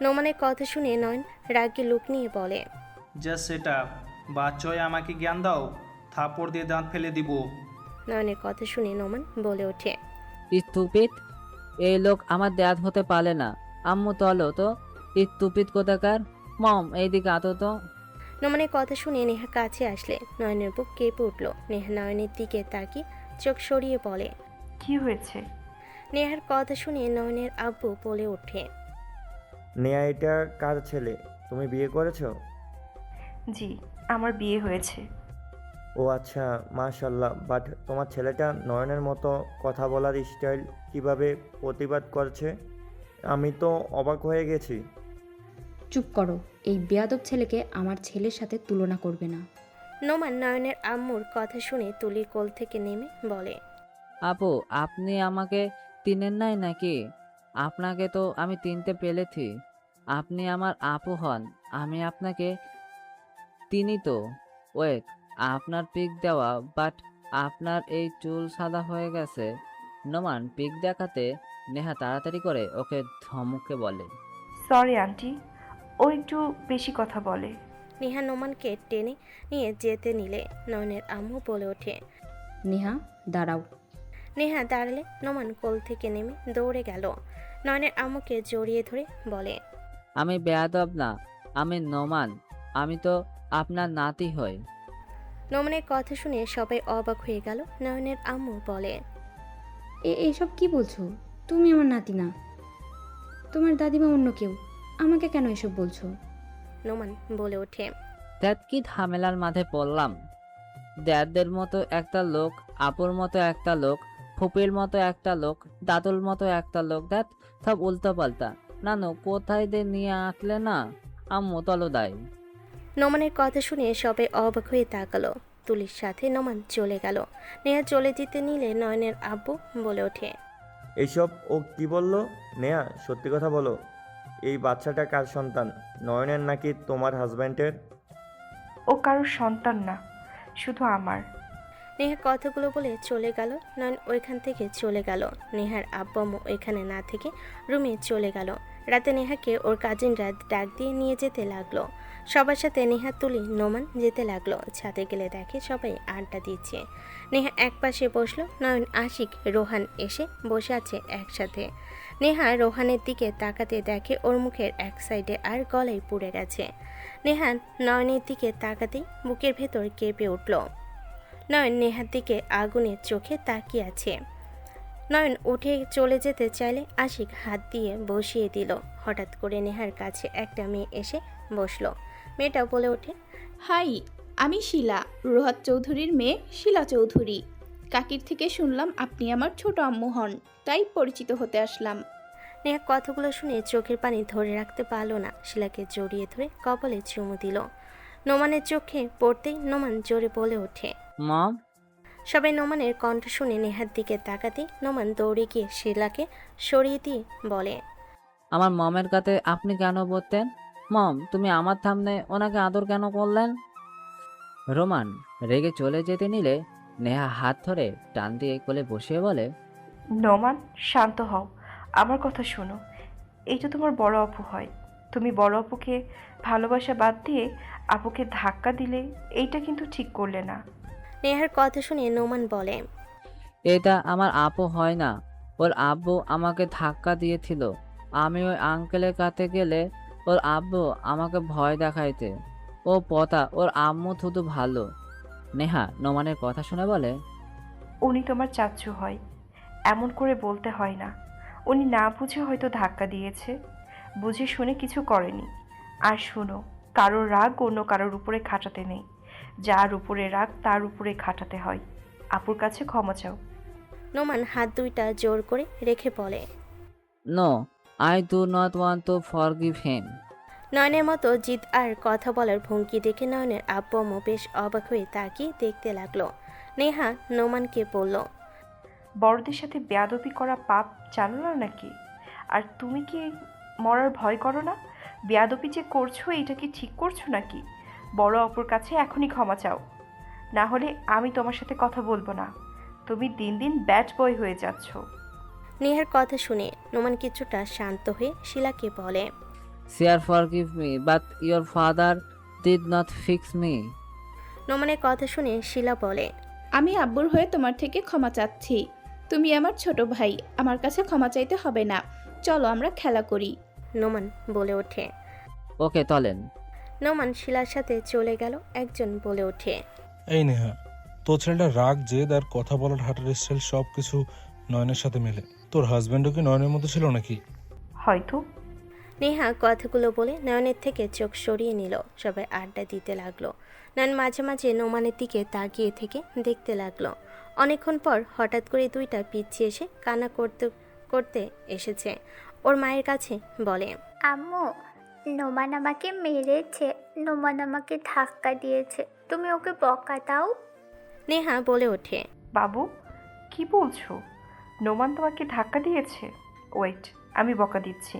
নোমানের কথা শুনে নয়ন রাগী লুক নিয়ে বলে, জাস্ট সেটা, বাচ্চা হয়ে আমাকে জ্ঞান দাও, থাপড় দিয়ে দাঁত ফেলে দিব। নয়নের কথা শুনে নোমান বলে ওঠে, স্টুপিড! এই লোক আমার ড্যাড হতে পারে না। আম্মু চলো তো, স্টুপিড কোথাকার। মম এইদিকে আতো তো। নোমানের কথা শুনে নেহা কাছে আসলে নয়নের বুক কেঁপে উঠল। নেহা নয়নের দিকে তাকিয়ে চোখ সরিয়ে বলে, কি হয়েছে? নেহার কথা শুনে নয়নের আব্বু বলে ওঠে, নেয়া এটা কার ছেলে? তুমি বিয়ে করেছো? জি, আমার বিয়ে হয়েছে। ও আচ্ছা, মাশাল্লাহ। বাট তোমার ছেলেটা নয়নের মতো কথা বলার স্টাইল কিভাবে প্রতিবাদ করছে, আমি তো অবাক হয়ে গেছি। চুপ করো, এই বেয়াদব ছেলেকে আমার ছেলের সাথে তুলনা করবে না। নোমান নয়নের আম্মুর কথা শুনে তুলির কোল থেকে নেমে বলে, আপু, আপনি আমাকে চিনেন নাই নাকি? আপনাকে তো আমি চিনতে পেরেছি। আপনি আমার আপু হন, আমি আপনাকে চিনি তো। ওয়েট, আপনার পিক দেওয়া, বাট আপনার এই চুল সাদা হয়ে গেছে। নোমান পিক দেখাতে নেহা তাড়াতাড়ি করে ওকে ধমকে বলে, সরি আন্টি, ও একটু বেশি কথা বলে। নেহা নোমানকে টেনে নিয়ে যেতে নিলে নয়নের আম্মু বলে ওঠে, নেহা দাঁড়াও। নেহা দাঁড়ালে নোমান কোল থেকে নেমে দৌড়ে গেল। নয়নের আম্মুকে জড়িয়ে ধরে বলে, আমি বেয়াদব না, আমি নোমান। আমি তো আপনার নাতি হই। নোমানের কথা শুনে সবাই অবাক হয়ে গেল। নয়নের আম্মু বলে, এইসব কি বলছো? তুমি আমার নাতি না, তোমার দাদিমা অন্য কেউ। আমাকে কেন এসব বলছো? নোমান বলে ওঠে, দ্যাট কি ঝামেলার মাঝে পড়লাম? দ্যাদের মতো একটা লোক, আপুর মতো একটা লোক, ফুপির মতো একটা লোক, দাদুর মতো একটা লোক, দ্যাট সব উল্টো পাল্টা। নানু কোথায় দিয়ে নিয়ে আসলে না? আম্মু তলো দায়। নোমানের কথা শুনে সবাই অবাক হয়ে তাকালো। তুলির সাথে নোমান চলে গেল। নেহা চলে যেতে নিলে নয়নের আব্বু বলে ওঠে, এইসব ও কি বললো? নেয়া, সত্যি কথা বলো, এই বাচ্চাটা কার সন্তান? নয়নের নাকি তোমার হাজব্যান্ডের? ও কারোর সন্তান না, শুধু আমার। নেহা কথাগুলো বলে চলে গেল। নয়ন ওইখান থেকে চলে গেল। নেহার আব্বু আম্মু ওইখানে না থেকে রুমে চলে গেল। রাতে নেহাকে ওর কাজিনরা ডাক দিয়ে নিয়ে যেতে লাগলো। সবার সাথে নেহা তুলি নোমান যেতে লাগলো। ছাদে গেলে দেখে সবাই আড্ডা দিচ্ছে। নেহা একপাশে বসলো। নয়ন, আশিক, রোহান এসে বসে আছে একসাথে। নেহা রোহানের দিকে তাকাতে দেখে ওর মুখের এক সাইডে আর গলায় পুড়ে গেছে। নেহা নয়নের দিকে তাকাতেই বুকের ভেতর কেঁপে উঠল। নয়ন নেহার দিকে আগুনের চোখে তাকিয়ে আছে। নয়ন উঠে চলে যেতে চাইলে আশিক হাত দিয়ে বসিয়ে দিল। হঠাৎ করে নেহার কাছে একটা মেয়ে এসে বসলো। মেয়েটা বলে ওঠে, হাই, আমি শিলা, রোহাত চৌধুরীর মেয়ে শিলা চৌধুরী। কাকির থেকে শুনলাম আপনি আমার ছোট আম্মু হন, তাই পরিচিত হতে আসলাম। নেহা কথাগুলো শুনে চোখের পানি ধরে রাখতে পারল না। শিলাকে জড়িয়ে ধরে কপালে চুমু দিল। নোমানের চোখে পড়তেই নোমান জোরে বলে ওঠে, মম। সবাই নোমানের কণ্ঠ শুনে নেহার দিকে তাকাতে নোমান দৌড়ে গিয়ে শিলাকে সরিয়ে দিয়ে বলে, আমার মমের কাছে আপনি কেন বলতেন? মম, তুমি আমার সামনে ওনাকে আদর কেন করলেন? রোমান রেগে চলে যেতে নিলে নেহা হাত ধরে টান দিয়ে কোলে বসিয়ে বলে, নোমান, শান্ত হও, আমার কথা শোনো। এই তো তোমার বড় আপু হয়, তুমি বড় আপুকে ভালোবাসা বাদ দিয়ে আপুকে ধাক্কা দিলে এইটা কিন্তু ঠিক করলে না। নেহার কথা শুনে নোমান বলে, এটা আমার আপু হয় না, ওর আব্বু আমাকে ধাক্কা দিয়েছিল। আমি ওই আঙ্কেলের কাছে গেলে ওর আব্বু আমাকে ভয় দেখাইতে। ও পতা, ওর আম্মু শুধু ভালো। নেহা নোমানের কথা শুনে বলে, উনি তোমার চাচ্চু হয়, এমন করে বলতে হয় না। উনি না বুঝে হয়তো ধাক্কা দিয়েছে, বুঝে শুনে কিছু করেনি। আর শুনো, কারোর রাগ অন্য কারোর উপরে খাটাতে নেই, যার উপরে রাগ তার উপরে খাটাতে হয়। আপুর কাছে ক্ষমা চাও। নোমান হাত দুইটা জোর করে রেখে বলে, no, I do not want to forgive him. নয়নের মতো জিদ আর কথা বলার ভঙ্গি দেখে নয়নের আব্বু আম্মু বেশ অবাক হয়ে তাকিয়ে দেখতে লাগলো। নেহা নোমানকে বলল, বড়দের সাথে বেয়াদবি করা পাপ জানো না নাকি? আর তুমি কি মরার ভয় করো না? বেয়াদবি যে করছো এটা কি ঠিক করছো নাকি? বড় অপর কাছে এখনই ক্ষমা চাও, না হলে আমি তোমার সাথে কথা বলবো না। তুমি দিন দিন ব্যাড বয় হয়ে যাচ্ছ। নেহার কথা শুনে নোমান কিছুটা শান্ত হয়ে শিলাকে বলে, Sir, forgive me, but your father did not fix me. নোমানের কথা শুনে শিলা বলে, আমি আব্বুর হয়ে তোমার থেকে ক্ষমা চাচ্ছি। তুমি আমার ছোট ভাই, আমার কাছে ক্ষমা চাইতে হবে না। চলো আমরা খেলা করি। নোমান বলে ওঠে। ওকে, চলেন। নোমান শিলার সাথে চলে গেল। একজন বলে ওঠে, এই নেহা, তোর ছেলেটা রাগ, জেদ আর কথা বলার হাঁটার স্টাইল সব কিছু নয়নের সাথে মেলে। তোর হাজব্যান্ডও কি নয়নের মতো ছিল নাকি? হয়তো। নেহা কথাগুলো বলে নয়নের থেকে চোখ সরিয়ে নিল। সবাই আড্ডা দিতে লাগলো। নয়ন মাঝে মাঝে নোমানের দিকে তাকিয়ে থেকে দেখতে লাগলো। অনেকক্ষণ পর হঠাৎ করে দুইটা পিছিয়ে এসে কান্না করতে করতে এসেছে। ওর মায়ের কাছে বলে, আম্মু, নোমান আমাকে মেরেছে, নোমান আমাকে ধাক্কা দিয়েছে, তুমি ওকে বকা দাও। নেহা বলে ওঠে, বাবু কি বলছো? নোমান তোমাকে ধাক্কা দিয়েছে? ওয়েট, আমি বকা দিচ্ছি।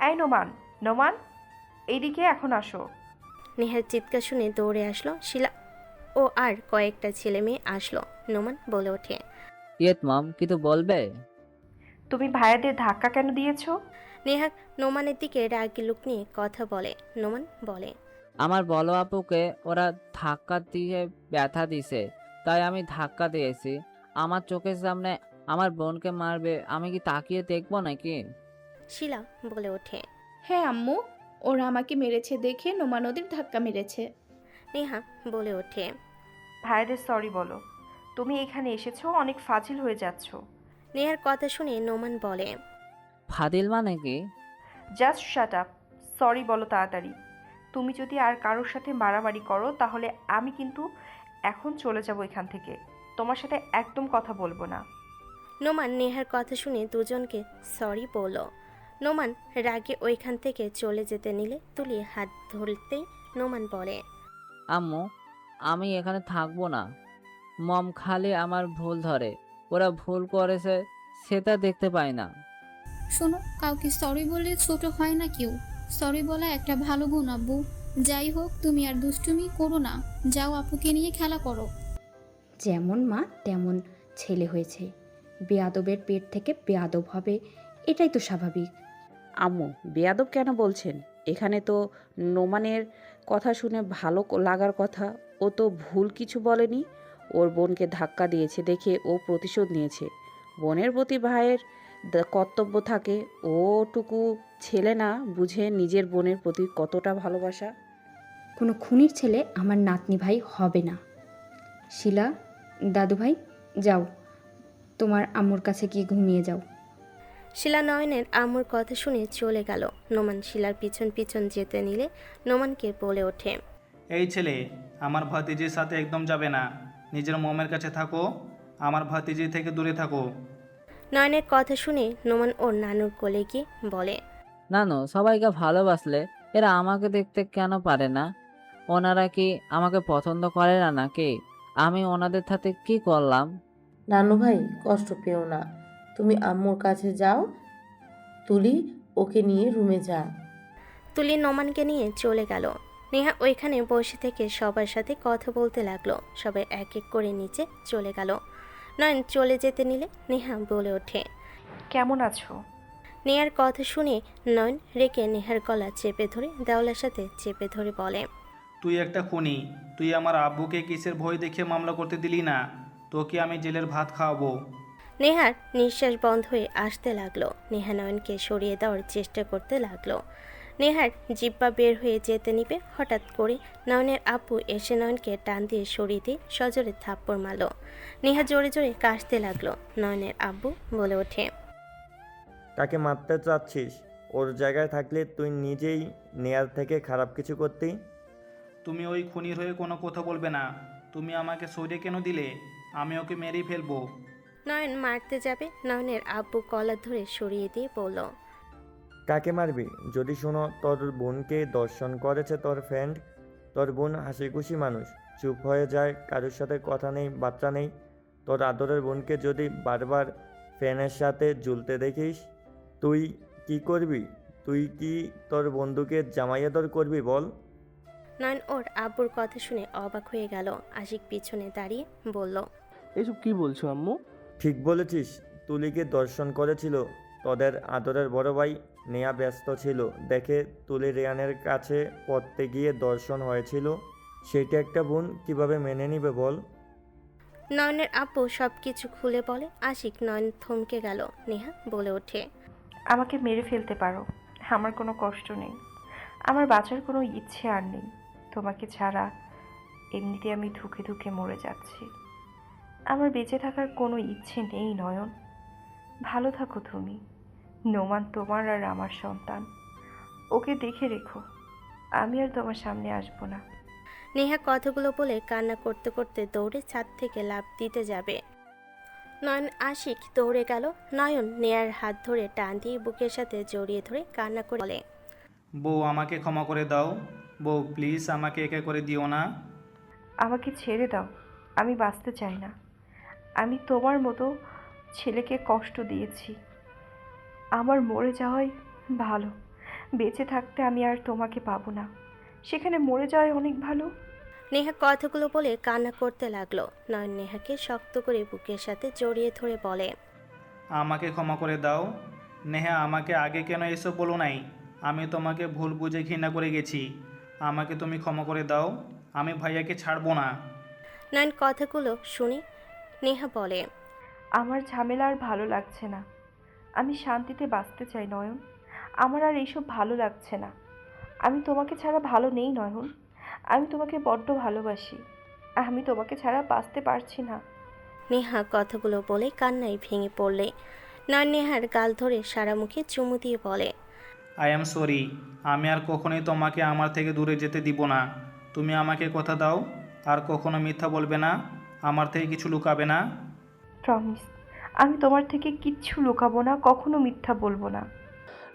এই নোমান, নোমান, এইদিকে এখন আসো। নেহার চিৎকার শুনে দৌড়ে আসলো শিলা ও আর কয়েকটা ছেলে মেয়ে আসলো। নোমান বলে ওঠে, ইয়েত মম, কিছু বলবে? তুমি ভাইয়াদের ধাক্কা কেন দিয়েছো? নেহা নোমানের দিকে রাগি লুক নিয়ে কথা বলে। নোমান বলে, আমার বড় আপুকে ওরা ধাক্কা দিয়ে ব্যথা দিছে, তাই আমি ধাক্কা দিয়েছি। আমার চোখের সামনে আমার বোনকে মারবে, আমি কি তাকিয়ে দেখবো নাকি? শিলা বলে ওঠে, হ্যাঁ আম্মু, ওরা আমাকে মেরেছে দেখে নোমান ওদের ধাক্কা মেরেছে। নেহা বলে ওঠে, ভাইয়াদের সরি বলো। তুমি এখানে এসেছো অনেক ফাজিল হয়ে যাচ্ছ। নেহার কথা শুনে নোমান বলে, ফাদিল মানে কি? জাস্ট শাট আপ, সরি বলো তাড়াতাড়ি। তুমি যদি আর কারোর সাথে মারামারি করো তাহলে আমি কিন্তু এখন চলে যাব এখান থেকে। তোমার সাথে একদম কথা বলবো না। নোমান নেহার কথা শুনে দুজনকে সরি বলল। নোমান রাগে ওইখান থেকে চলে যেতে নিলে তুলি হাত ধরতেই নোমান বলে, আম্মু, আমি এখানে থাকবো না। মম খালি আমার ভুল ধরে, ওরা ভুল করেছে সেটা দেখতে পায় না। শোনো, কাউকে সরি বলে ছোট হয় না কেউ। সরি বলা একটা ভালো গুণ আব্বু। যাই হোক, তুমি আর দুষ্টুমি করো না, যাও আপুকে নিয়ে খেলা করো। যেমন মা তেমন ছেলে হয়েছে। বেয়াদবের পেট থেকে বেয়াদব হবে, এটাই তো স্বাভাবিক। আম্মু, বেয়াদব কেন বলছেন? এখানে তো নোমানের কথা শুনে ভালো লাগার কথা। ও তো ভুল কিছু বলেনি। ওর বোনকে ধাক্কা দিয়েছে দেখে ও প্রতিশোধ নিয়েছে। বোনের প্রতি ভাইয়ের কর্তব্য থাকে। ওটুকু ছেলে না বুঝে নিজের বোনের প্রতি কতটা ভালোবাসা। কোনো খুনির ছেলে আমার নাতনি ভাই হবে না। শিলা, দাদু ভাই, যাও তোমার আম্মুর কাছে গিয়ে ঘুমিয়ে যাও। শিলা নয়নের আম্মুর কথা শুনে চলে গেল। নোমান শিলার পিছন পিছন যেতে নিলে নোমানকে বলে ওঠে, এই ছেলে আমার ভাতিজির সাথে একদম যাবে না। নিজের মমের কাছে থাকো, আমার ভাতিজি থেকে দূরে থাকো। নয়নের কথা শুনে নোমান ওর নানুর কোলে গিয়ে বলে, নানু, সবাইকে ভালোবাসলে এরা আমাকে দেখতে কেন পারে না? ওনারা কি আমাকে পছন্দ করে না নাকি? আমি ওনাদের সাথে কি করলাম? নানু ভাই, কষ্ট পেও না। তুমি আম্মুর কাছে যাও। তুলি, ওকে নিয়ে রুমে যা। তুলি নোমানকে নিয়ে চলে গেল। নেহা ওইখানে বসে থেকে সবার সাথে কথা বলতে লাগলো। সবাই এক এক করে নিচে চলে গেল। নয়ন চলে যেতে নিলে নেহা বলে ওঠে, কেমন আছো? নেহার কথা শুনে নয়ন রেখে নেহার গলা চেপে ধরে দেওয়ালের সাথে চেপে ধরে বলে, তুই একটা খুনি। তুই আমার আব্বুকে কিসের ভয় দেখে মামলা করতে দিলি না? তোকে আমি জেলের ভাত খাওয়াবো। নেহার নিঃশ্বাস বন্ধ হয়ে আসতে লাগলো। নেহা নয়নকে সরিয়ে দেওয়ার চেষ্টা করতে লাগলো। নেহার জিব্বা বের হয়ে যেতে নিবে, হঠাৎ করে নয়নের আব্বু এসে নয়নকে টান দিয়ে সরিয়ে দিয়ে সজোরে থাপ্পড় মারল। নেহা জোরে জোরে কাশতে লাগলো। নয়নের আব্বু বলে ওঠে, তাকে মারতে চাচ্ছিস? ওর জায়গায় থাকলে তুই নিজেই নেয়ার থেকে খারাপ কিছু করতি। তুমি ওই খুনির হয়ে কোনো কথা বলবে না। তুমি আমাকে সরিয়ে কেন দিলে? আমি ওকে মেরেই ফেলবো। নয়ন মারতে যাবে, নয়নের আব্বু কলার ধরে সরিয়ে দিয়ে বলল, কাকে মারবি? যদি শোনো তোর বোনকে দর্শন করেছে তোর ফ্রেন্ড। তোর বোন হাসি খুশি মানুষ, চুপ হয়ে যায়, কারোর সাথে কথা নেই, বাচ্চা নেই। তোর আদরের বোনকে যদি বারবার ফ্যানের সাথে ঝুলতে দেখিস, তুই কি করবি? তুই কি তোর বন্ধুকে জামাইয়াদর করবি বল? নয়ন ওর আব্বুর কথা শুনে অবাক হয়ে গেল। আশিক পিছনে দাঁড়িয়ে বলল, এসব কি বলছো আম্মু? ঠিক বলেছিস। তুলিকে দর্শন করেছিল তোদের আদরের বড় ভাই। নেয়া ব্যস্ত ছিল দেখে তুলি রেয়ানের কাছে পড়তে গিয়ে দর্শন হয়েছিল। সেটা একটা বোন কিভাবে মেনে নিবে বল? নয়নের আব্বু সব কিছু খুলে বলে। আশিক নয়ন থমকে গেল। নেহা বলে ওঠে, আমাকে মেরে ফেলতে পারো, আমার কোনো কষ্ট নেই। আমার বাঁচার কোনো ইচ্ছে আর নেই। তোমাকে ছাড়া এমনিতে আমি ধুকে ধুকে মরে যাচ্ছি। আমার বেঁচে থাকার কোনো ইচ্ছে নেই নয়ন। ভালো থাকো তুমি। নোমান তোমার আর আমার সন্তান। ওকে দেখে রেখো। আমি আর তোমার সামনে আসবো না। নেহা কথাগুলো বলে কান্না করতে করতে দৌড়ে ছাদ থেকে লাফ দিতে যাবে। নয়ন আশিক দৌড়ে গেল। নয়ন নেয়ার হাত ধরে টান দিয়ে বুকের সাথে জড়িয়ে ধরে কান্না করে বলে, বউ, আমাকে ক্ষমা করে দাও। বউ, প্লিজ আমাকে একা করে দিও না। আমাকে ছেড়ে দাও। আমি বাঁচতে চাই না। আমি তোমার মতো ছেলেকে কষ্ট দিয়েছি। আমার মরে যাওয়াই ভালো। বেঁচে থাকতে আমি আর তোমাকে পাবো না। সেখানে মরে যাওয়াই অনেক ভালো। নেহা কথাগুলো বলে কান্না করতে লাগলো। নয়ন নেহাকে শক্ত করে বুকের সাথে জড়িয়ে ধরে বলে, আমাকে ক্ষমা করে দাও। নেহা, আমাকে আগে কেন এসব বলো নাই? আমি তোমাকে ভুল বুঝে ঘৃণা করে গেছি। আমাকে তুমি ক্ষমা করে দাও। আমি ভাইয়াকে ছাড়বো না। নয়ন কথাগুলো শুনে নেহা বলে, আমার ঝামেলা আর ভালো লাগছে না। আমি শান্তিতে বাঁচতে চাই নয়ন। আমার আর এইসব ভালো লাগছে না। আমি তোমাকে ছাড়া ভালো নেই নয়ন। আমি তোমাকে বড্ড ভালোবাসি। আমি তোমাকে ছাড়া বাঁচতে পারছি না। নেহা কথাগুলো বলে কান্নায় ভেঙে পড়লে নয়ন নেহার গাল ধরে সারা মুখে চুমু দিয়ে বলে, আই অ্যাম সরি। আমি আর কখনোই তোমাকে আমার থেকে দূরে যেতে দিব না। তুমি আমাকে কথা দাও, আর কখনো মিথ্যা বলবে না, আমার থেকে কিছু লুকাবে না। প্রমিস। আমি তোমার থেকে কিচ্ছু লুকাবো না, কখনো মিথ্যা বলবো না।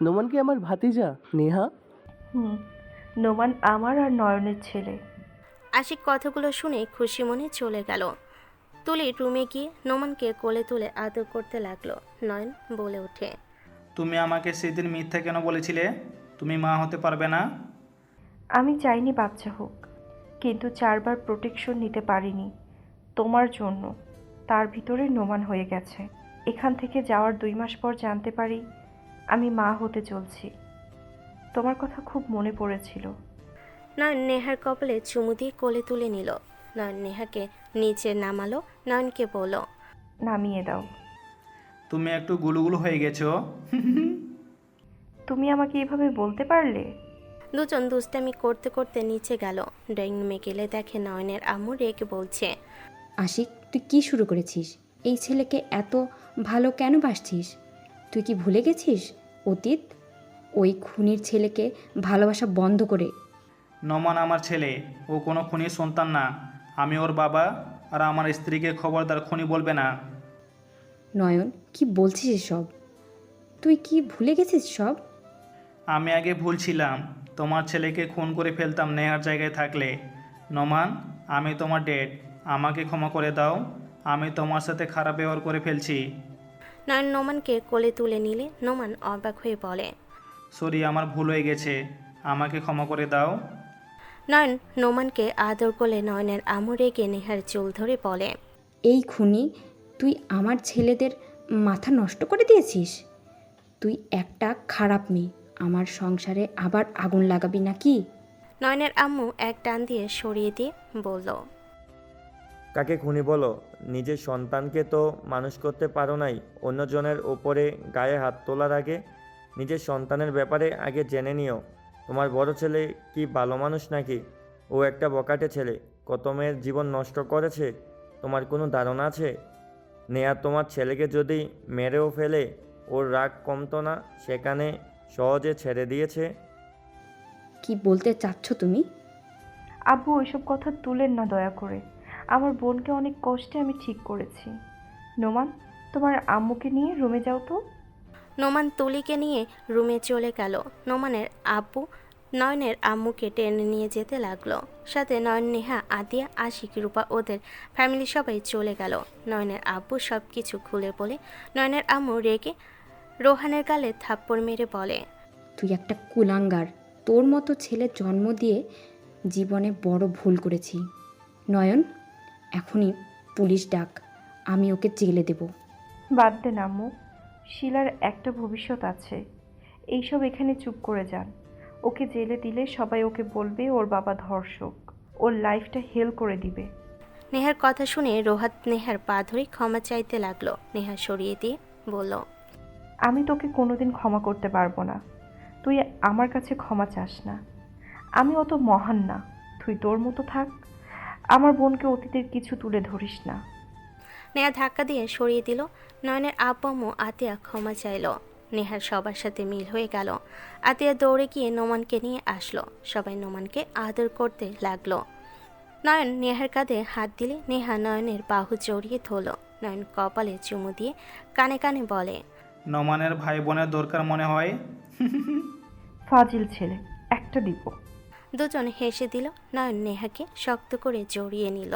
নোমান কি আমার ভাতিজা নেহা? নোমান আমার আর নয়নের ছেলে। আশিক কথাগুলো শুনে খুশি মনে চলে গেল। তুলি রুমে গিয়ে নোমানকে কোলে তুলে আদর করতে লাগলো। নয়ন বলে ওঠে, তুমি আমাকে সেদিন মিথ্যা কেন বলেছিলে? তুমি মা হতে পারবে না। আমি চাইনি বাচ্চা হোক, কিন্তু 4বার প্রোটেকশন নিতে পারিনি। তোমার জন্য তার ভিতরে নোমান হয়ে গেছে। এখান থেকে যাওয়ার 2 মাস পর জানতে পারি আমি মা হতে চলছি। তোমার কথা খুব মনে পড়েছিল। নয়ন নেহার কপালে চুমু দিয়ে কোলে তুলে নিল। নয়ন নেহাকে নিচে নামালো, নয়নকে বলল, নামিয়ে দাও। তুমি একটু গুলুগুলু হয়ে গেছো। তুমি আমাকে এভাবে বলতে পারলে? দুজন দুষ্টামি করতে করতে নিচে গেল। ড্রয়িং রুমে গেলে দেখে নয়নের আম্মু রেগে বলছে, আশিক, তুই কি শুরু করেছিস? এই ছেলেকে এত ভালো কেন বাসছিস? তুই কি ভুলে গেছিস অতীত? ওই খুনির ছেলেকে ভালোবাসা বন্ধ করে। নোমান আমার ছেলে, ও কোনো খুনির সন্তান না। আমি ওর বাবা, আর আমার স্ত্রীকে খবরদার খুনি বলবে না। নয়ন, কি বলছিস এসব? তুই কি ভুলে গেছিস সব? আমি আগে ভুল ছিলাম, তোমার ছেলেকে খুন করে ফেলতাম নেহার জায়গায় থাকলে। নোমান, আমি তোমার ডেড, আমাকে ক্ষমা করে দাও। আমি তোমার সাথে খারাপ ব্যবহার করে ফেলছি। নয়ন নোমানকে কোলে তুলে নিলে নোমান অবাক হয়ে বলে, সরি, আমার ভুল হয়ে গেছে, আমাকে ক্ষমা করে দাও। নয়ন নোমানকে আদর করলে নয়নের আম্মু রেগে নেহার চুল ধরে বলে, এই খুনি, তুই আমার ছেলেদের মাথা নষ্ট করে দিয়েছিস। তুই একটা খারাপ মেয়ে, আমার সংসারে আবার আগুন লাগাবি নাকি? নয়নের আম্মু এক টান দিয়ে সরিয়ে দিয়ে বলল, কাকে খুনি বলো? নিজের সন্তানকে তো মানুষ করতে পারো নাই, অন্যজনের ওপরে গায়ে হাত তোলার আগে নিজের সন্তানের ব্যাপারে আগে জেনে নিও। তোমার বড় ছেলে কি ভালো মানুষ নাকি? ও একটা বকাটে ছেলে, কত মেয়ের জীবন নষ্ট করেছে, তোমার কোনো ধারণা আছে? নেয়া তোমার ছেলেকে যদি মেরেও ফেলে ওর রাগ কমতো না, সেখানে সহজে ছেড়ে দিয়েছে। কি বলতে চাচ্ছ তুমি? আব্বু ওইসব কথা তুলেন না দয়া করে। আমার বোনকে অনেক কষ্টে আমি ঠিক করেছি। নোমান, তোমার আম্মুকে নিয়ে রুমে যাও তো। নোমান তুলিকে নিয়ে রুমে চলে গেল। নোমানের আব্বু নয়নের আম্মুকে টেনে নিয়ে যেতে লাগলো। সাথে নয়ন, নেহা, আদিয়া, আশিক, রূপা, ওদের ফ্যামিলি সবাই চলে গেল। নয়নের আব্বু সব কিছু খুলে বলে নয়নের আম্মু রেগে রোহানের গালে থাপ্পড় মেরে বলে, তুই একটা কুলাঙ্গার। তোর মতো ছেলে জন্ম দিয়ে জীবনে বড় ভুল করেছি। নয়ন, এখনই পুলিশ ডাক, আমি ওকে জেলে দেব। বাদ দেন আম্মু, শিলার একটা ভবিষ্যৎ আছে। এইসব এখানে চুপ করে যান। ওকে জেলে দিলে সবাই ওকে বলবে ওর বাবা ধর্ষক, ওর লাইফটা হেল করে দিবে। নেহার কথা শুনে রোহাত নেহার পা ধরে ক্ষমা চাইতে লাগলো। নেহা সরিয়ে দিয়ে বলল, আমি তোকে কোনোদিন ক্ষমা করতে পারবো না। তুই আমার কাছে ক্ষমা চাস না। আমি অত মহান না। তুই তোর মতো থাক। আমার বোনকে অতীতের কিছু তুলে ধরিস না। নেহা ধাক্কা দিয়ে সরিয়ে দিল। নয়নের আব্বু আম্মু আতিয়া ক্ষমা চাইল। নেহার সবার সাথে মিল হয়ে গেল। আতিয়া দৌড়ে গিয়ে নোমানকে নিয়ে আসলো। সবাই নোমানকে আদর করতে লাগলো। নয়ন নেহার কাঁধে হাত দিলে নেহা নয়নের বাহু জড়িয়ে ধরল। নয়ন কপালে চুমু দিয়ে কানে কানে বলে, নোমানের ভাই বোনের দরকার মনে হয়। ফাজিল ছেলে, একটা দিব। দুজন হেসে দিল। নয়ন নেহাকে শক্ত করে জড়িয়ে নিল।